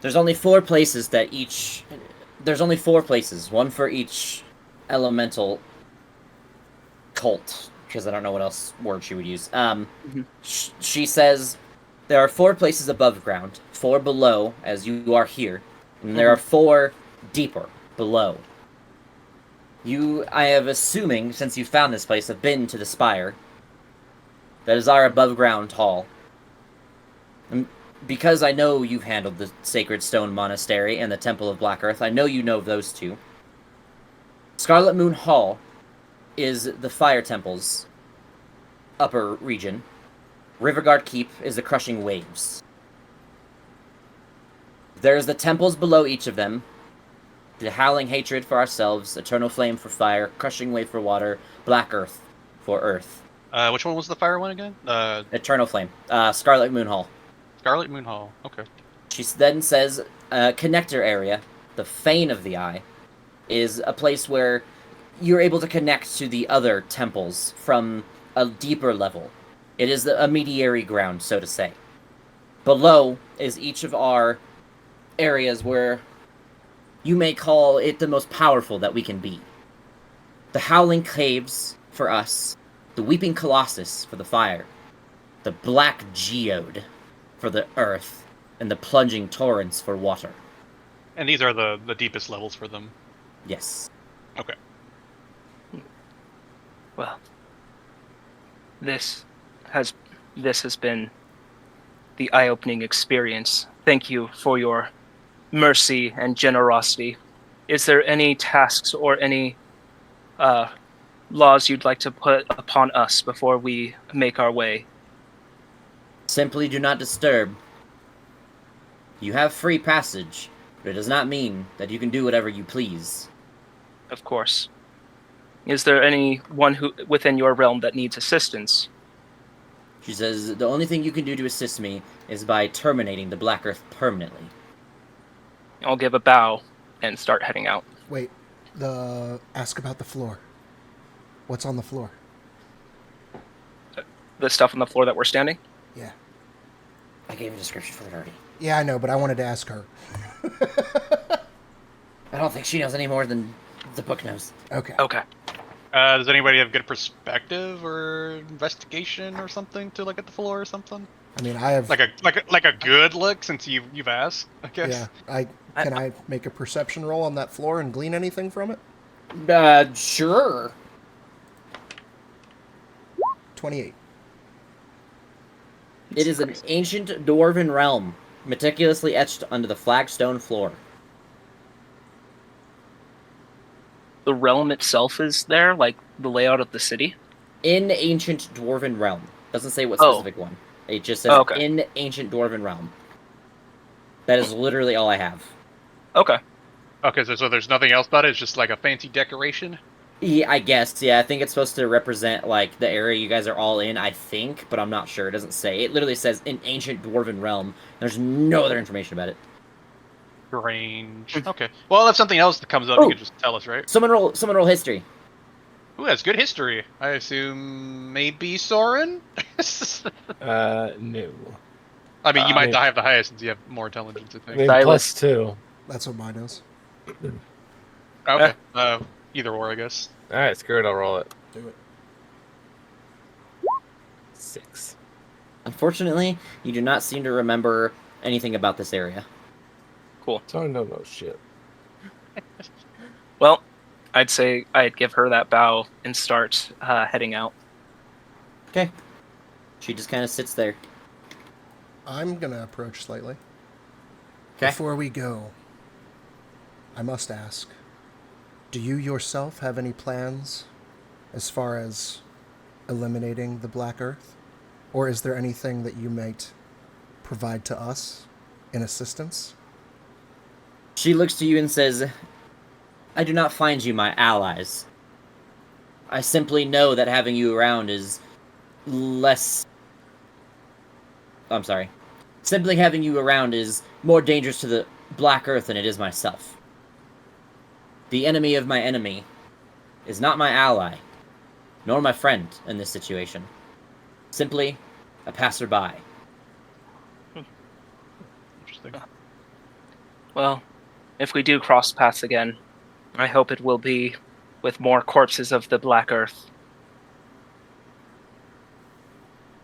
There's only 4 places There's only 4 places, one for each elemental cult, because I don't know what else word she would use. She says there are 4 places above ground, 4 below, as you are here, and there are 4 deeper below. I am assuming, since you found this place, have been to the Spire. That is our above ground hall. And because I know you've handled the Sacred Stone Monastery and the Temple of Black Earth, I know you know of those 2. Scarlet Moon Hall is the Fire Temple's upper region. Riverguard Keep is the Crushing Waves. There's the temples below each of them. The Howling Hatred for ourselves, Eternal Flame for fire, Crushing Wave for water, Black Earth for earth. Which one was the fire one again? Eternal Flame. Scarlet Moon Hall. Scarlet Moon Hall. Okay. She then says, connector area, the Fane of the Eye, is a place where you're able to connect to the other temples from a deeper level. It is a mediary ground, so to say. Below is each of our areas where you may call it the most powerful that we can be. The Howling Caves for us, the Weeping Colossus for the fire, the Black Geode for the earth and the plunging torrents for water. And these are the deepest levels for them. Yes. Okay. Well, this has been the eye-opening experience. Thank you for your mercy and generosity. Is there any tasks or any laws you'd like to put upon us before we make our way? Simply do not disturb. You have free passage, but it does not mean that you can do whatever you please. Of course. Is there anyone who within your realm that needs assistance? She says, the only thing you can do to assist me is by terminating the Black Earth permanently. I'll give a bow and start heading out. Wait, ask about the floor. What's on the floor? The stuff on the floor that we're standing? Yeah. I gave a description for it already. Yeah, I know, but I wanted to ask her. I don't think she knows any more than the book knows. Okay. Okay. Does anybody have good perspective or investigation or something to look at the floor or something? I mean, I have. Like a good look since you've asked, I guess. Yeah. Can I make a perception roll on that floor and glean anything from it? Sure. 28. It is an ancient dwarven realm, meticulously etched under the flagstone floor. The realm itself is there, like the layout of the city? In ancient dwarven realm. Doesn't say what Oh. specific one. It just says Okay. in ancient dwarven realm. That is literally all I have. Okay. Okay, so there's nothing else about it. It's just like a fancy decoration. Yeah, I guess. Yeah, I think it's supposed to represent like the area you guys are all in. I think, but I'm not sure. It doesn't say. It literally says in ancient dwarven realm. There's no other information about it. Strange. Okay. Well, if something else that comes up, Oh. you can just tell us, right? Someone roll history. Ooh, that's good history. I assume maybe Soren? No. I mean, you might I- have the highest since you have more intelligence, I think. Maybe Silas. +2. That's what mine is. Okay. Either or, I guess. Alright, screw it, I'll roll it. Do it. 6. Unfortunately, you do not seem to remember anything about this area. So I don't know shit. Well, I'd say I'd give her that bow and start heading out. Okay. She just kind of sits there. I'm going to approach slightly. Okay. Before we go, I must ask, do you yourself have any plans as far as eliminating the Black Earth? Or is there anything that you might provide to us in assistance? She looks to you and says, I do not find you my allies. I simply know that having you around is less... I'm sorry. Simply having you around is more dangerous to the Black Earth than it is myself. The enemy of my enemy is not my ally, nor my friend in this situation. Simply a passerby. Interesting. Well, if we do cross paths again, I hope it will be with more corpses of the Black Earth.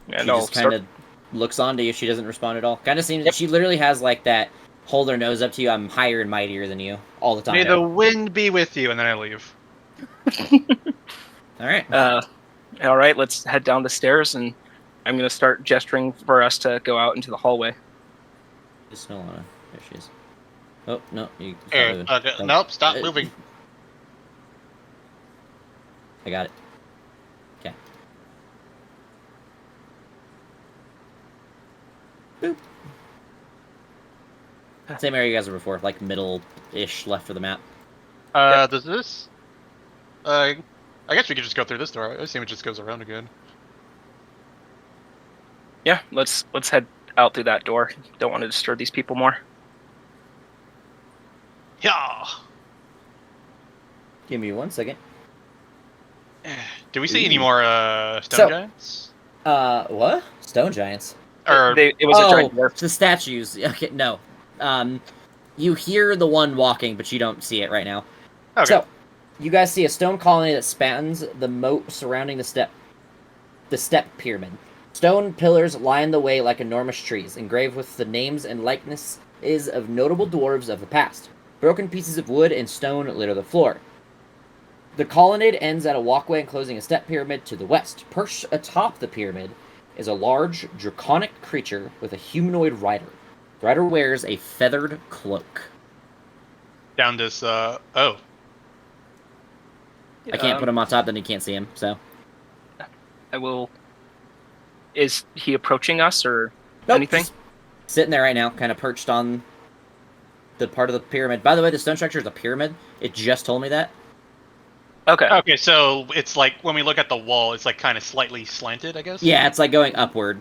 And She just kind of looks onto you. She doesn't respond at all. Kind of seems... Yep. She literally has like that... hold her nose up to you. I'm higher and mightier than you all the time. May the wind be with you, and then I leave. All right. all right, let's head down the stairs, and I'm going to start gesturing for us to go out into the hallway. Just no, there she is. Oh no, you. Nope, stop Uh, moving. I got it. Okay. Boop. Same area you guys were before, like middle-ish left of the map. Does this? I guess we could just go through this door. I assume it just goes around again. Yeah, let's head out through that door. Don't want to disturb these people more. Yeah. Give me 1 second. Do we see any Ooh. more stone So- giants? What? Stone giants? Or It was a giant dwarf. the statues. Okay, no. You hear the one walking, but you don't see it right now. okay. So, you guys see a stone colony that spans the moat surrounding the step pyramid. Stone pillars line the way like enormous trees, engraved with the names and likenesses of notable dwarves of the past. Broken pieces of wood and stone litter the floor. The colonnade ends at a walkway enclosing a step pyramid to the west. Perched atop the pyramid is a large, draconic creature with a humanoid rider. The rider wears a feathered cloak. Down this. Oh, I can't put him on top, then you can't see him, so. I will. Is he approaching us or Nope, anything? just sitting there right now, kind of perched on the part of the pyramid. By the way, the stone structure is a pyramid. It just told me that. Okay. okay. So it's like when we look at the wall, it's like kind of slightly slanted, I guess. Yeah, it's like going upward.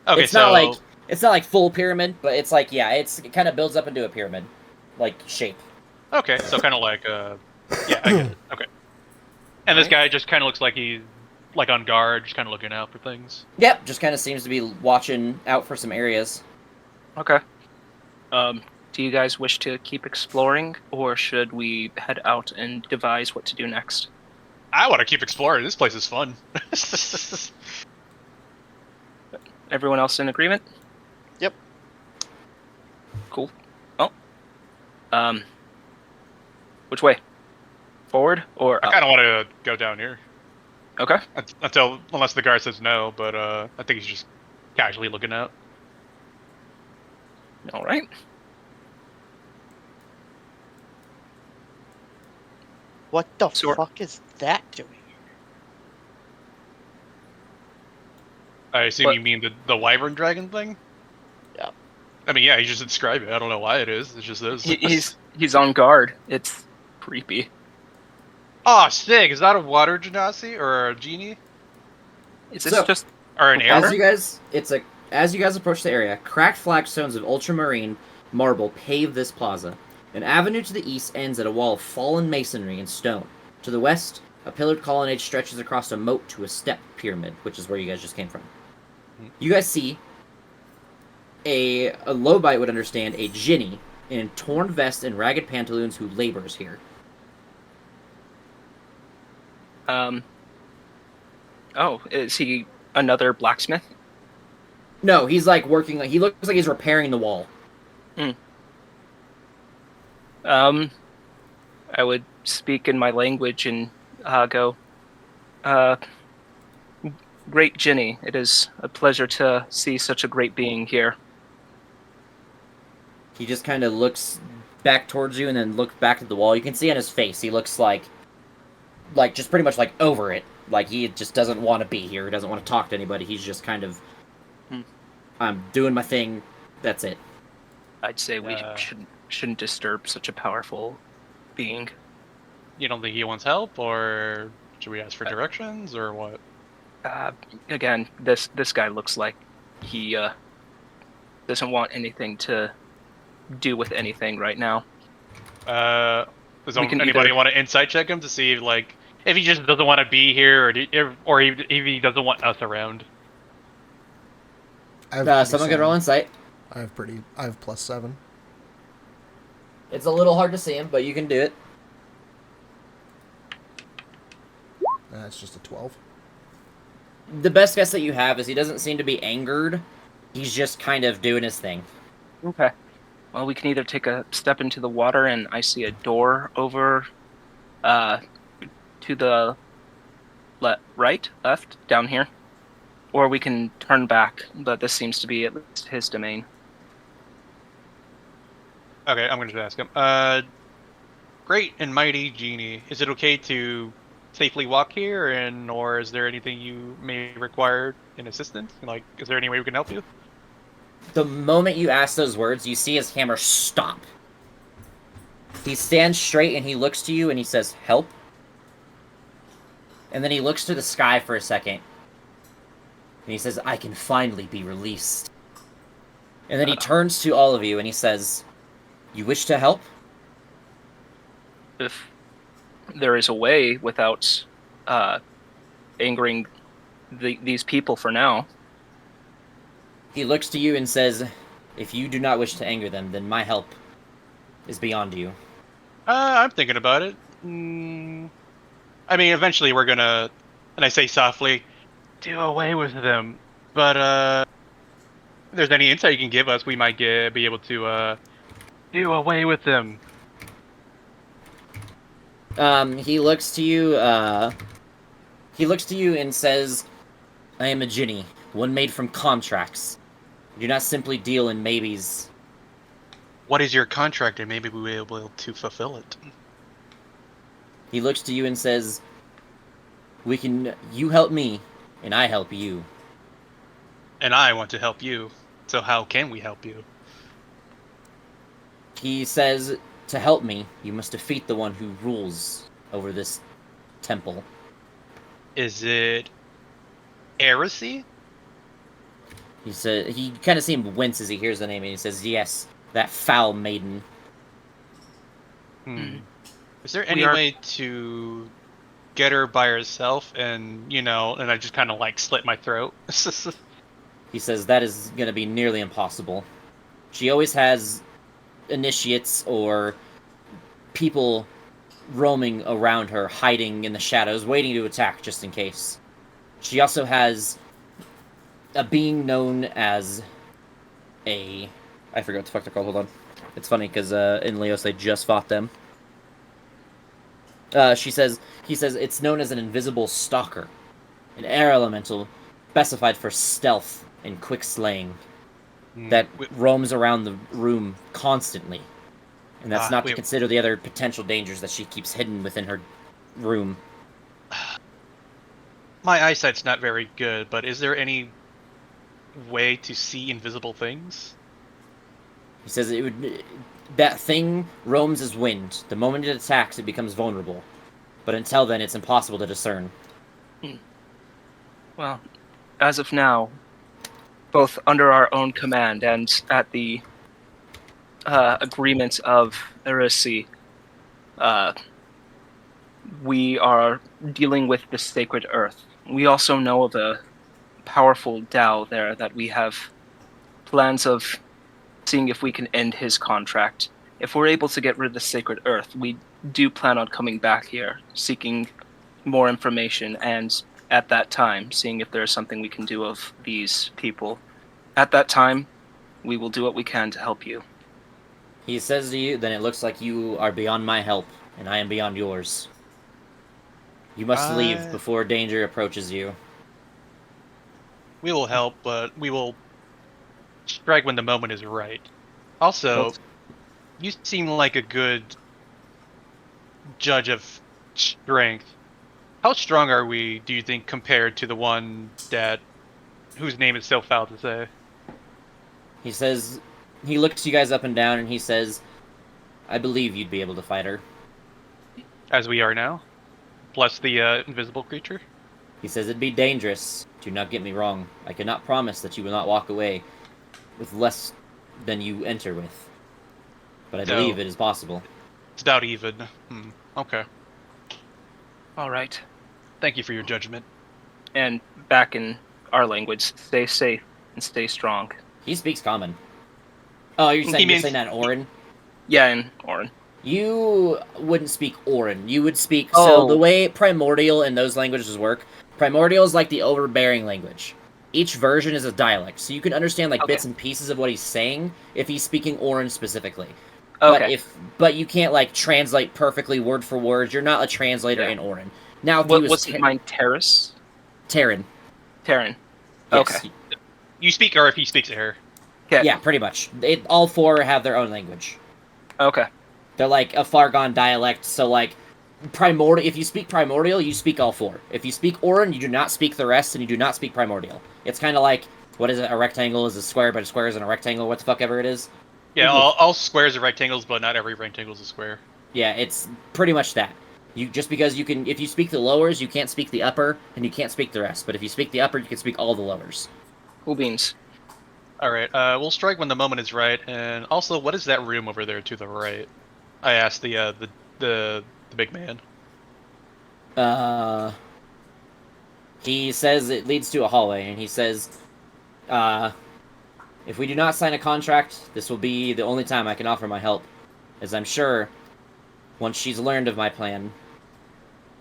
Okay, it's so not like full pyramid, but it's like it kind of builds up into a pyramid, like shape. okay, so kind of like yeah, I get it. Okay. And this guy just kind of looks like he's like on guard, just kind of looking out for things. Yep, just kind of seems to be watching out for some areas. Okay. Do you guys wish to keep exploring, or should we head out and devise what to do next? I want to keep exploring. This place is fun. Everyone else in agreement? Yep. Cool. Well, which way? Forward or I up? kind of want to go down here. Okay. Unless the guard says no, but I think he's just casually looking out. All right. What the Sure. fuck is that doing? I assume What? you mean the wyvern dragon thing? Yeah. I mean, yeah, you just described it. I don't know why it is. It just is. He's on guard. It's creepy. Oh, sick! Is that a water genasi or a genie Is this So- just or an As air? you guys approach the area, cracked flagstones of ultramarine marble pave this plaza. An avenue to the east ends at a wall of fallen masonry and stone. To the west, a pillared colonnade stretches across a moat to a step pyramid, which is where you guys just came from. You guys see a Lobite would understand a Jinny in a torn vest and ragged pantaloons who labors here. Oh, is he another blacksmith? No, he's like working. He looks like he's repairing the wall. I would speak in my language and go, Great Ginny, it is a pleasure to see such a great being here. He just kind of looks back towards you and then looks back at the wall. You can see on his face, he looks like just pretty much like over it. Like he just doesn't want to be here. He doesn't want to talk to anybody. He's just kind of, I'm doing my thing. That's it. I'd say we shouldn't disturb such a powerful being. You don't think he wants help, or should we ask for directions, or what? Again, this guy looks like he doesn't want anything to do with anything right now. Does We can anybody either- want to insight check him to see if he just doesn't want to be here, or if he doesn't want us around? I have Someone can roll insight. I have +7. It's a little hard to see him, but you can do it. It's just a 12. The best guess that you have is he doesn't seem to be angered. He's just kind of doing his thing. Okay. Well, we can either take a step into the water and I see a door over to the left, down here. Or we can turn back, but this seems to be at least his domain. Okay, I'm gonna just ask him. Great and mighty genie, is it okay to safely walk here, or is there anything you may require in assistance? Like, is there any way we can help you? The moment you ask those words, you see his hammer stop. He stands straight and he looks to you and he says, "Help." And then he looks to the sky for a second. And he says, "I can finally be released." And then he turns to all of you and he says, "You wish to help?" If there is a way without angering these people for now. He looks to you and says, "If you do not wish to anger them, then my help is beyond you." I'm thinking about it. I mean, eventually we're gonna, and I say softly, do away with them. But if there's any insight you can give us, we might be able to do away with them. He looks to you. He looks to you and says, "I am a genie, one made from contracts. I do not simply deal in maybes." What is your contract, and maybe we will be able to fulfill it. He looks to you and says, "We can. You help me, and I help you." And I want to help you. So how can we help you? He says, "To help me, you must defeat the one who rules over this temple." Is it heresy? He said he kind of seemed wince as he hears the name, and he says, "Yes, that foul maiden." Is there any way to get her by herself and, and I just kind of like slit my throat? He says that is going to be nearly impossible. She always has initiates or people roaming around her, hiding in the shadows, waiting to attack just in case. She also has a being known as I forgot what the fuck they're called, hold on. It's funny, because in Leos they just fought them. He says it's known as an invisible stalker, an air elemental specified for stealth and quick slaying that roams around the room constantly. And that's not to consider the other potential dangers that she keeps hidden within her room. My eyesight's not very good, but is there any way to see invisible things? He says that thing roams as wind. The moment it attacks, it becomes vulnerable. But until then, it's impossible to discern. Well, as of now, both under our own command and at the agreement of heresy, we are dealing with the sacred earth. We also know of a powerful Tao there that we have plans of seeing if we can end his contract. If we're able to get rid of the sacred earth, we do plan on coming back here, seeking more information, and at that time, seeing if there's something we can do of these people. At that time, we will do what we can to help you. He says to you, "Then it looks like you are beyond my help, and I am beyond yours. You must leave before danger approaches you." We will help, but we will strike when the moment is right. Also, you seem like a good judge of strength. How strong are we, do you think, compared to the one whose name is so foul to say? He says, he looks you guys up and down, and he says, "I believe you'd be able to fight her." As we are now? Plus the invisible creature? He says, "It'd be dangerous. Do not get me wrong. I cannot promise that you will not walk away with less than you enter with. But I believe it is possible." It's about even. Okay. All right. Thank you for your judgment. And back in our language, stay safe and stay strong. He speaks common. Oh, you're saying that in Orin? Yeah, in Orin. You wouldn't speak Orin. You would speak... So the way Primordial and those languages work, Primordial is like the overbearing language. Each version is a dialect, so you can understand like bits and pieces of what he's saying if he's speaking Orin specifically. Okay. But you can't like translate perfectly word for word. You're not a translator in Orin. Now, if what's mine? Terrace? Terran. Terran. Yes. Okay. You speak, or if he speaks to her. Okay. Yeah, pretty much. All four have their own language. Okay. They're like a far gone dialect, so like Primordial. If you speak Primordial, you speak all four. If you speak Orin, you do not speak the rest, and you do not speak Primordial. It's kind of like, what is it? A rectangle is a square, but a square isn't a rectangle. What the fuck ever it is. Yeah, all squares are rectangles, but not every rectangle is a square. Yeah, it's pretty much that. Just because you can, if you speak the lowers, you can't speak the upper, and you can't speak the rest. But if you speak the upper, you can speak all the lowers. Cool beans. All right, we'll strike when the moment is right. And also, what is that room over there to the right? I asked the big man. He says it leads to a hallway, and he says, "If we do not sign a contract, this will be the only time I can offer my help, as I'm sure, once she's learned of my plan,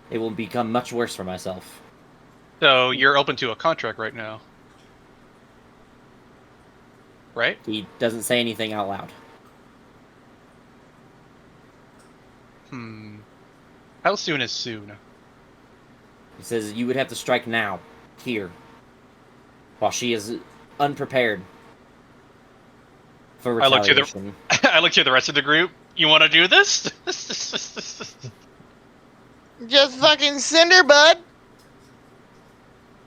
it will become much worse for myself." So you're open to a contract right now? right? He doesn't say anything out loud. How soon is soon? He says you would have to strike now, here, while she is unprepared for I look to the retaliation. I look to the rest of the group. You want to do this? Just fucking send her, bud.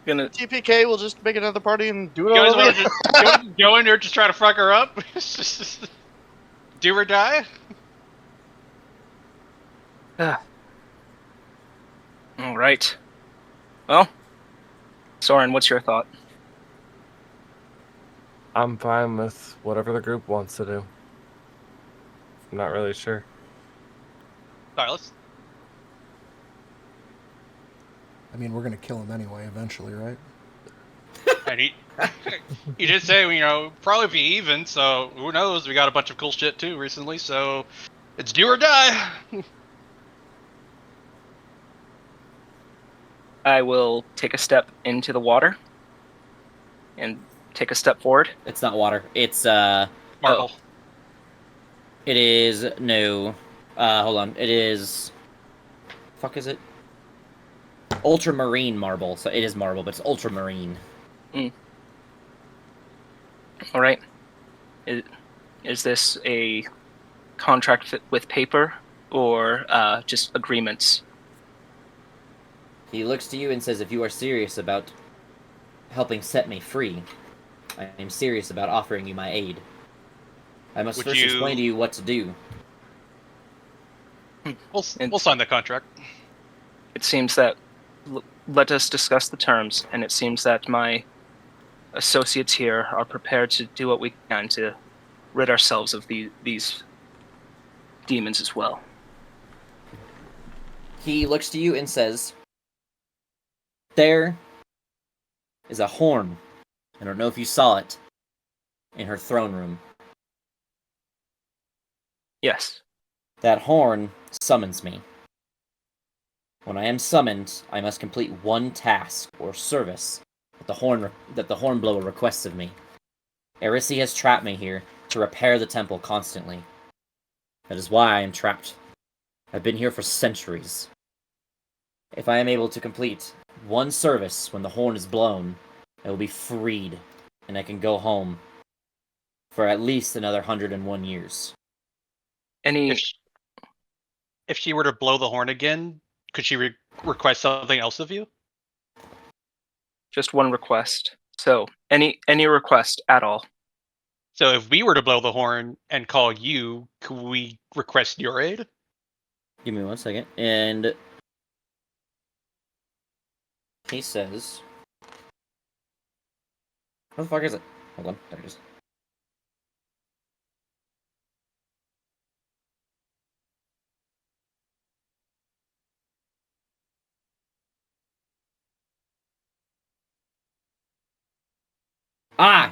Gonna TPK will just make another party and do it You all guys over want to again. just go in there, just try to fuck her up? Do or die? all right. Well, Soren, what's your thought? I'm fine with whatever the group wants to do. I'm not really sure. Alright, let's. I mean, we're gonna kill him anyway, eventually, right? And he did say, probably be even, so who knows? We got a bunch of cool shit too recently, so it's do or die. I will take a step into the water and take a step forward. It's not water. It's Marble. It is no. Hold on. It is. Fuck is it? Ultramarine marble. So it is marble, but it's ultramarine. All right. Is this a contract with paper or just agreements? He looks to you and says, "If you are serious about helping set me free, I am serious about offering you my aid. I must Would first explain to you what to do." We'll sign the contract. It seems that let us discuss the terms, and it seems that my associates here are prepared to do what we can to rid ourselves of these demons as well. He looks to you and says, "There is a horn. I don't know if you saw it in her throne room. Yes. That horn summons me. When I am summoned, I must complete one task or service that the hornblower requests of me. Erisi has trapped me here to repair the temple constantly. That is why I am trapped. I've been here for centuries. If I am able to complete one service when the horn is blown, I will be freed, and I can go home for at least another 101 years." If she were to blow the horn again, could she request something else of you? Just one request. So any request at all. So if we were to blow the horn and call you, could we request your aid? Give me 1 second. And he says, "Where the fuck is it? Hold on. There it is."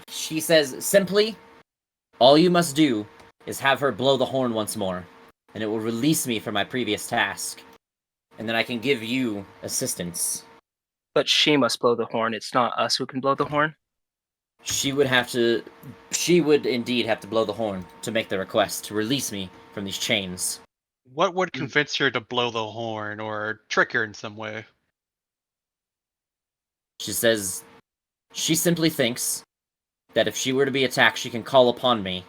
She says simply, "All you must do is have her blow the horn once more, and it will release me from my previous task. And then I can give you assistance." But she must blow the horn. It's not us who can blow the horn. She would indeed have to blow the horn to make the request to release me from these chains. What would convince her to blow the horn or trick her in some way? She says she simply thinks that if she were to be attacked, she can call upon me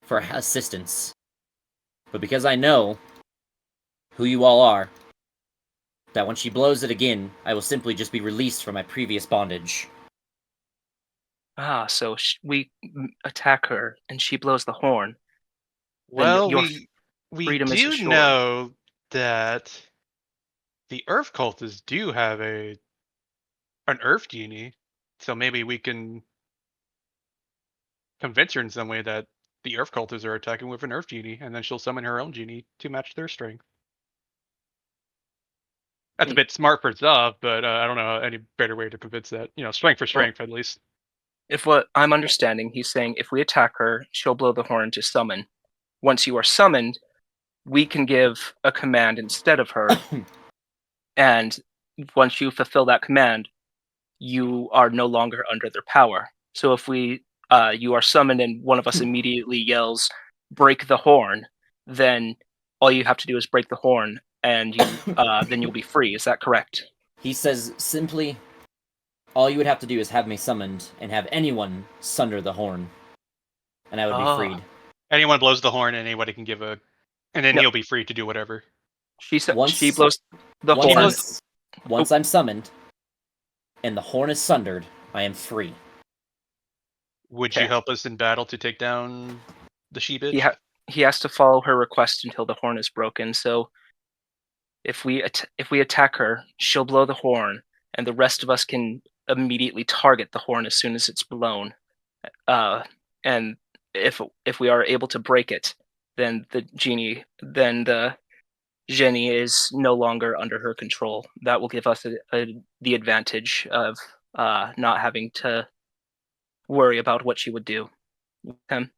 for assistance. But because I know who you all are, that when she blows it again, I will simply just be released from my previous bondage. So we attack her and she blows the horn. Well, your we freedom is do assured. know that the Earth cultists do have an Earth genie, so maybe we can convince her in some way that the Earth cultists are attacking with an Earth genie, and then she'll summon her own genie to match their strength. That's a bit smart for Zav, but I don't know any better way to convince that. Strength for strength, at least. If what I'm understanding, he's saying if we attack her, she'll blow the horn to summon. Once you are summoned, we can give a command instead of her. And once you fulfill that command, you are no longer under their power. So if we you are summoned and one of us immediately yells, "Break the horn," then all you have to do is break the horn, and you then you'll be free. Is that correct? He says simply, all you would have to do is have me summoned and have anyone sunder the horn, and I would be Ah. freed. Anyone blows the horn, anybody can give a, and then Yep. he'll be free to do whatever. She said Once- she blows the Once, horn. once I'm summoned and the horn is sundered, I am free. Would Okay. you help us in battle to take down the she bitch? He has to follow her request until the horn is broken. So if we attack her, she'll blow the horn, and the rest of us can immediately target the horn as soon as it's blown. And if we are able to break it, then the genie is no longer under her control. That will give us the advantage of not having to worry about what she would do. Okay.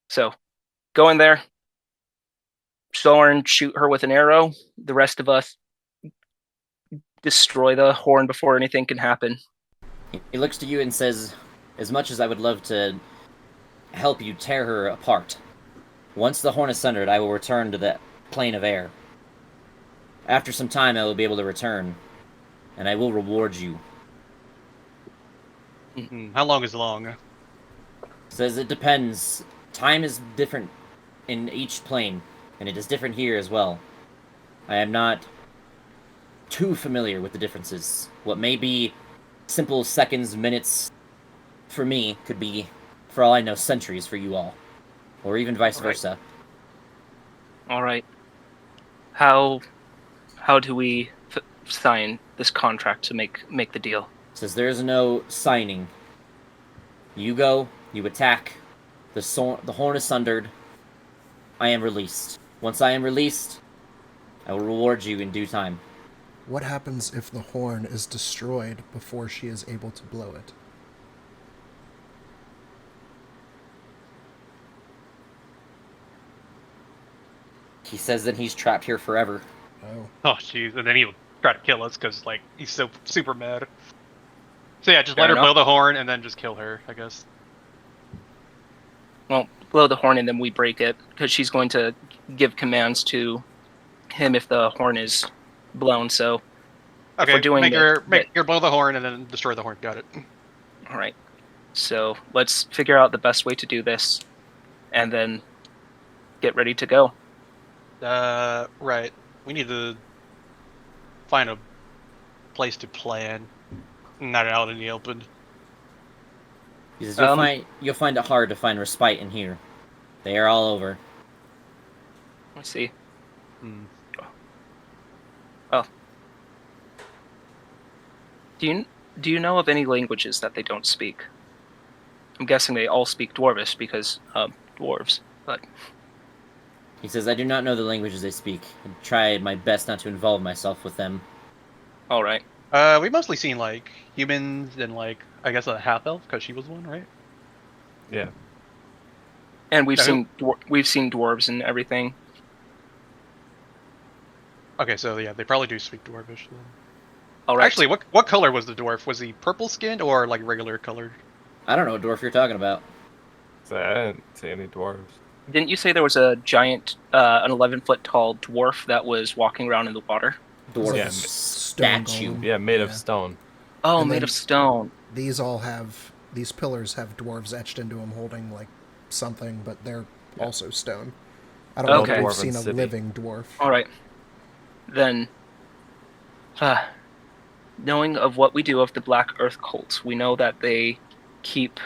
So, go in there, Soren, shoot her with an arrow. The rest of us destroy the horn before anything can happen. He looks to you and says, as much as I would love to help you tear her apart, once the horn is sundered, I will return to the plane of air. After some time, I will be able to return, and I will reward you. How long is long? Says it depends. Time is different in each plane, and it is different here as well. I am not too familiar with the differences. What may be simple seconds, minutes for me could be, for all I know, centuries for you all. Or even vice versa. All right. How do we sign this contract to make the deal? Says there is no signing. You go, you attack, the horn is sundered, I am released. Once I am released, I will reward you in due time. What happens if the horn is destroyed before she is able to blow it? He says that he's trapped here forever. Oh. Oh, jeez. And then he'll try to kill us because, like, he's so super mad. So yeah, just Fair let her enough. blow the horn and then just kill her, I guess. Well, blow the horn and then we break it, because she's going to give commands to him if the horn is blown. So, Okay, we're doing make the- her blow the horn and then destroy the horn. Got it. all right. So let's figure out the best way to do this, and then get ready to go. Right. We need to find a place to plan. Not out in the open. He says Um, you'll find it hard to find respite in here. They are all over. Let's see. Hmm. Oh. Do you know of any languages that they don't speak? I'm guessing they all speak Dwarvish because dwarves. But He says, I do not know the languages they speak. I tried my best not to involve myself with them. all right. We've mostly seen, like, humans and, like, I guess a half-elf, because she was one, right? Yeah. And we've Now, seen dwarves and everything. Okay, so yeah, they probably do speak Dwarvish then. All right. Actually, what color was the dwarf? Was he purple-skinned or, like, regular colored? I don't know what dwarf you're talking about. So I didn't see any dwarves. Didn't you say there was a giant, an 11-foot tall dwarf that was walking around in the water? Dwarf Like Yeah. a stone statue. golem. Yeah, made of stone. Oh, And made then- of stone. These pillars have dwarves etched into them holding, like, something, but they're also stone. I don't know Okay. if we've Dwarven seen a city. living dwarf. All right. Then, knowing of what we do of the Black Earth cult, we know that they keep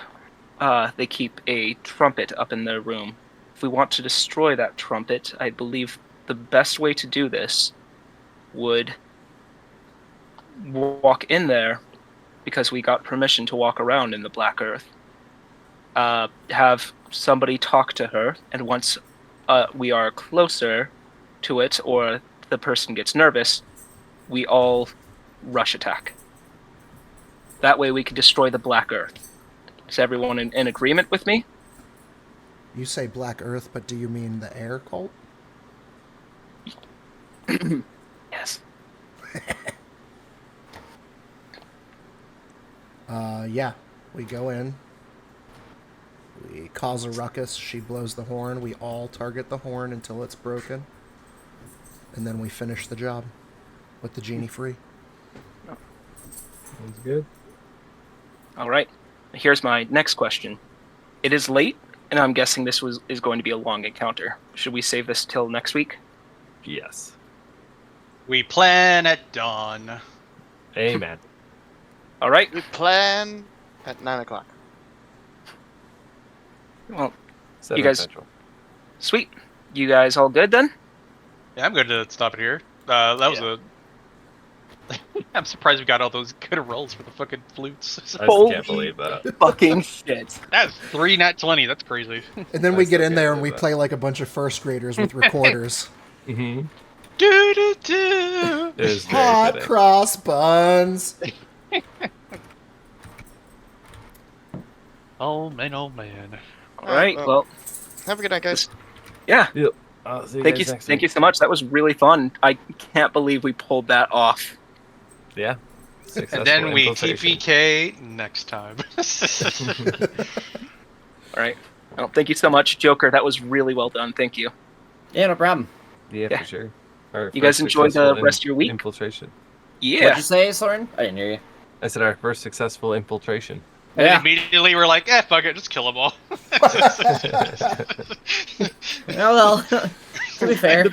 a trumpet up in their room. If we want to destroy that trumpet, I believe the best way to do this would walk in there, because we got permission to walk around in the Black Earth. Have somebody talk to her, and once we are closer to it, or the person gets nervous, we all rush attack. That way we can destroy the Black Earth. Is everyone in agreement with me? You say Black Earth, but do you mean the air cult? Yes. Yeah, we go in. We cause a ruckus. She blows the horn. We all target the horn until it's broken. And then we finish the job with the genie free. Sounds good. All right. Here's my next question. It is late, and I'm guessing this is going to be a long encounter. Should we save this till next week? Yes. We plan at dawn. Amen. All right. We plan at 9 o'clock. Well, 7 guys- Central. sweet. You guys all good then? Yeah, I'm good to stop it here. That was a. I'm surprised we got all those good rolls for the fucking flutes. I just Holy can't believe that. Fucking shit. That's 3 nat 20. That's crazy. And then I we still get in can't there and we believe that. play like a bunch of first graders with recorders. Mm-hmm. Do do do. It is very Hot fitting. cross buns. Oh man, oh man. All right. well- Well, Have a good night, guys. yeah. I'll see you Thank guys you. next Thank week. you so much. That was really fun. I can't believe we pulled that off. Yeah. And Successful then we infiltration. TPK next time. All right. Well, thank you so much, Joker. That was really well done. Thank you. Yeah, no problem. Yeah, Yeah. for sure. Our You guys first enjoy the successful rest of your week? Infiltration. Yeah. What'd you say, Soren? I didn't hear you. I said our first successful infiltration. And Yeah. immediately we're like, fuck it, just kill them all. Oh well. To be fair.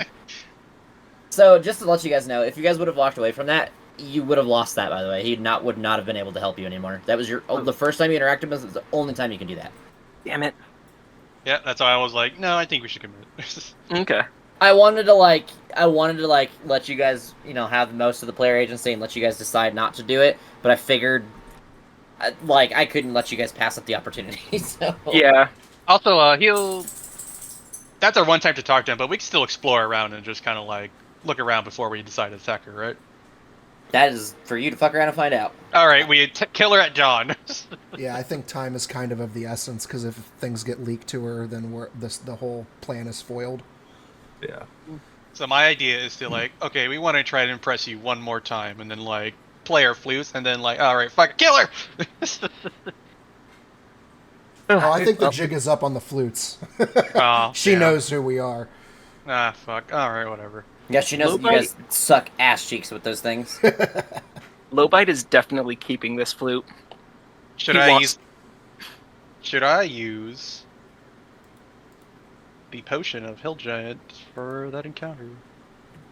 So just to let you guys know, if you guys would have walked away from that, you would have lost that. By the way, would not have been able to help you anymore. That was the first time you interacted with us. It's the only time you can do that. Damn it. Yeah, that's why I was like, no, I think we should commit. Okay. I wanted to let you guys, have most of the player agency and let you guys decide not to do it, but I figured, I couldn't let you guys pass up the opportunity. So Yeah. Also, that's our one time to talk to him, but we can still explore around and just kind of look around before we decide to attack her, right? that is for you to fuck around and find out. All right, we kill her at dawn. Yeah, I think time is kind of the essence, because if things get leaked to her, then the whole plan is foiled. Yeah. So my idea is to okay, we want to try to impress you one more time, and then play our flutes, and then all right, fuck, kill her. Oh, I think the jig is up on the flutes. Oh, She yeah. knows who we are. Ah, fuck. All right, whatever. Yeah, she knows that you Lowbite. guys suck ass cheeks with those things. Lowbite is definitely keeping this flute. Should He I wants- use the potion of Hill Giant for that encounter?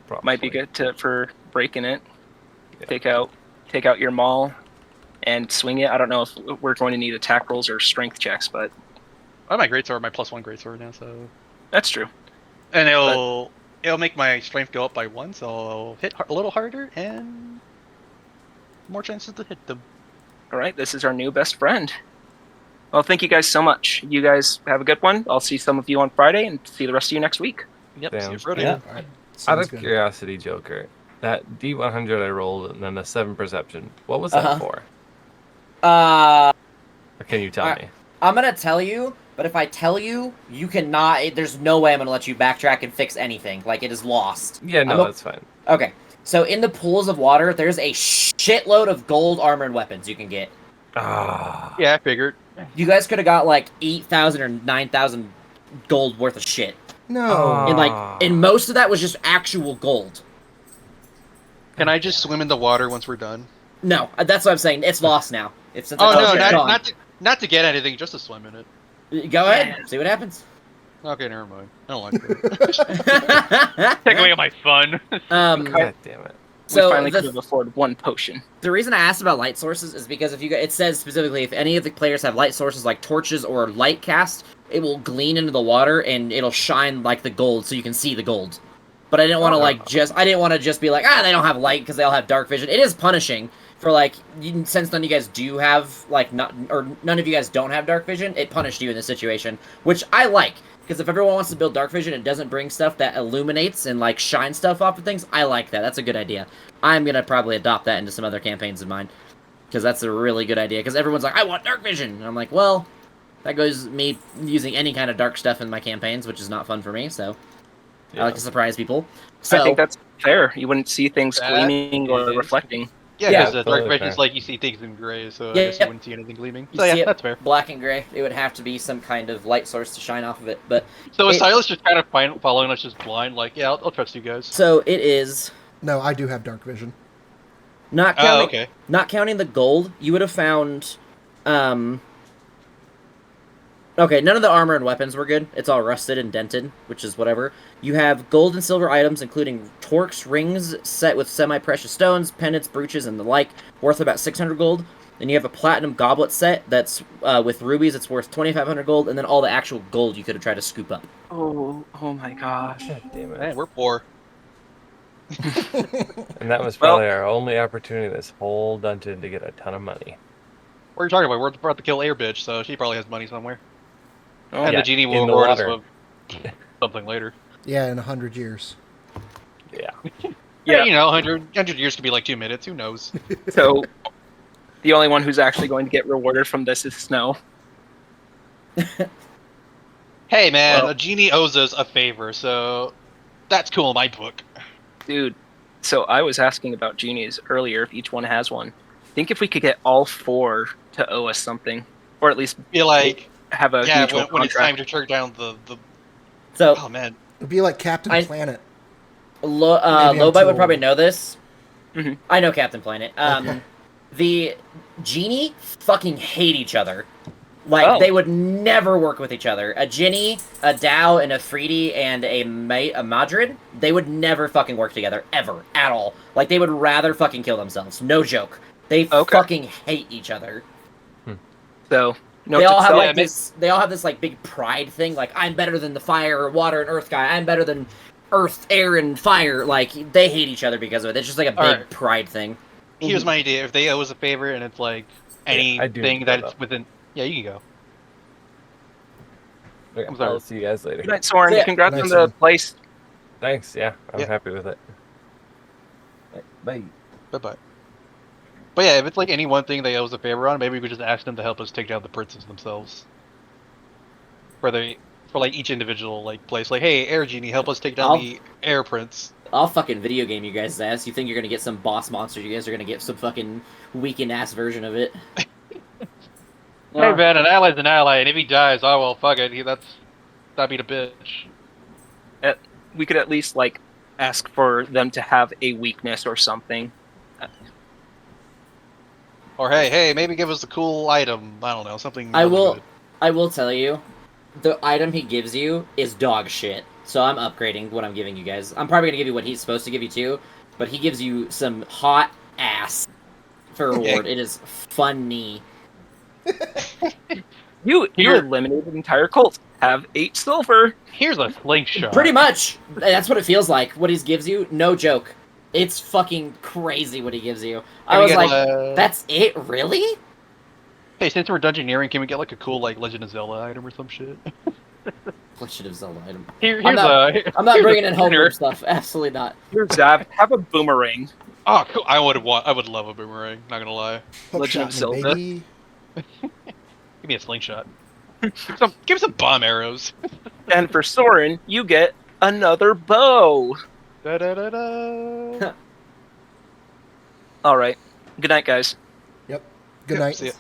Probably. Might be good for breaking it. Yeah. Take out your maul and swing it. I don't know if we're going to need attack rolls or strength checks, but I have my greatsword, my +1 greatsword now, so that's true. and it'll make my strength go up by 1, so I'll hit a little harder and more chances to hit them. All right, this is our new best friend. Well, thank you guys so much. You guys have a good one. I'll see some of you on Friday and see the rest of you next week. Yep. Damn. See you Friday. Yeah. All right. Out Sounds of good. curiosity, Joker, that D100 I rolled and then the 7 perception, what was that Uh-huh. for? Or can you tell I- me? I'm gonna tell you, but if I tell you, you cannot. There's no way I'm gonna let you backtrack and fix anything. It is lost. Yeah, no, I'm a- that's fine. Okay, so in the pools of water, there's a shitload of gold armor and weapons you can get. Ah. Yeah, I figured. You guys could have got 8,000 or 9,000 gold worth of shit, No. and most of that was just actual gold. Can I just swim in the water once we're done? No, that's what I'm saying. It's lost now. Since Oh it's no, gone. not to get anything, just to swim in it. Go ahead, see what happens. Okay, never mind. I don't like it. Take away my fun. God damn it. We so finally the- could have afforded one potion. The reason I asked about light sources is because it says specifically if any of the players have light sources like torches or light cast, it will glean into the water and it'll shine like the gold, so you can see the gold. But I didn't want to I didn't want to just be like, they don't have light because they all have dark vision. It is punishing for since none of you guys do have none of you guys don't have dark vision. It punished you in this situation, which I like. Because if everyone wants to build dark vision and doesn't bring stuff that illuminates and shine stuff off of things, I like that. That's a good idea. I'm gonna probably adopt that into some other campaigns of mine, because that's a really good idea. Because everyone's like, I want dark vision, and I'm like, well, that goes me using any kind of dark stuff in my campaigns, which is not fun for me. So I like to surprise people. So I think that's fair. You wouldn't see things That gleaming or is- reflecting. Yeah, Yeah, because dark totally vision fair. is like you see things in gray, so Yeah, I guess yeah. you wouldn't see anything gleaming. You So see yeah, it that's fair. black and gray. It would have to be some kind of light source to shine off of it. But So is it- Silas just kind of following us just blind? Like, yeah, I'll trust you guys. so it is No, I do have dark vision. not Oh, counting okay. not counting the gold. You would have found. Okay, none of the armor and weapons were good. It's all rusted and dented, which is whatever. You have gold and silver items, including torques, rings set with semi-precious stones, pendants, brooches, and the like, worth about 600 gold. Then you have a platinum goblet set that's with rubies. It's worth 2,500 gold, and then all the actual gold you could have tried to scoop up. Oh my gosh. God damn it. Man, we're poor. And that was Well- probably our only opportunity this whole dungeon to get a ton of money. What are you talking about? We're about to kill Air Bitch, so she probably has money somewhere. Oh, And yeah, the genie in will the reward us water. with something later. Yeah, in 100 years. Yeah. Yeah, you know, 100 years could be like 2 minutes. Who knows? So the only one who's actually going to get rewarded from this is Snow. Hey, man, Well- a genie owes us a favor, so that's cool in my book. Dude, so I was asking about genies earlier if each one has one. Think if we could get all 4 to owe us something, or at least Be like, have a yeah, mutual when it's time contract. to track down the. So Oh man, It'd be like Captain I- Planet. Maybe I'm Lowbite too would probably old. know this. Mhm. I know Captain Planet. Okay. The genie fucking hate each other. Like, Oh. they would never work with each other. A Ginny, a Dow, and a Freedy, and a Madrid, they would never fucking work together, ever, at all. Like, they would rather fucking kill themselves. No joke. They Okay. fucking hate each other. So no, They all have so- like this. They all have this like big pride thing. Like, I'm better than the fire, water, and earth guy. I'm better than earth, air, and fire. Like, they hate each other because of it. It's just like a big Alright. pride thing. here's my idea. If they owe us a favor and it's like I do need anything to that go, it's within, yeah, you can go. Okay, I'm sorry. I'll see you guys later. Good night, Soren. Yeah. Congrats Good on night, the Soren. place. Thanks. Yeah, I'm Yeah. happy with it. Bye. Bye bye. But yeah, if it's like any one thing they owe us a favor on, maybe we could just ask them to help us take down the princes themselves. For like each individual like place, like, hey, Air Genie, help us take down I'll- the Air Prince. I'll fucking video game you guys' ass. You think you're gonna get some boss monster? You guys are gonna get some fucking weakened ass version of it. Hey man, an ally's an ally, and if he dies, oh well, fuck it. That'd be the bitch. We could at least like ask for them to have a weakness or something. Or hey, maybe give us a cool item. I don't know, something. I really will. good. I will tell you, the item he gives you is dog shit. So I'm upgrading what I'm giving you guys. I'm probably gonna give you what he's supposed to give you too, but he gives you some hot ass for reward. It is funny. You Here- eliminated the entire cult. Have 8 silver. Here's a slingshot. Pretty much. That's what it feels like. What he gives you, no joke. It's fucking crazy what he gives you. I Can we was get, like, that's it, really? Hey, since we're dungeoneering, can we get like a cool like Legend of Zelda item or some shit? Legend of Zelda item. Here's I'm not here's bringing a in homebrew winner. stuff. Absolutely not. Here, Zav, have a boomerang. Oh, cool. I would love a boomerang. Not gonna lie. Hook Legend of shot me, Zelda. baby. Give me a slingshot. Give me some bomb arrows. And for Soren, you get another bow. Da da da da. All right. Good night, guys. Yep. Good night. See ya.